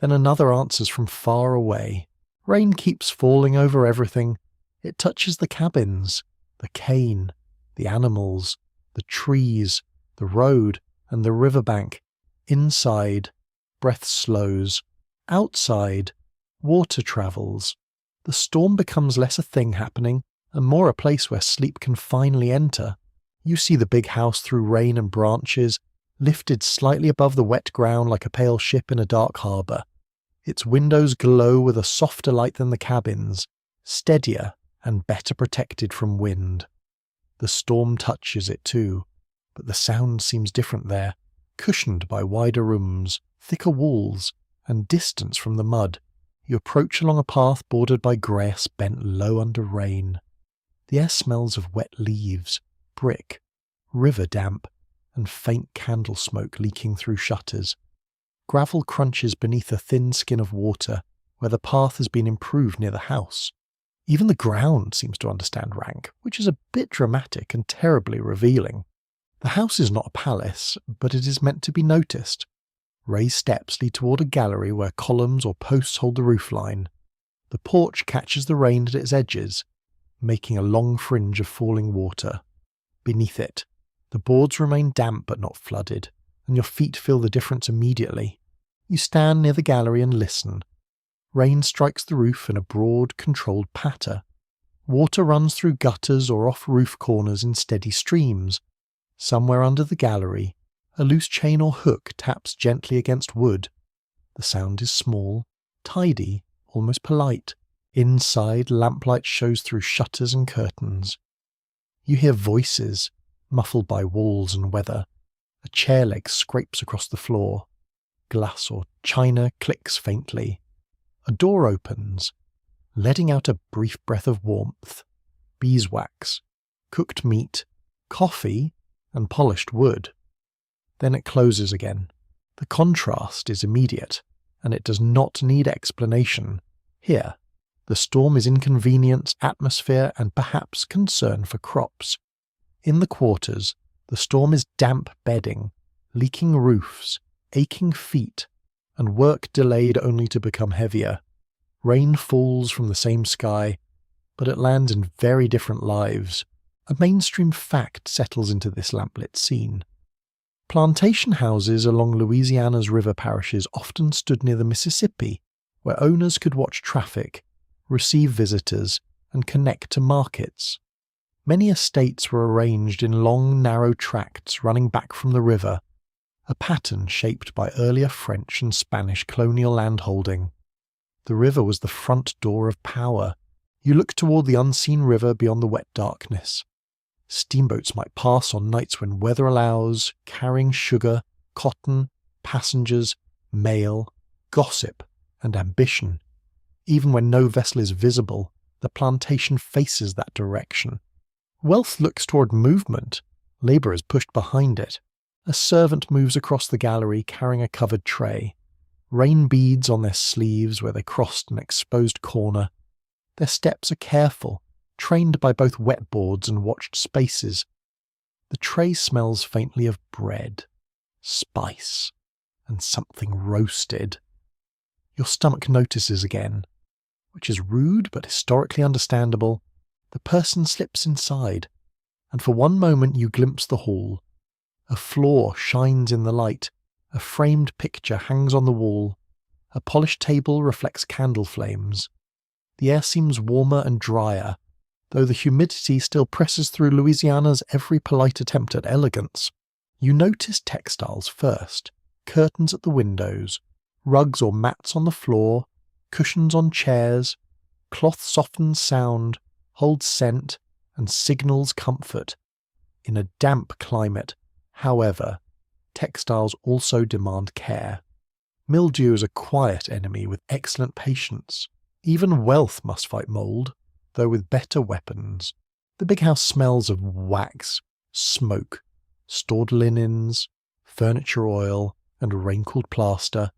Then another answers from far away. Rain keeps falling over everything. It touches the cabins, the cane, the animals, the trees, the road, and the riverbank. Inside, breath slows. Outside, water travels. The storm becomes less a thing happening and more a place where sleep can finally enter. You see the big house through rain and branches, lifted slightly above the wet ground like a pale ship in a dark harbour. Its windows glow with a softer light than the cabins, steadier and better protected from wind. The storm touches it too, but the sound seems different there, cushioned by wider rooms, thicker walls, and distance from the mud. You approach along a path bordered by grass bent low under rain. The air smells of wet leaves, brick, river damp, and faint candle smoke leaking through shutters. Gravel crunches beneath a thin skin of water where the path has been improved near the house. Even the ground seems to understand rank, which is a bit dramatic and terribly revealing. The house is not a palace, but it is meant to be noticed. Raised steps lead toward a gallery where columns or posts hold the roofline. The porch catches the rain at its edges, making a long fringe of falling water. Beneath it, the boards remain damp but not flooded, and your feet feel the difference immediately. You stand near the gallery and listen. Rain strikes the roof in a broad, controlled patter. Water runs through gutters or off roof corners in steady streams. Somewhere under the gallery, a loose chain or hook taps gently against wood. The sound is small, Tidy, almost polite. Inside, lamplight shows through shutters and curtains. You hear voices, muffled by walls and weather. A chair leg scrapes across the floor. Glass or china clicks faintly. A door opens, letting out a brief breath of warmth. Beeswax, cooked meat, coffee, and polished wood. Then it closes again. The contrast is immediate, and it does not need explanation. Here, the storm is inconvenience, atmosphere, and perhaps concern for crops. In the quarters, the storm is damp bedding, leaking roofs, aching feet, and work delayed only to become heavier. Rain falls from the same sky, but it lands in very different lives. A mainstream fact settles into this lamplit scene. Plantation houses along Louisiana's river parishes often stood near the Mississippi, where owners could watch traffic, receive visitors, and connect to markets. Many estates were arranged in long, narrow tracts running back from the river, a pattern shaped by earlier French and Spanish colonial landholding. The river was the front door of power. You looked toward the unseen river beyond the wet darkness. Steamboats might pass on nights when weather allows, carrying sugar, cotton, passengers, mail, gossip, and ambition. Even when no vessel is visible, the plantation faces that direction. Wealth looks toward movement. Labour is pushed behind it. A servant moves across the gallery carrying a covered tray. Rain beads on their sleeves where they crossed an exposed corner. Their steps are careful, trained by both wetboards and watched spaces. The tray smells faintly of bread, spice, and something roasted. Your stomach notices again, which is rude but historically understandable. The person slips inside, and for one moment you glimpse the hall. A floor shines in the light. A framed picture hangs on the wall. A polished table reflects candle flames. The air seems warmer and drier, though the humidity still presses through Louisiana's every polite attempt at elegance. You notice textiles first, curtains at the windows, rugs or mats on the floor, cushions on chairs. Cloth softens sound, holds scent, and signals comfort. In a damp climate, however, textiles also demand care. Mildew is a quiet enemy with excellent patience. Even wealth must fight mould, though with better weapons. The big house smells of wax, smoke, stored linens, furniture oil, and rain-cooled plaster.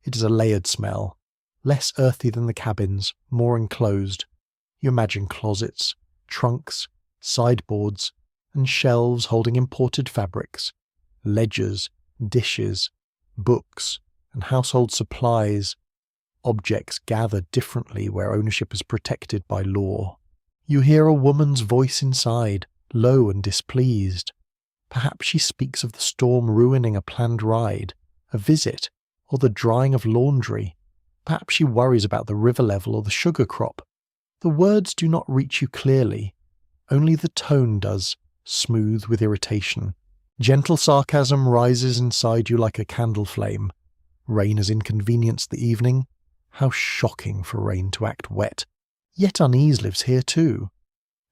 It is a layered smell, less earthy than the cabins, more enclosed. You imagine closets, trunks, sideboards, and shelves holding imported fabrics, ledgers, dishes, books, and household supplies. Objects gather differently where ownership is protected by law. You hear a woman's voice inside, low and displeased. Perhaps she speaks of the storm ruining a planned ride, a visit, or the drying of laundry. Perhaps she worries about the river level or the sugar crop. The words do not reach you clearly. Only the tone does, smooth with irritation. Gentle sarcasm rises inside you like a candle flame. Rain has inconvenienced the evening. How shocking for rain to act wet. Yet unease lives here too.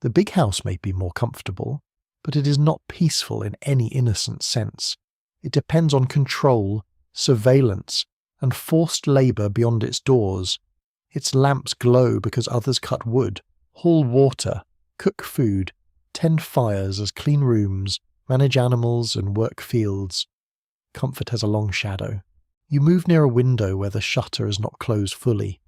The big house may be more comfortable, but it is not peaceful in any innocent sense. It depends on control, surveillance, and forced labour beyond its doors. Its lamps glow because others cut wood, haul water, cook food, tend fires as clean rooms, manage animals, and work fields. Comfort has a long shadow. You move near a window where the shutter is not closed fully.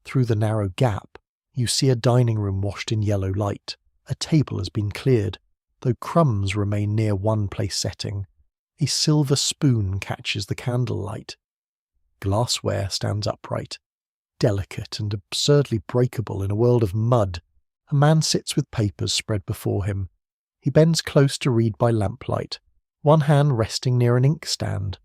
Through the narrow gap, you see a dining room washed in yellow light. A table has been cleared, though crumbs remain near one place setting. A silver spoon catches the candlelight. Glassware stands upright, delicate and absurdly breakable in a world of mud. A man sits with papers spread before him. He bends close to read by lamplight, one hand resting near an inkstand.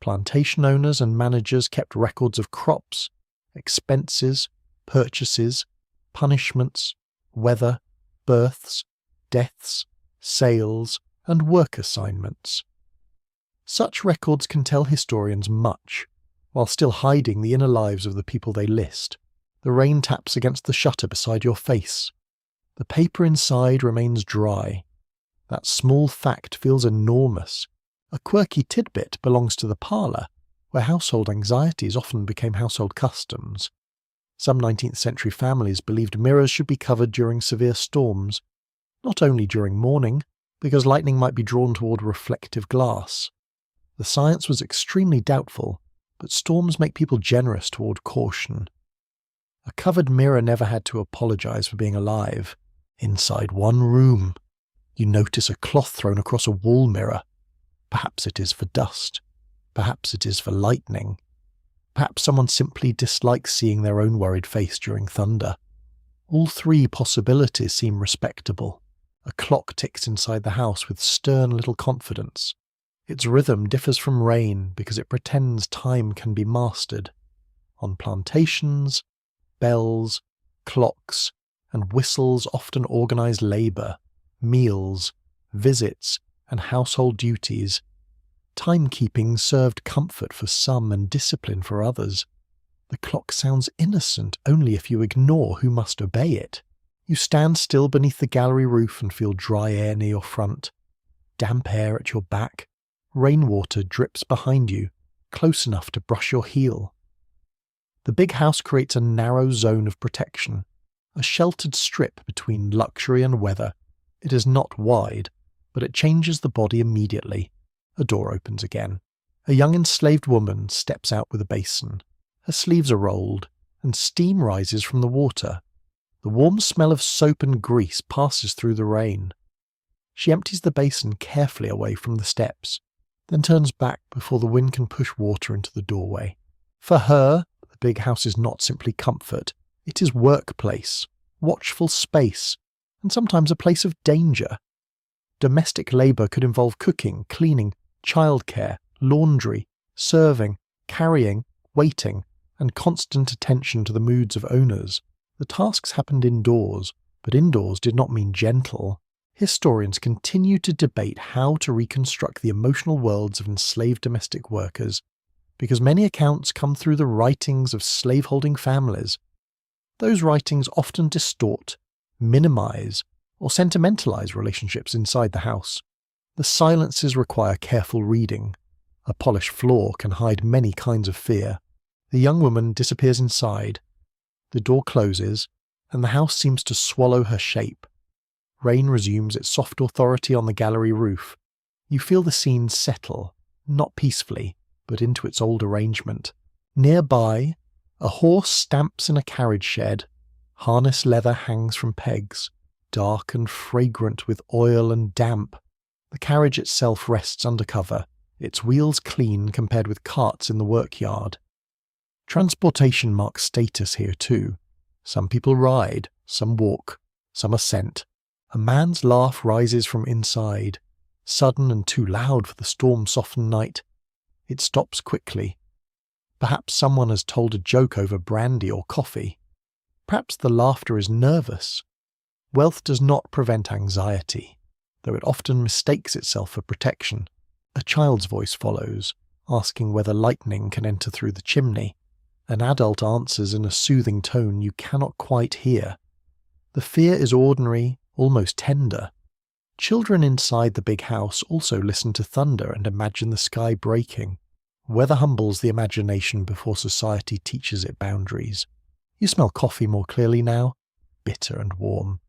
Plantation owners and managers kept records of crops, expenses, purchases, punishments, weather, births, deaths, sales, and work assignments. Such records can tell historians much. while still hiding the inner lives of the people they list. The rain taps against the shutter beside your face. The paper inside remains dry. That small fact feels enormous. A quirky tidbit belongs to the parlour, where household anxieties often became household customs. Some 19th century families believed mirrors should be covered during severe storms, not only during mourning, because lightning might be drawn toward reflective glass. The science was extremely doubtful, but storms make people generous toward caution. A covered mirror never had to apologize for being alive. Inside one room, you notice a cloth thrown across a wall mirror. Perhaps it is for dust. Perhaps it is for lightning. Perhaps someone simply dislikes seeing their own worried face during thunder. All three possibilities seem respectable. A clock ticks inside the house with stern little confidence. Its rhythm differs from rain because it pretends time can be mastered. On plantations, bells, clocks, and whistles often organize labour, meals, visits, and household duties. Timekeeping served comfort for some and discipline for others. The clock sounds innocent only if you ignore who must obey it. You stand still beneath the gallery roof and feel dry air near your front, damp air at your back. Rainwater drips behind you, close enough to brush your heel. The big house creates a narrow zone of protection, a sheltered strip between luxury and weather. It is not wide, but it changes the body immediately. A door opens again. A young enslaved woman steps out with a basin. Her sleeves are rolled, and steam rises from the water. The warm smell of soap and grease passes through the rain. She empties the basin carefully away from the steps, then turns back before the wind can push water into the doorway. For her, the big house is not simply comfort. It is workplace, watchful space, and sometimes a place of danger. Domestic labour could involve cooking, cleaning, childcare, laundry, serving, carrying, waiting, and constant attention to the moods of owners. The tasks happened indoors, but indoors did not mean gentle. Historians continue to debate how to reconstruct the emotional worlds of enslaved domestic workers, because many accounts come through the writings of slaveholding families. Those writings often distort, minimize, or sentimentalize relationships inside the house. The silences require careful reading. A polished floor can hide many kinds of fear. The young woman disappears inside. The door closes, and the house seems to swallow her shape. Rain resumes its soft authority on the gallery roof. You feel the scene settle, not peacefully, but into its old arrangement. Nearby, a horse stamps in a carriage shed. Harness leather hangs from pegs, dark and fragrant with oil and damp. The carriage itself rests under cover, its wheels clean compared with carts in the workyard. Transportation marks status here too. Some people ride, some walk, some are sent. A man's laugh rises from inside, sudden and too loud for the storm-softened night. It stops quickly. Perhaps someone has told a joke over brandy or coffee. Perhaps the laughter is nervous. Wealth does not prevent anxiety, though it often mistakes itself for protection. A child's voice follows, asking whether lightning can enter through the chimney. An adult answers in a soothing tone you cannot quite hear. The fear is ordinary, almost tender. Children inside the big house also listen to thunder and imagine the sky breaking. Weather humbles the imagination before society teaches it boundaries. You smell coffee more clearly now, bitter and warm.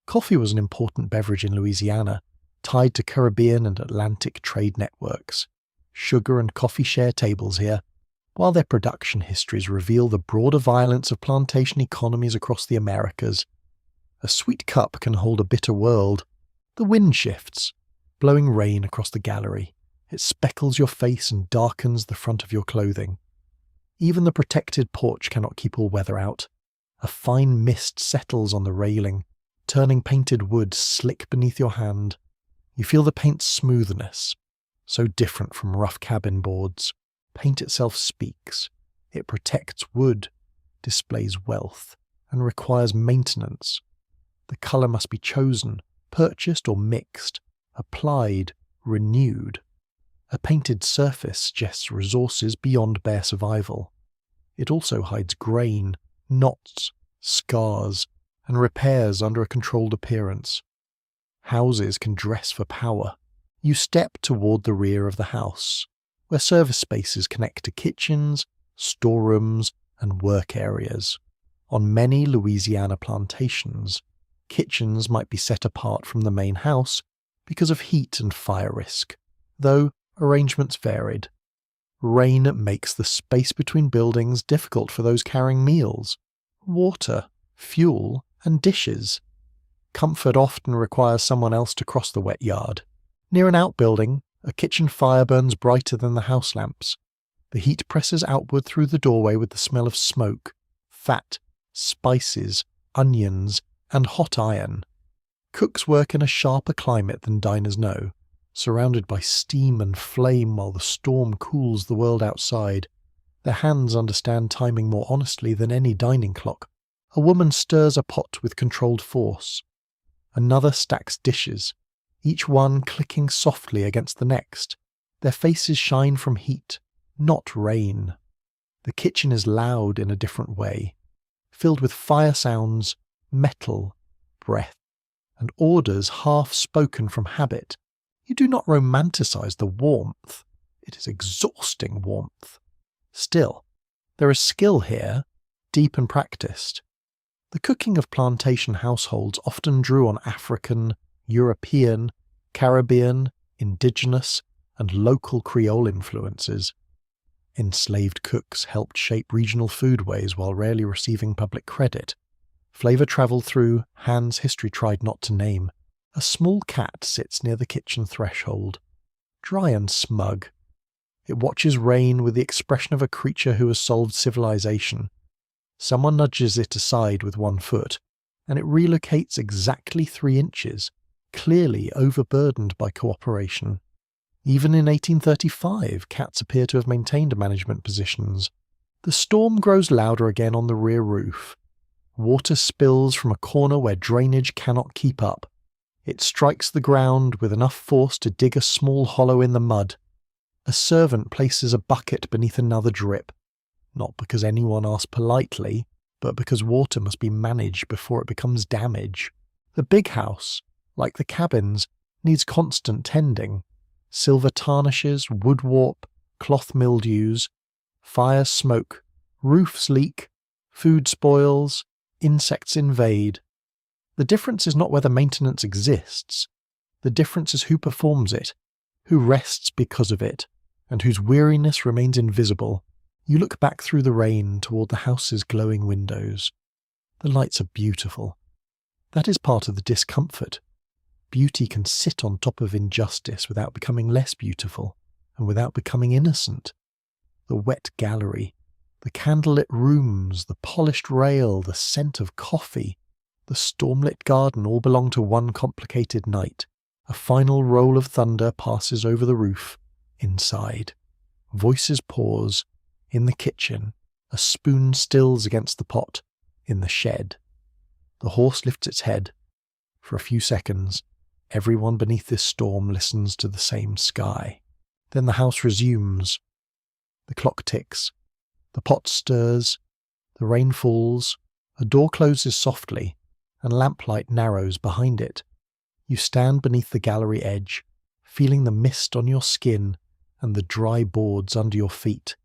Coffee was an important beverage in Louisiana, tied to Caribbean and Atlantic trade networks. Sugar and coffee share tables here, while their production histories reveal the broader violence of plantation economies across the Americas. A sweet cup can hold a bitter world. The wind shifts, blowing rain across the gallery. It speckles your face and darkens the front of your clothing. Even the protected porch cannot keep all weather out. A fine mist settles on the railing, turning painted wood slick beneath your hand. You feel the paint's smoothness, so different from rough cabin boards. Paint itself speaks. It protects wood, displays wealth, and requires maintenance. The colour must be chosen, purchased or mixed, applied, renewed. A painted surface suggests resources beyond bare survival. It also hides grain, knots, scars, and repairs under a controlled appearance. Houses can dress for power. You step toward the rear of the house, where service spaces connect to kitchens, storerooms, and work areas. On many Louisiana plantations, kitchens might be set apart from the main house because of heat and fire risk, though arrangements varied. Rain makes the space between buildings difficult for those carrying meals, water, fuel, and dishes. Comfort often requires someone else to cross the wet yard. Near an outbuilding, a kitchen fire burns brighter than the house lamps. The heat presses outward through the doorway with the smell of smoke, fat, spices, onions, and hot iron. Cooks work in a sharper climate than diners know, surrounded by steam and flame while the storm cools the world outside. Their hands understand timing more honestly than any dining clock. A woman stirs a pot with controlled force. Another stacks dishes, each one clicking softly against the next. Their faces shine from heat, not rain. The kitchen is loud in a different way, filled with fire sounds, metal, breath, and orders half spoken from habit. You do not romanticize the warmth. It is exhausting warmth. Still, there is skill here, deep and practiced. The cooking of plantation households often drew on African, European, Caribbean, indigenous, and local Creole influences. Enslaved cooks helped shape regional foodways while rarely receiving public credit. Flavor traveled through hands history tried not to name. A small cat sits near the kitchen threshold, dry and smug. It watches rain with the expression of a creature who has solved civilization. Someone nudges it aside with one foot, and it relocates exactly 3 inches, clearly overburdened by cooperation. Even in 1835, cats appear to have maintained management positions. The storm grows louder again on the rear roof. Water spills from a corner where drainage cannot keep up. It strikes the ground with enough force to dig a small hollow in the mud. A servant places a bucket beneath another drip, not because anyone asked politely, but because water must be managed before it becomes damage. The big house, like the cabins, needs constant tending. Silver tarnishes, wood warp, cloth mildews, fire smoke, roofs leak, food spoils, insects invade. The difference is not whether maintenance exists. The difference is who performs it, who rests because of it, and whose weariness remains invisible. You look back through the rain toward the house's glowing windows. The lights are beautiful. That is part of the discomfort. Beauty can sit on top of injustice without becoming less beautiful, and without becoming innocent. The wet gallery, the candlelit rooms, the polished rail, the scent of coffee, the stormlit garden all belong to one complicated night. A final roll of thunder passes over the roof. Inside, voices pause. In the kitchen, a spoon stills against the pot. In the shed, the horse lifts its head. For a few seconds, everyone beneath this storm listens to the same sky. Then the house resumes. The clock ticks. The pot stirs. The rain falls. A door closes softly, and lamplight narrows behind it. You stand beneath the gallery edge, feeling the mist on your skin and the dry boards under your feet,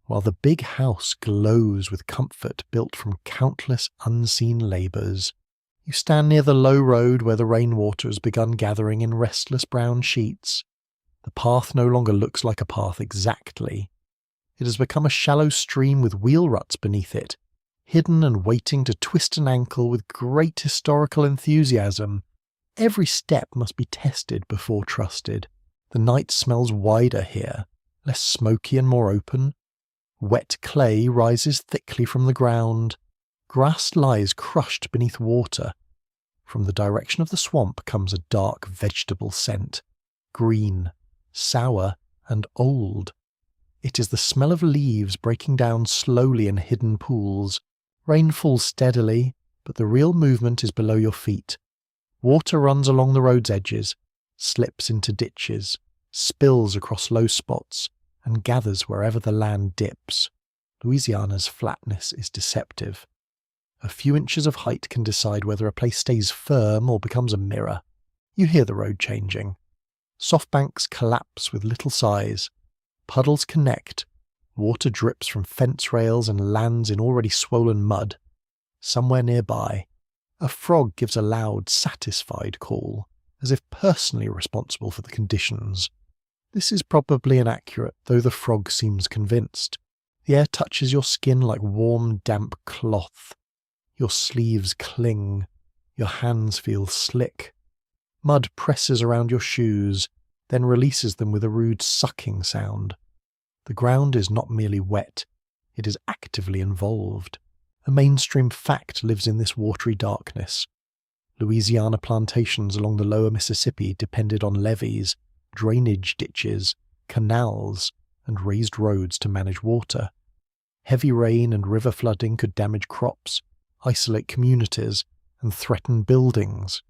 while the big house glows with comfort built from countless unseen labours. You stand near the low road where the rainwater has begun gathering in restless brown sheets. The path no longer looks like a path exactly. It has become a shallow stream with wheel ruts beneath it, hidden and waiting to twist an ankle with great historical enthusiasm. Every step must be tested before trusted. The night smells wider here, less smoky and more open. Wet clay rises thickly from the ground. Grass lies crushed beneath water. From the direction of the swamp comes a dark vegetable scent, green, sour, and old. It is the smell of leaves breaking down slowly in hidden pools. Rain falls steadily, but the real movement is below your feet. Water runs along the road's edges, slips into ditches, spills across low spots, and gathers wherever the land dips. Louisiana's flatness is deceptive. A few inches of height can decide whether a place stays firm or becomes a mirror. You hear the road changing. Soft banks collapse with little sighs. Puddles connect. Water drips from fence rails and lands in already swollen mud. Somewhere nearby, a frog gives a loud, satisfied call, as if personally responsible for the conditions. This is probably inaccurate, though the frog seems convinced. The air touches your skin like warm, damp cloth. Your sleeves cling. Your hands feel slick. Mud presses around your shoes, then releases them with a rude sucking sound. The ground is not merely wet, it is actively involved. A mainstream fact lives in this watery darkness. Louisiana plantations along the lower Mississippi depended on levees, drainage ditches, canals, and raised roads to manage water. Heavy rain and river flooding could damage crops, isolate communities, and threaten buildings.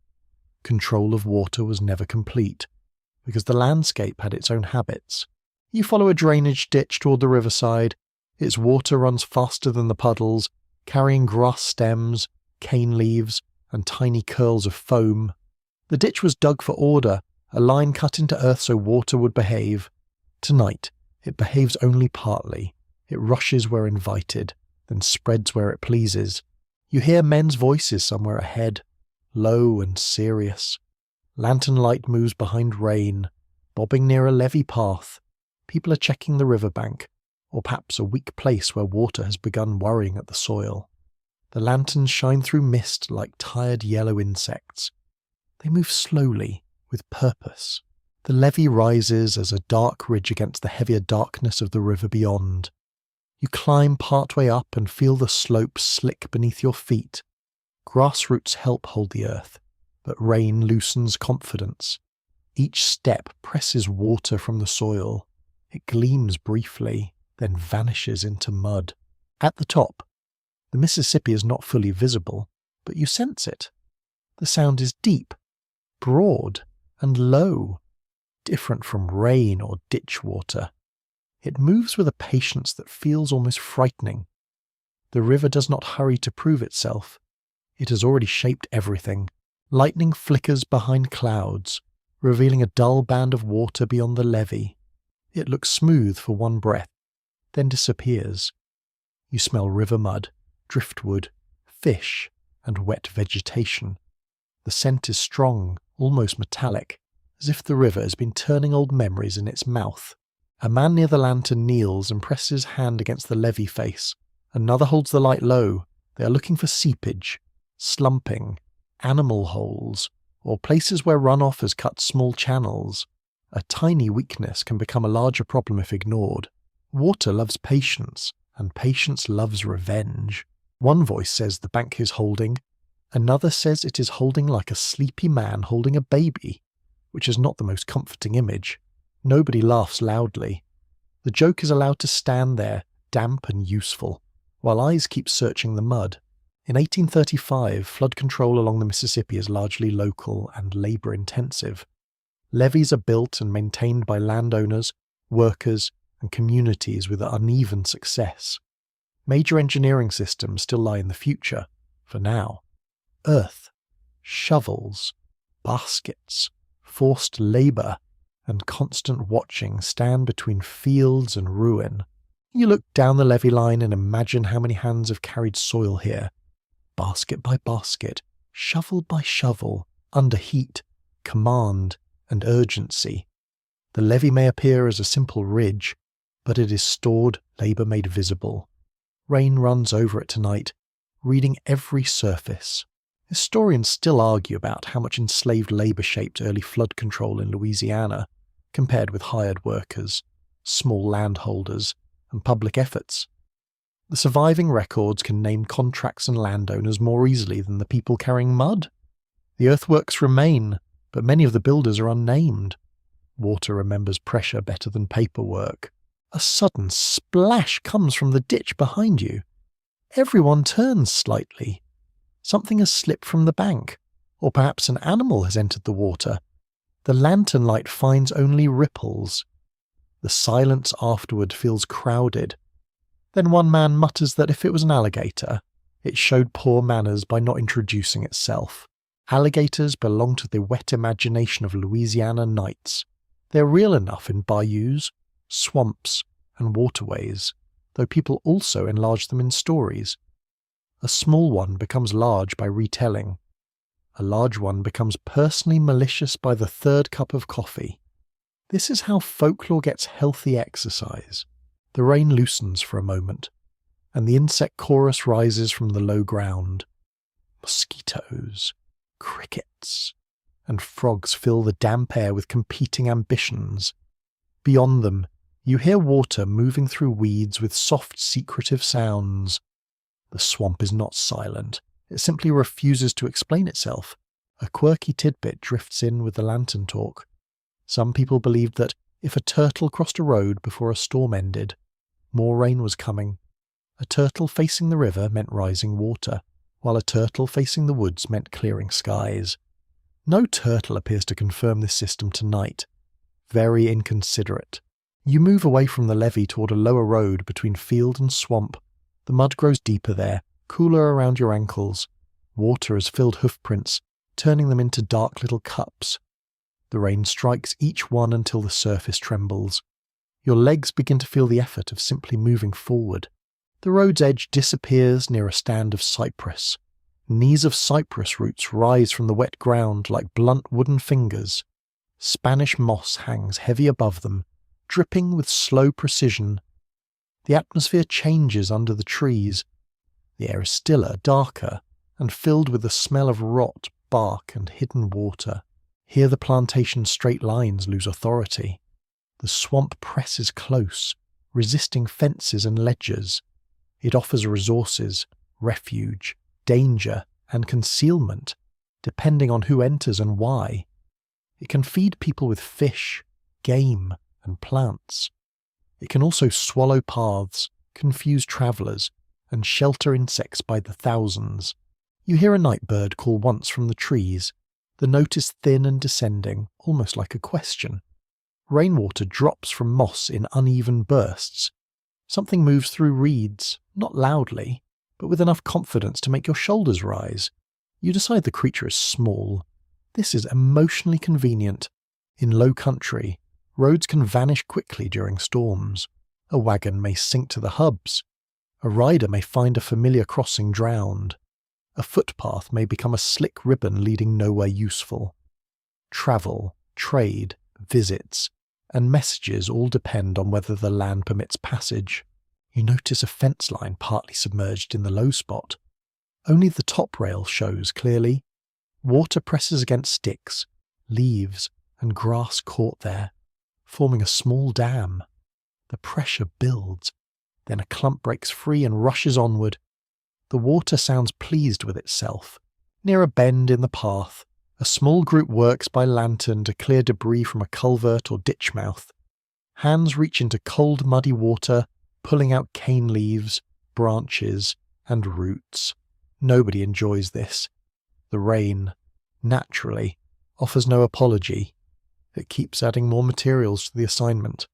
Control of water was never complete, because the landscape had its own habits. You follow a drainage ditch toward the riverside, its water runs faster than the puddles, carrying grass stems, cane leaves, and tiny curls of foam. The ditch was dug for order, a line cut into earth so water would behave. Tonight, it behaves only partly. It rushes where invited, then spreads where it pleases. You hear men's voices somewhere ahead, low and serious. Lantern light moves behind rain, bobbing near a levee path. People are checking the riverbank, or perhaps a weak place where water has begun worrying at the soil. The lanterns shine through mist like tired yellow insects. They move slowly, with purpose. The levee rises as a dark ridge against the heavier darkness of the river beyond. You climb partway up and feel the slope slick beneath your feet. Grass roots help hold the earth, but rain loosens confidence. Each step presses water from the soil. It gleams briefly, then vanishes into mud. At the top, the Mississippi is not fully visible, but you sense it. The sound is deep, broad, and low, different from rain or ditch water. It moves with a patience that feels almost frightening. The river does not hurry to prove itself. It has already shaped everything. Lightning flickers behind clouds, revealing a dull band of water beyond the levee. It looks smooth for one breath, then disappears. You smell river mud, driftwood, fish, and wet vegetation. The scent is strong, almost metallic, as if the river has been turning old memories in its mouth. A man near the lantern kneels and presses his hand against the levee face. Another holds the light low. They are looking for seepage, slumping, animal holes, or places where runoff has cut small channels. A tiny weakness can become a larger problem if ignored. Water loves patience, and patience loves revenge. One voice says the bank is holding. Another says it is holding like a sleepy man holding a baby, which is not the most comforting image. Nobody laughs loudly. The joke is allowed to stand there, damp and useful, while eyes keep searching the mud. In 1835, flood control along the Mississippi is largely local and labour-intensive. Levees are built and maintained by landowners, workers, and communities with uneven success. Major engineering systems still lie in the future, for now. Earth, shovels, baskets, forced labour, and constant watching stand between fields and ruin. You look down the levee line and imagine how many hands have carried soil here. Basket by basket, shovel by shovel, under heat, command, and urgency. The levee may appear as a simple ridge, but it is stored labour made visible. Rain runs over it tonight, reading every surface. Historians still argue about how much enslaved labour shaped early flood control in Louisiana, compared with hired workers, small landholders, and public efforts. The surviving records can name contracts and landowners more easily than the people carrying mud. The earthworks remain, but many of the builders are unnamed. Water remembers pressure better than paperwork. A sudden splash comes from the ditch behind you. Everyone turns slightly. Something has slipped from the bank, or perhaps an animal has entered the water. The lantern light finds only ripples. The silence afterward feels crowded. Then one man mutters that if it was an alligator, it showed poor manners by not introducing itself. Alligators belong to the wet imagination of Louisiana nights. They're real enough in bayous, swamps, and waterways, though people also enlarge them in stories. A small one becomes large by retelling. A large one becomes personally malicious by the third cup of coffee. This is how folklore gets healthy exercise. The rain loosens for a moment, and the insect chorus rises from the low ground. Mosquitoes, crickets, and frogs fill the damp air with competing ambitions. Beyond them, you hear water moving through weeds with soft, secretive sounds. The swamp is not silent. It simply refuses to explain itself. A quirky tidbit drifts in with the lantern talk. Some people believed that if a turtle crossed a road before a storm ended, more rain was coming. A turtle facing the river meant rising water, while a turtle facing the woods meant clearing skies. No turtle appears to confirm this system tonight. Very inconsiderate. You move away from the levee toward a lower road between field and swamp. The mud grows deeper there, cooler around your ankles. Water has filled hoofprints, turning them into dark little cups. The rain strikes each one until the surface trembles. Your legs begin to feel the effort of simply moving forward. The road's edge disappears near a stand of cypress. Knees of cypress roots rise from the wet ground like blunt wooden fingers. Spanish moss hangs heavy above them, dripping with slow precision. The atmosphere changes under the trees. The air is stiller, darker, and filled with the smell of rot, bark, and hidden water. Here the plantation's straight lines lose authority. The swamp presses close, resisting fences and ledges. It offers resources, refuge, danger, and concealment, depending on who enters and why. It can feed people with fish, game, and plants. It can also swallow paths, confuse travellers, and shelter insects by the thousands. You hear a night bird call once from the trees. The note is thin and descending, almost like a question. Rainwater drops from moss in uneven bursts. Something moves through reeds, not loudly, but with enough confidence to make your shoulders rise. You decide the creature is small. This is emotionally convenient. In low country, roads can vanish quickly during storms. A wagon may sink to the hubs. A rider may find a familiar crossing drowned. A footpath may become a slick ribbon leading nowhere useful. Travel, trade, visits, and messages all depend on whether the land permits passage. You notice a fence line partly submerged in the low spot. Only the top rail shows clearly. Water presses against sticks, leaves, and grass caught there, forming a small dam. The pressure builds. Then a clump breaks free and rushes onward. The water sounds pleased with itself. Near a bend in the path, a small group works by lantern to clear debris from a culvert or ditch mouth. Hands reach into cold, muddy water, pulling out cane leaves, branches, and roots. Nobody enjoys this. The rain, naturally, offers no apology. It keeps adding more materials to the assignment.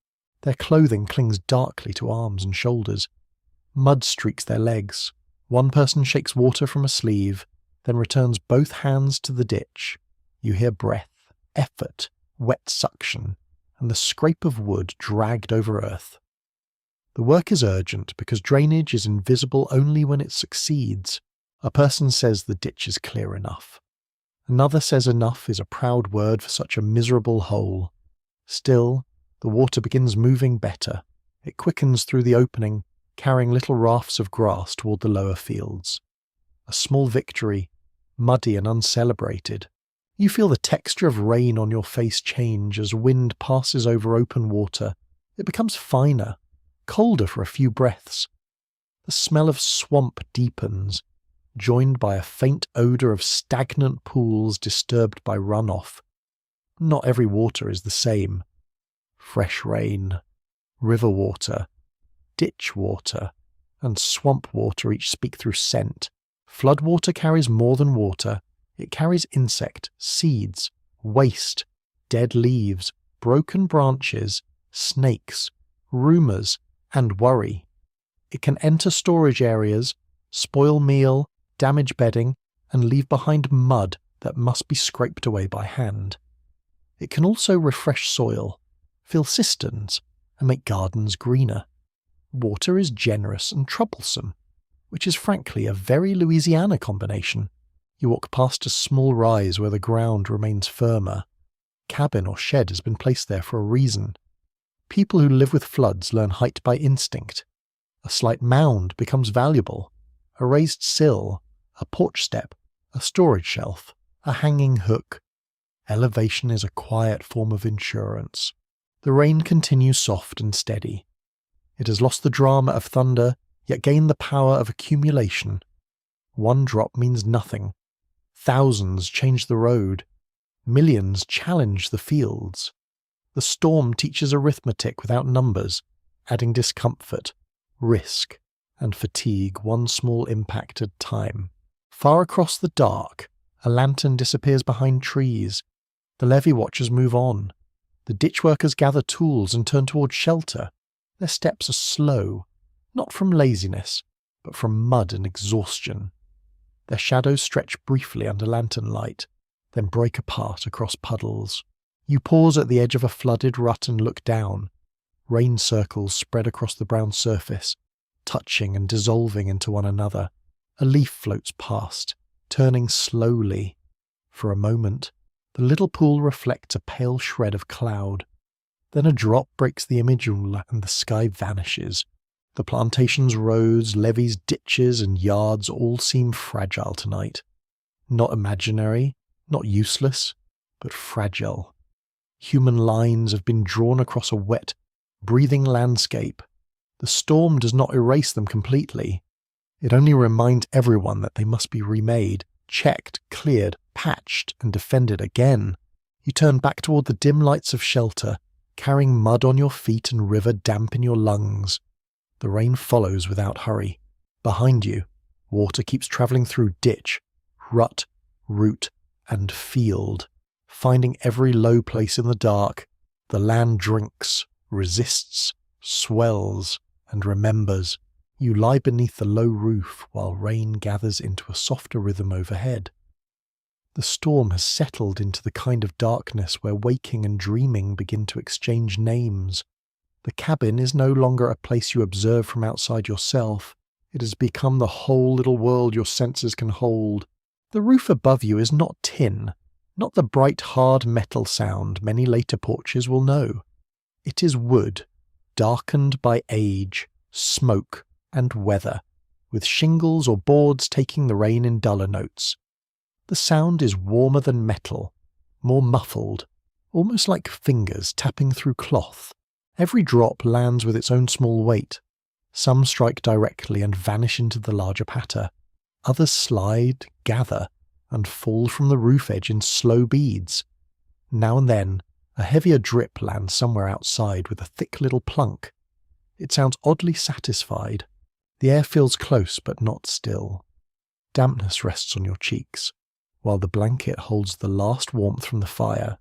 Their clothing clings darkly to arms and shoulders. Mud streaks their legs. One person shakes water from a sleeve, then returns both hands to the ditch. You hear breath, effort, wet suction, and the scrape of wood dragged over earth. The work is urgent because drainage is invisible only when it succeeds. A person says the ditch is clear enough. Another says enough is a proud word for such a miserable hole. Still, the water begins moving better. It quickens through the opening, carrying little rafts of grass toward the lower fields. A small victory, muddy and uncelebrated. You feel the texture of rain on your face change as wind passes over open water. It becomes finer, colder for a few breaths. The smell of swamp deepens, joined by a faint odour of stagnant pools disturbed by runoff. Not every water is the same. Fresh rain, river water, ditch water, and swamp water each speak through scent. Flood water carries more than water. It carries insect, seeds, waste, dead leaves, broken branches, snakes, rumours, and worry. It can enter storage areas, spoil meal, damage bedding, and leave behind mud that must be scraped away by hand. It can also refresh soil, fill cisterns, and make gardens greener. Water is generous and troublesome, which is frankly a very Louisiana combination. You walk past a small rise where the ground remains firmer. Cabin or shed has been placed there for a reason. People who live with floods learn height by instinct. A slight mound becomes valuable. A raised sill, a porch step, a storage shelf, a hanging hook. Elevation is a quiet form of insurance. The rain continues soft and steady. It has lost the drama of thunder, yet gained the power of accumulation. One drop means nothing. Thousands change the road. Millions challenge the fields. The storm teaches arithmetic without numbers, adding discomfort, risk, and fatigue one small impact at a time. Far across the dark, a lantern disappears behind trees. The levee watchers move on. The ditch workers gather tools and turn towards shelter. Their steps are slow, not from laziness, but from mud and exhaustion. Their shadows stretch briefly under lantern light, then break apart across puddles. You pause at the edge of a flooded rut and look down. Rain circles spread across the brown surface, touching and dissolving into one another. A leaf floats past, turning slowly. For a moment, the little pool reflects a pale shred of cloud. Then a drop breaks the image and the sky vanishes. The plantation's roads, levees, ditches, and yards all seem fragile tonight. Not imaginary, not useless, but fragile. Human lines have been drawn across a wet, breathing landscape. The storm does not erase them completely. It only reminds everyone that they must be remade, checked, cleared, patched, and defended again. You turn back toward the dim lights of shelter, carrying mud on your feet and river damp in your lungs. The rain follows without hurry. Behind you, water keeps travelling through ditch, rut, root, and field, finding every low place in the dark. The land drinks, resists, swells, and remembers. You lie beneath the low roof while rain gathers into a softer rhythm overhead. The storm has settled into the kind of darkness where waking and dreaming begin to exchange names. The cabin is no longer a place you observe from outside yourself. It has become the whole little world your senses can hold. The roof above you is not tin, not the bright hard metal sound many later porches will know. It is wood, darkened by age, smoke, and weather, with shingles or boards taking the rain in duller notes. The sound is warmer than metal, more muffled, almost like fingers tapping through cloth. Every drop lands with its own small weight. Some strike directly and vanish into the larger patter. Others slide, gather, and fall from the roof edge in slow beads. Now and then, a heavier drip lands somewhere outside with a thick little plunk. It sounds oddly satisfied. The air feels close but not still. Dampness rests on your cheeks, while the blanket holds the last warmth from the fire.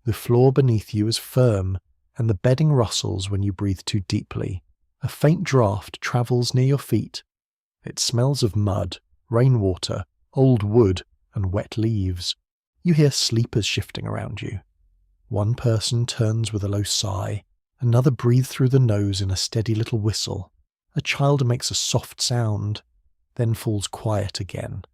The floor beneath you is firm, and the bedding rustles when you breathe too deeply. A faint draught travels near your feet. It smells of mud, rainwater, old wood, and wet leaves. You hear sleepers shifting around you. One person turns with a low sigh. Another breathes through the nose in a steady little whistle. A child makes a soft sound, then falls quiet again.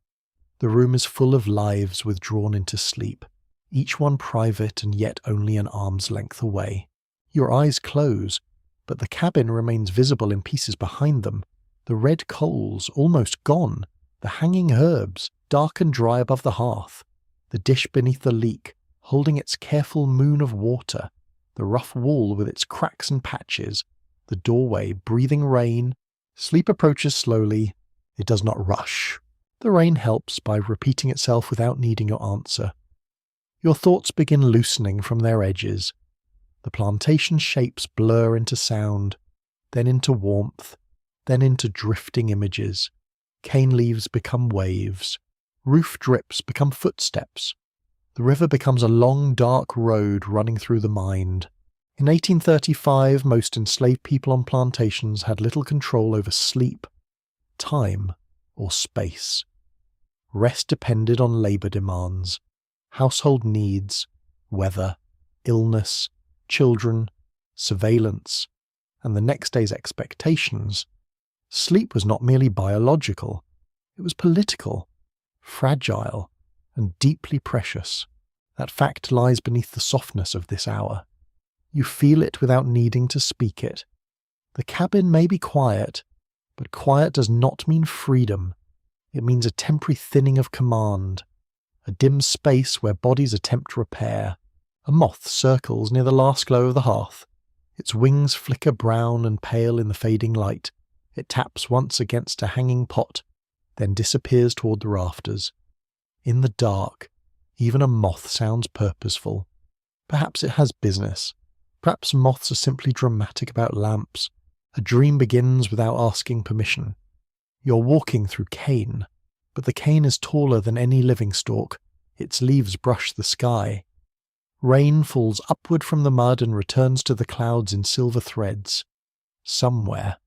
The room is full of lives withdrawn into sleep, each one private and yet only an arm's length away. Your eyes close, but the cabin remains visible in pieces behind them. The red coals almost gone, the hanging herbs dark and dry above the hearth, the dish beneath the leak holding its careful moon of water, the rough wall with its cracks and patches, the doorway breathing rain. Sleep approaches slowly. It does not rush. The rain helps by repeating itself without needing your answer. Your thoughts begin loosening from their edges. The plantation shapes blur into sound, then into warmth, then into drifting images. Cane leaves become waves. Roof drips become footsteps. The river becomes a long, dark road running through the mind. In 1835, most enslaved people on plantations had little control over sleep, time, or space. Rest depended on labour demands, household needs, weather, illness, children, surveillance, and the next day's expectations. Sleep was not merely biological, it was political, fragile, and deeply precious. That fact lies beneath the softness of this hour. You feel it without needing to speak it. The cabin may be quiet, but quiet does not mean freedom. It means a temporary thinning of command, a dim space where bodies attempt repair. A moth circles near the last glow of the hearth. Its wings flicker brown and pale in the fading light. It taps once against a hanging pot, then disappears toward the rafters. In the dark, even a moth sounds purposeful. Perhaps it has business. Perhaps moths are simply dramatic about lamps. A dream begins without asking permission. You're walking through cane, but the cane is taller than any living stalk. Its leaves brush the sky. Rain falls upward from the mud and returns to the clouds in silver threads. Somewhere,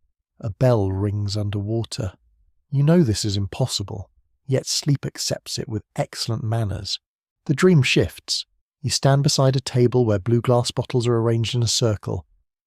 a bell rings underwater. You know this is impossible, yet sleep accepts it with excellent manners. The dream shifts. You stand beside a table where blue glass bottles are arranged in a circle.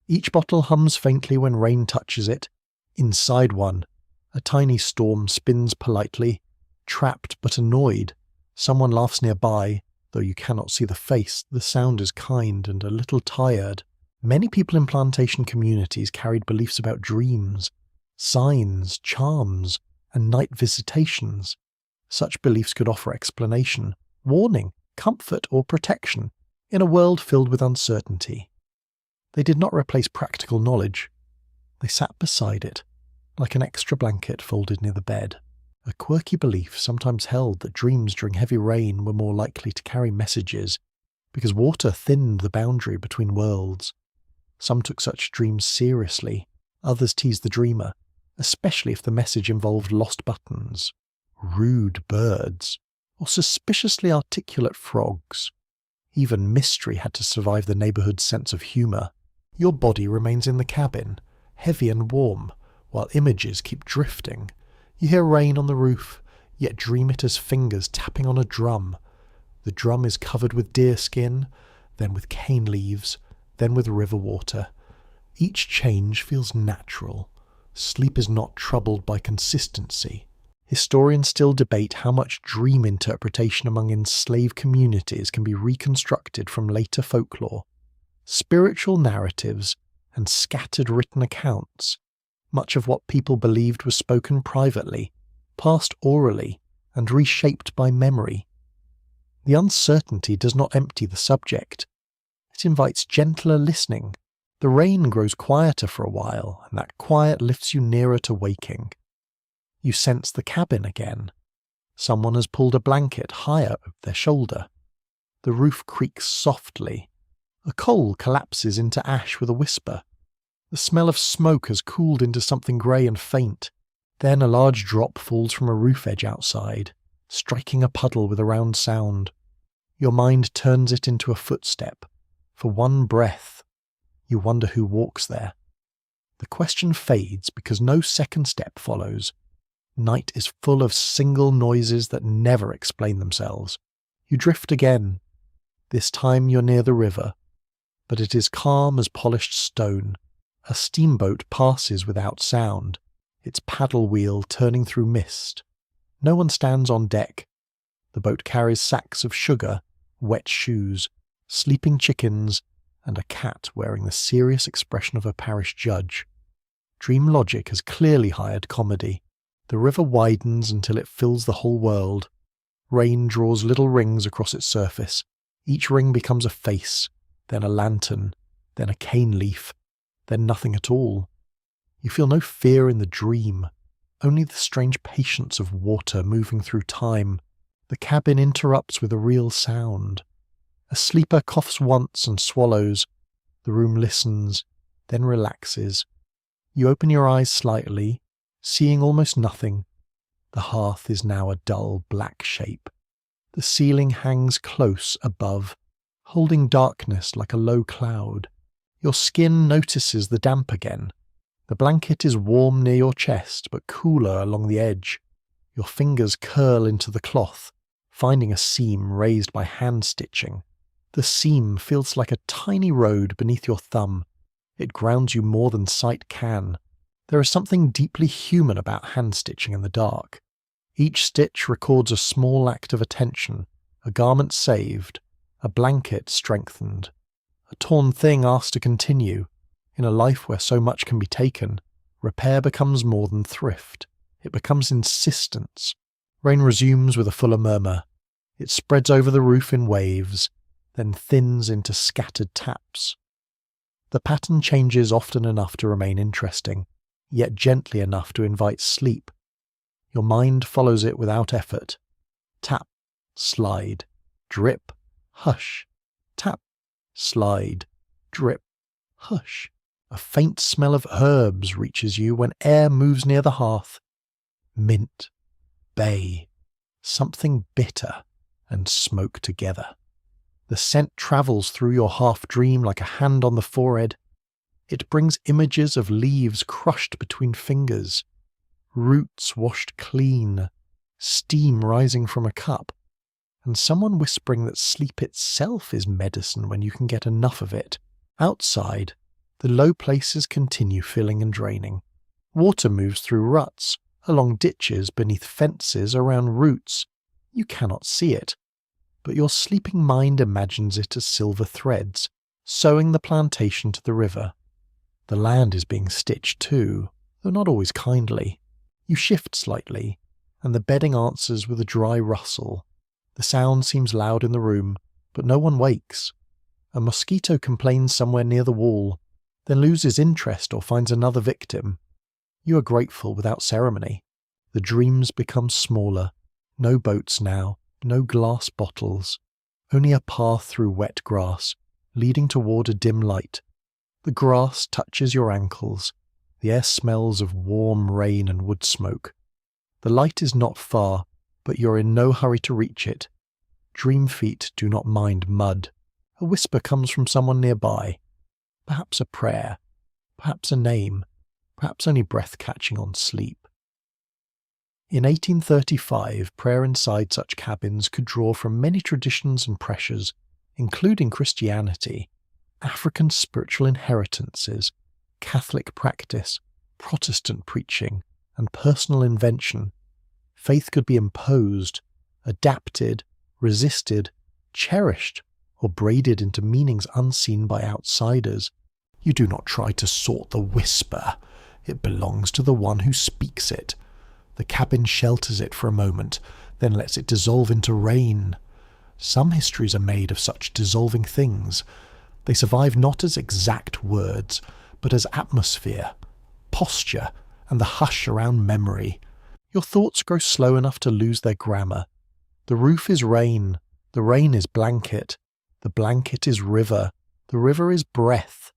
Each bottle hums faintly when rain touches it. Inside one, a tiny storm spins politely. Trapped but annoyed, someone laughs nearby. Though you cannot see the face, the sound is kind and a little tired. Many people in plantation communities carried beliefs about dreams, signs, charms, and night visitations. Such beliefs could offer explanation, warning, comfort, or protection in a world filled with uncertainty. They did not replace practical knowledge. They sat beside it, like an extra blanket folded near the bed. A quirky belief sometimes held that dreams during heavy rain were more likely to carry messages because water thinned the boundary between worlds. Some took such dreams seriously, others teased the dreamer, especially if the message involved lost buttons, rude birds, or suspiciously articulate frogs. Even mystery had to survive the neighbourhood's sense of humour. Your body remains in the cabin, heavy and warm, while images keep drifting. You hear rain on the roof, yet dream it as fingers tapping on a drum. The drum is covered with deer skin, then with cane leaves, then with river water. Each change feels natural. Sleep is not troubled by consistency. Historians still debate how much dream interpretation among enslaved communities can be reconstructed from later folklore. Spiritual narratives and scattered written accounts. Much of what people believed was spoken privately, passed orally, and reshaped by memory. The uncertainty does not empty the subject. It invites gentler listening. The rain grows quieter for a while, and that quiet lifts you nearer to waking. You sense the cabin again. Someone has pulled a blanket higher over their shoulder. The roof creaks softly. A coal collapses into ash with a whisper. The smell of smoke has cooled into something grey and faint. Then a large drop falls from a roof edge outside, striking a puddle with a round sound. Your mind turns it into a footstep. For one breath, you wonder who walks there. The question fades because no second step follows. Night is full of single noises that never explain themselves. You drift again. This time you're near the river, but it is calm as polished stone. A steamboat passes without sound, its paddle wheel turning through mist. No one stands on deck. The boat carries sacks of sugar, wet shoes, sleeping chickens, and a cat wearing the serious expression of a parish judge. Dream logic has clearly hired comedy. The river widens until it fills the whole world. Rain draws little rings across its surface. Each ring becomes a face, then a lantern, then a cane leaf, then nothing at all. You feel no fear in the dream, only the strange patience of water moving through time. The cabin interrupts with a real sound. A sleeper coughs once and swallows. The room listens, then relaxes. You open your eyes slightly, seeing almost nothing. The hearth is now a dull black shape. The ceiling hangs close above, holding darkness like a low cloud. Your skin notices the damp again. The blanket is warm near your chest, but cooler along the edge. Your fingers curl into the cloth, finding a seam raised by hand stitching. The seam feels like a tiny road beneath your thumb. It grounds you more than sight can. There is something deeply human about hand stitching in the dark. Each stitch records a small act of attention, a garment saved, a blanket strengthened, a torn thing asked to continue. In a life where so much can be taken, repair becomes more than thrift. It becomes insistence. Rain resumes with a fuller murmur. It spreads over the roof in waves, then thins into scattered taps. The pattern changes often enough to remain interesting, yet gently enough to invite sleep. Your mind follows it without effort. Tap, slide, drip, hush. Tap, slide, drip, hush. A faint smell of herbs reaches you when air moves near the hearth. Mint, bay, something bitter and smoke together. The scent travels through your half-dream like a hand on the forehead. It brings images of leaves crushed between fingers, roots washed clean, steam rising from a cup, and someone whispering that sleep itself is medicine when you can get enough of it. Outside, the low places continue filling and draining. Water moves through ruts, along ditches, beneath fences, around roots. You cannot see it, but your sleeping mind imagines it as silver threads, sewing the plantation to the river. The land is being stitched too, though not always kindly. You shift slightly, and the bedding answers with a dry rustle. The sound seems loud in the room, but no one wakes. A mosquito complains somewhere near the wall, then loses interest or finds another victim. You are grateful without ceremony. The dreams become smaller. No boats now, no glass bottles. Only a path through wet grass, leading toward a dim light. The grass touches your ankles. The air smells of warm rain and wood smoke. The light is not far, but you're in no hurry to reach it. Dream feet do not mind mud. A whisper comes from someone nearby. Perhaps a prayer, perhaps a name, perhaps only breath catching on sleep. In 1835, prayer inside such cabins could draw from many traditions and pressures, including Christianity, African spiritual inheritances, Catholic practice, Protestant preaching, and personal invention. Faith could be imposed, adapted, resisted, cherished, or braided into meanings unseen by outsiders. You do not try to sort the whisper. It belongs to the one who speaks it. The cabin shelters it for a moment, then lets it dissolve into rain. Some histories are made of such dissolving things. They survive not as exact words, but as atmosphere, posture, and the hush around memory. Your thoughts grow slow enough to lose their grammar. The roof is rain. The rain is blanket. The blanket is river. The river is breath.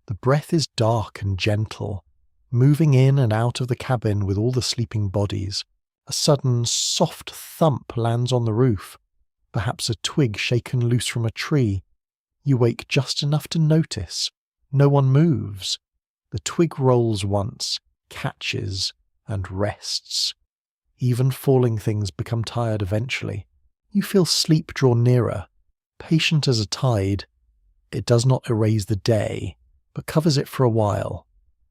The breath is dark and gentle, moving in and out of the cabin with all the sleeping bodies. A sudden, soft thump lands on the roof, perhaps a twig shaken loose from a tree. You wake just enough to notice. No one moves. The twig rolls once, catches, and rests. Even falling things become tired eventually. You feel sleep draw nearer, patient as a tide. It does not erase the day, but covers it for a while.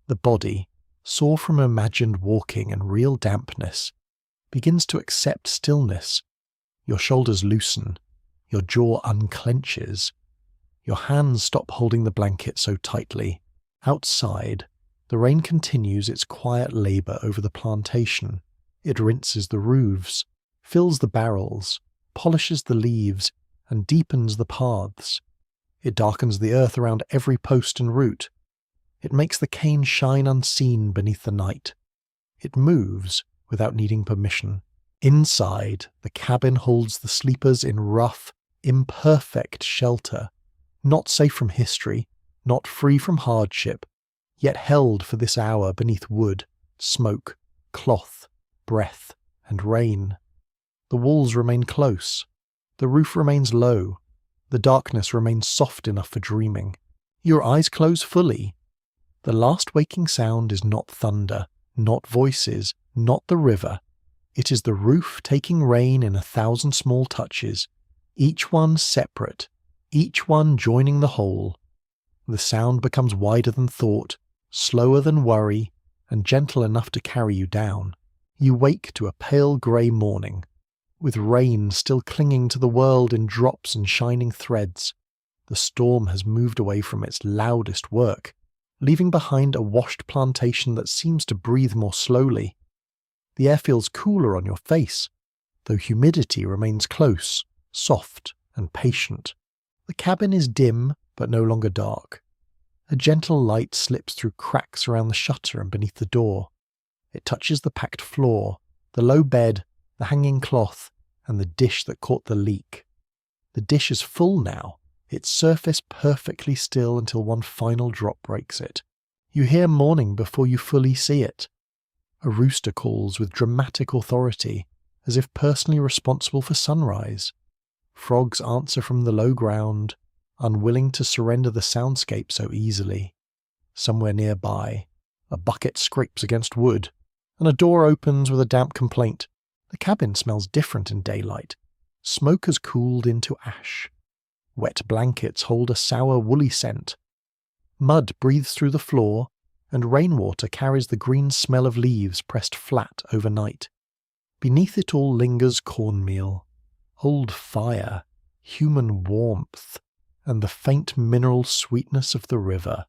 The body, sore from imagined walking and real dampness, begins to accept stillness. Your shoulders loosen. Your jaw unclenches. Your hands stop holding the blanket so tightly. Outside, the rain continues its quiet labour over the plantation. It rinses the roofs, fills the barrels, polishes the leaves, and deepens the paths. It darkens the earth around every post and root. It makes the cane shine unseen beneath the night. It moves without needing permission. Inside, the cabin holds the sleepers in rough, imperfect shelter, not safe from history, not free from hardship, yet held for this hour beneath wood, smoke, cloth, breath, and rain. The walls remain close. The roof remains low. The darkness remains soft enough for dreaming. Your eyes close fully. The last waking sound is not thunder, not voices, not the river. It is the roof taking rain in 1,000 small touches, each one separate, each one joining the whole. The sound becomes wider than thought, slower than worry, and gentle enough to carry you down. You wake to a pale grey morning, with rain still clinging to the world in drops and shining threads. The storm has moved away from its loudest work, leaving behind a washed plantation that seems to breathe more slowly. The air feels cooler on your face, though humidity remains close, soft, and patient. The cabin is dim, but no longer dark. A gentle light slips through cracks around the shutter and beneath the door. It touches the packed floor, the low bed, the hanging cloth, and the dish that caught the leak. The dish is full now, its surface perfectly still until one final drop breaks it. You hear morning before you fully see it. A rooster calls with dramatic authority, as if personally responsible for sunrise. Frogs answer from the low ground, unwilling to surrender the soundscape so easily. Somewhere nearby, a bucket scrapes against wood, and a door opens with a damp complaint. The cabin smells different in daylight. Smoke has cooled into ash. Wet blankets hold a sour, woolly scent. Mud breathes through the floor, and rainwater carries the green smell of leaves pressed flat overnight. Beneath it all lingers cornmeal, old fire, human warmth, and the faint mineral sweetness of the river.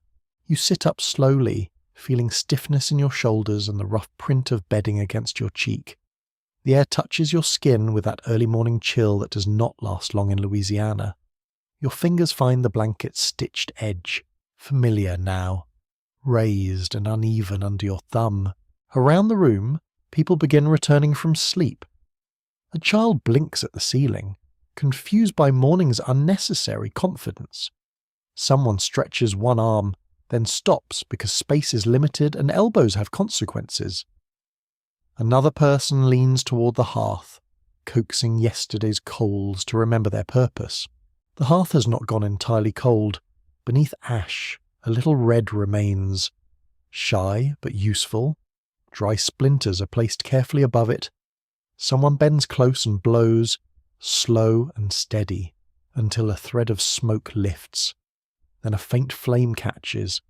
You sit up slowly, feeling stiffness in your shoulders and the rough print of bedding against your cheek. The air touches your skin with that early morning chill that does not last long in Louisiana. Your fingers find the blanket's stitched edge, familiar now, raised and uneven under your thumb. Around the room, people begin returning from sleep. A child blinks at the ceiling, confused by morning's unnecessary confidence. Someone stretches one arm, then stops because space is limited and elbows have consequences. Another person leans toward the hearth, coaxing yesterday's coals to remember their purpose. The hearth has not gone entirely cold. Beneath ash, a little red remains. Shy but useful, dry splinters are placed carefully above it. Someone bends close and blows, slow and steady, until a thread of smoke lifts. Then a faint flame catches.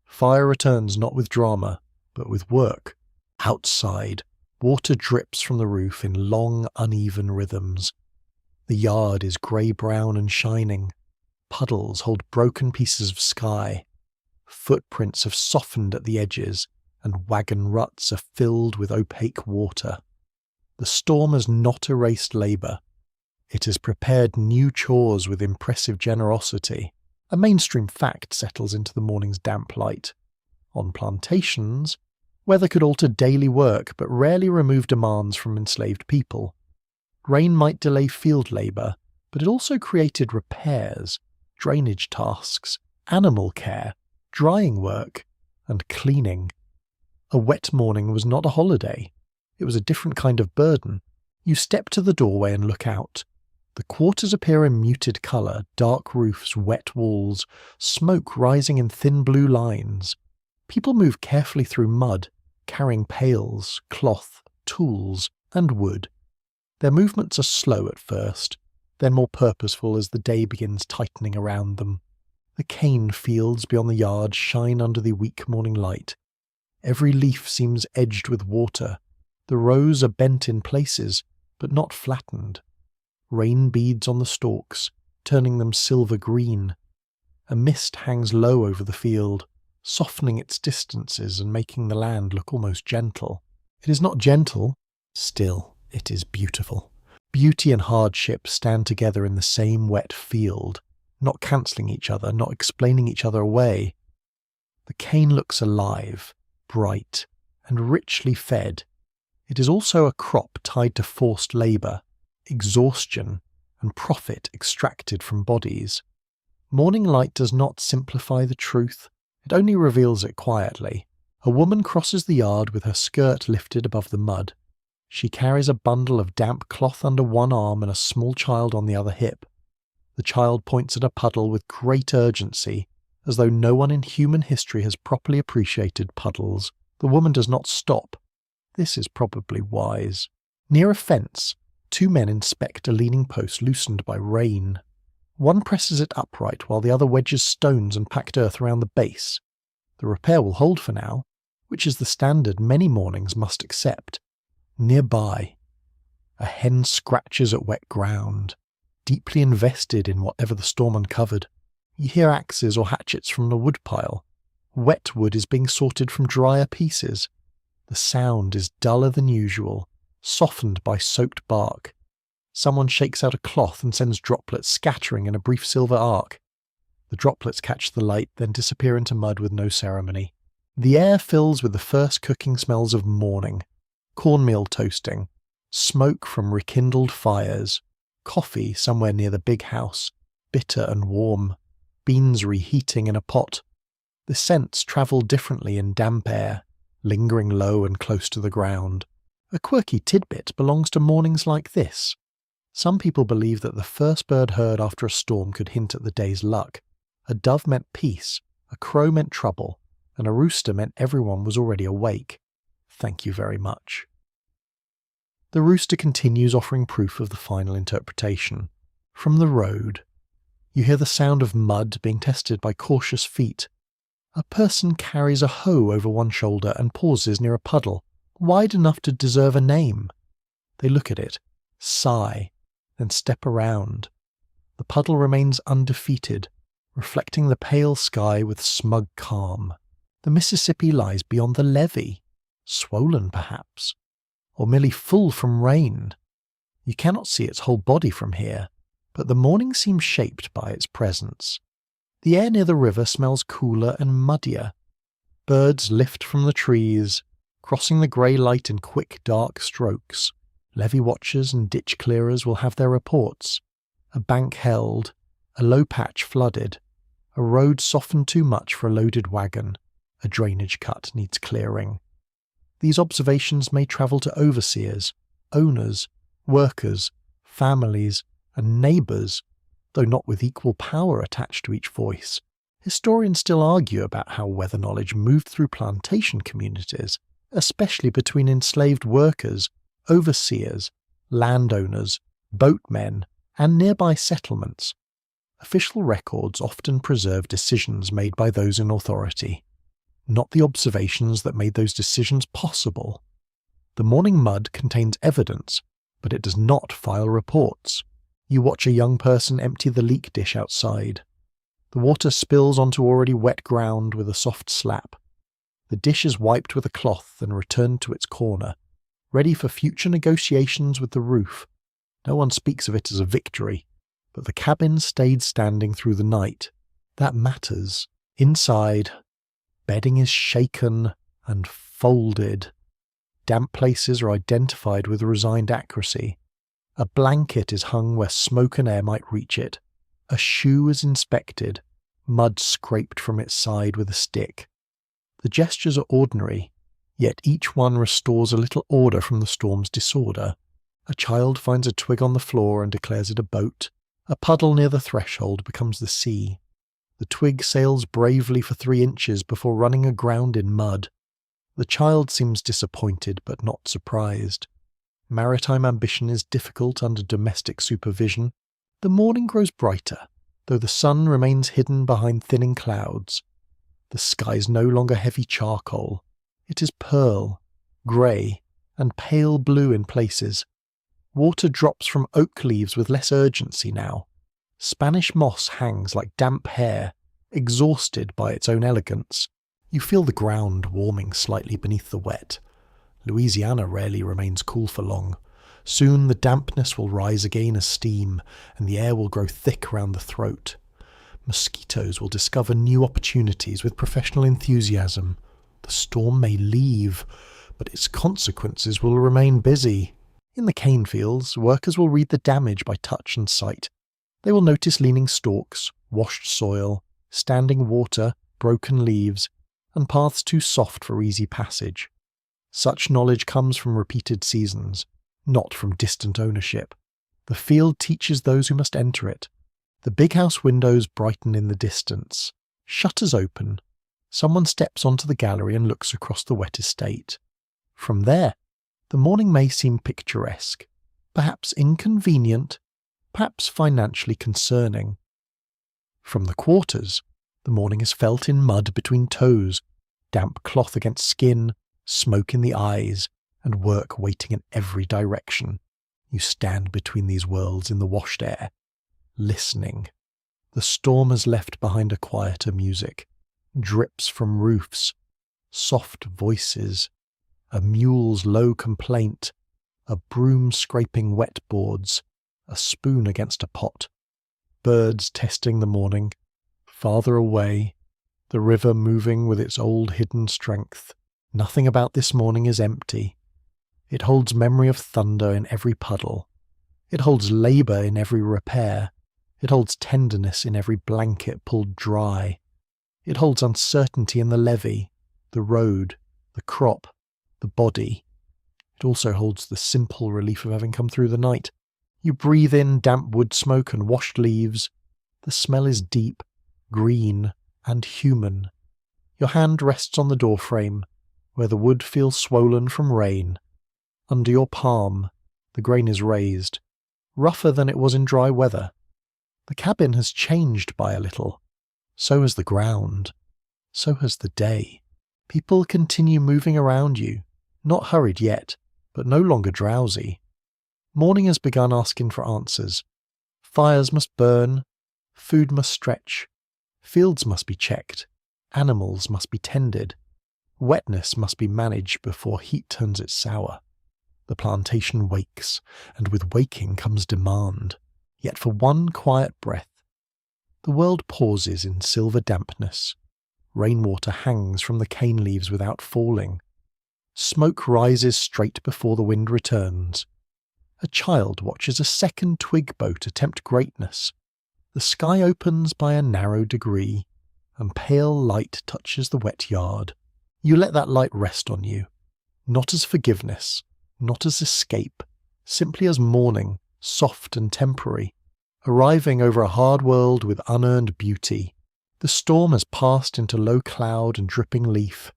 Fire returns not with drama, but with work. Outside, water drips from the roof in long, uneven rhythms. The yard is grey-brown and shining. Puddles hold broken pieces of sky. Footprints have softened at the edges, and wagon ruts are filled with opaque water. The storm has not erased labour. It has prepared new chores with impressive generosity. A mainstream fact settles into the morning's damp light. On plantations, weather could alter daily work but rarely remove demands from enslaved people. Rain might delay field labour, but it also created repairs, drainage tasks, animal care, drying work, and cleaning. A wet morning was not a holiday. It was a different kind of burden. You step to the doorway and look out. The quarters appear in muted colour, dark roofs, wet walls, smoke rising in thin blue lines. People move carefully through mud, carrying pails, cloth, tools, and wood. Their movements are slow at first, then more purposeful as the day begins tightening around them. The cane fields beyond the yard shine under the weak morning light. Every leaf seems edged with water. The rows are bent in places, but not flattened. Rain beads on the stalks, turning them silver green. A mist hangs low over the field, softening its distances and making the land look almost gentle. It is not gentle, still it is beautiful. Beauty and hardship stand together in the same wet field, not cancelling each other, not explaining each other away. The cane looks alive, bright, and richly fed. It is also a crop tied to forced labour, exhaustion, and profit extracted from bodies. Morning light does not simplify the truth, it only reveals it quietly. A woman crosses the yard with her skirt lifted above the mud. She carries a bundle of damp cloth under one arm and a small child on the other hip. The child points at a puddle with great urgency, as though no one in human history has properly appreciated puddles. The woman does not stop. This is probably wise. Near a fence, 2 men inspect a leaning post loosened by rain. One presses it upright while the other wedges stones and packed earth around the base. The repair will hold for now, which is the standard many mornings must accept. Nearby, a hen scratches at wet ground, deeply invested in whatever the storm uncovered. You hear axes or hatchets from the woodpile. Wet wood is being sorted from drier pieces. The sound is duller than usual, softened by soaked bark. Someone shakes out a cloth and sends droplets scattering in a brief silver arc. The droplets catch the light, then disappear into mud with no ceremony. The air fills with the first cooking smells of morning. Cornmeal toasting, smoke from rekindled fires, coffee somewhere near the big house, bitter and warm, beans reheating in a pot. The scents travel differently in damp air, lingering low and close to the ground. A quirky tidbit belongs to mornings like this. Some people believe that the first bird heard after a storm could hint at the day's luck. A dove meant peace, a crow meant trouble, and a rooster meant everyone was already awake. Thank you very much. The rooster continues offering proof of the final interpretation. From the road, you hear the sound of mud being tested by cautious feet. A person carries a hoe over one shoulder and pauses near a puddle, wide enough to deserve a name. They look at it, sigh, then step around. The puddle remains undefeated, reflecting the pale sky with smug calm. The Mississippi lies beyond the levee, swollen perhaps, or merely full from rain. You cannot see its whole body from here, but the morning seems shaped by its presence. The air near the river smells cooler and muddier. Birds lift from the trees, crossing the grey light in quick, dark strokes. Levee watchers and ditch clearers will have their reports. A bank held, a low patch flooded, a road softened too much for a loaded wagon, a drainage cut needs clearing. These observations may travel to overseers, owners, workers, families, and neighbours, though not with equal power attached to each voice. Historians still argue about how weather knowledge moved through plantation communities, especially between enslaved workers, overseers, landowners, boatmen, and nearby settlements. Official records often preserve decisions made by those in authority, not the observations that made those decisions possible. The morning mud contains evidence, but it does not file reports. You watch a young person empty the leak dish outside. The water spills onto already wet ground with a soft slap. The dish is wiped with a cloth and returned to its corner, ready for future negotiations with the roof. No one speaks of it as a victory, but the cabin stayed standing through the night. That matters. Inside, bedding is shaken and folded. Damp places are identified with resigned accuracy. A blanket is hung where smoke and air might reach it. A shoe is inspected, mud scraped from its side with a stick. The gestures are ordinary, yet each one restores a little order from the storm's disorder. A child finds a twig on the floor and declares it a boat. A puddle near the threshold becomes the sea. The twig sails bravely for 3 inches before running aground in mud. The child seems disappointed but not surprised. Maritime ambition is difficult under domestic supervision. The morning grows brighter, though the sun remains hidden behind thinning clouds. The sky is no longer heavy charcoal. It is pearl, grey, and pale blue in places. Water drops from oak leaves with less urgency now. Spanish moss hangs like damp hair, exhausted by its own elegance. You feel the ground warming slightly beneath the wet. Louisiana rarely remains cool for long. Soon the dampness will rise again as steam, and the air will grow thick around the throat. Mosquitoes will discover new opportunities with professional enthusiasm. The storm may leave, but its consequences will remain busy. In the cane fields, workers will read the damage by touch and sight. They will notice leaning stalks, washed soil, standing water, broken leaves, and paths too soft for easy passage. Such knowledge comes from repeated seasons, not from distant ownership. The field teaches those who must enter it. The big house windows brighten in the distance. Shutters open. Someone steps onto the gallery and looks across the wet estate. From there, the morning may seem picturesque, perhaps inconvenient, perhaps financially concerning. From the quarters, the morning is felt in mud between toes, damp cloth against skin, smoke in the eyes, and work waiting in every direction. You stand between these worlds in the washed air, listening. The storm has left behind a quieter music, drips from roofs, soft voices, a mule's low complaint, a broom scraping wet boards, a spoon against a pot, birds testing the morning, farther away, the river moving with its old hidden strength. Nothing about this morning is empty. It holds memory of thunder in every puddle. It holds labour in every repair. It holds tenderness in every blanket pulled dry. It holds uncertainty in the levee, the road, the crop, the body. It also holds the simple relief of having come through the night. You breathe in damp wood smoke and washed leaves. The smell is deep, green, and human. Your hand rests on the doorframe, where the wood feels swollen from rain. Under your palm, the grain is raised, rougher than it was in dry weather. The cabin has changed by a little. So has the ground. So has the day. People continue moving around you, not hurried yet, but no longer drowsy. Morning has begun asking for answers. Fires must burn, food must stretch, fields must be checked, animals must be tended, wetness must be managed before heat turns it sour. The plantation wakes, and with waking comes demand, yet for one quiet breath. The world pauses in silver dampness. Rainwater hangs from the cane leaves without falling. Smoke rises straight before the wind returns. A child watches a second twig boat attempt greatness. The sky opens by a narrow degree, and pale light touches the wet yard. You let that light rest on you, not as forgiveness, not as escape, simply as morning, soft and temporary, arriving over a hard world with unearned beauty. The storm has passed into low cloud and dripping leaf.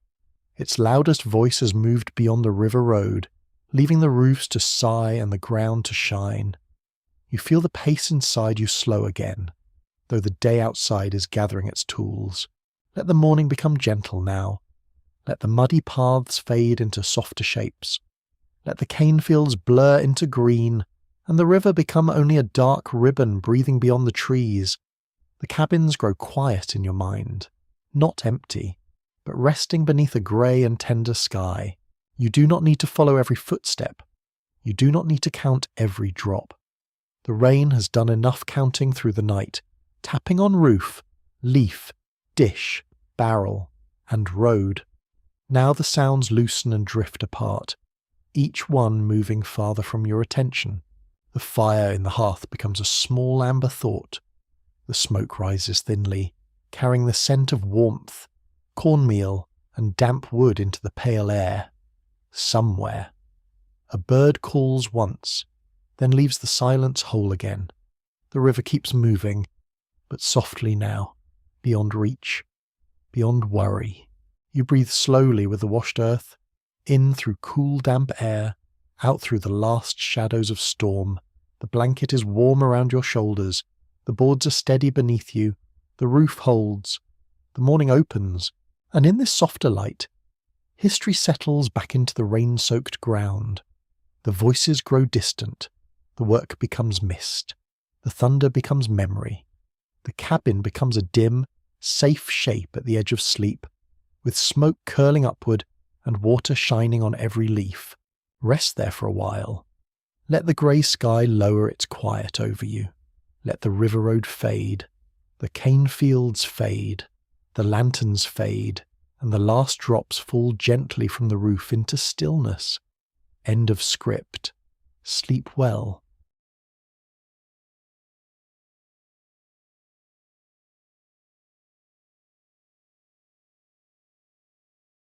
Its loudest voice has moved beyond the river road, leaving the roofs to sigh and the ground to shine. You feel the pace inside you slow again, though the day outside is gathering its tools. Let the morning become gentle now. Let the muddy paths fade into softer shapes. Let the cane fields blur into green, and the river become only a dark ribbon breathing beyond the trees. The cabins grow quiet in your mind, not empty, but resting beneath a grey and tender sky. You do not need to follow every footstep. You do not need to count every drop. The rain has done enough counting through the night, tapping on roof, leaf, dish, barrel, and road. Now the sounds loosen and drift apart, each one moving farther from your attention. The fire in the hearth becomes a small amber thought. The smoke rises thinly, carrying the scent of warmth, cornmeal, and damp wood into the pale air. Somewhere, a bird calls once, then leaves the silence whole again. The river keeps moving, but softly now, beyond reach, beyond worry. You breathe slowly with the washed earth, in through cool damp air, out through the last shadows of storm. The blanket is warm around your shoulders, the boards are steady beneath you, the roof holds, the morning opens, and in this softer light, history settles back into the rain-soaked ground. The voices grow distant, the work becomes mist, the thunder becomes memory. The cabin becomes a dim, safe shape at the edge of sleep, with smoke curling upward and water shining on every leaf. Rest there for a while. Let the grey sky lower its quiet over you. Let the river road fade, the cane fields fade, the lanterns fade, and the last drops fall gently from the roof into stillness. End of script. Sleep well.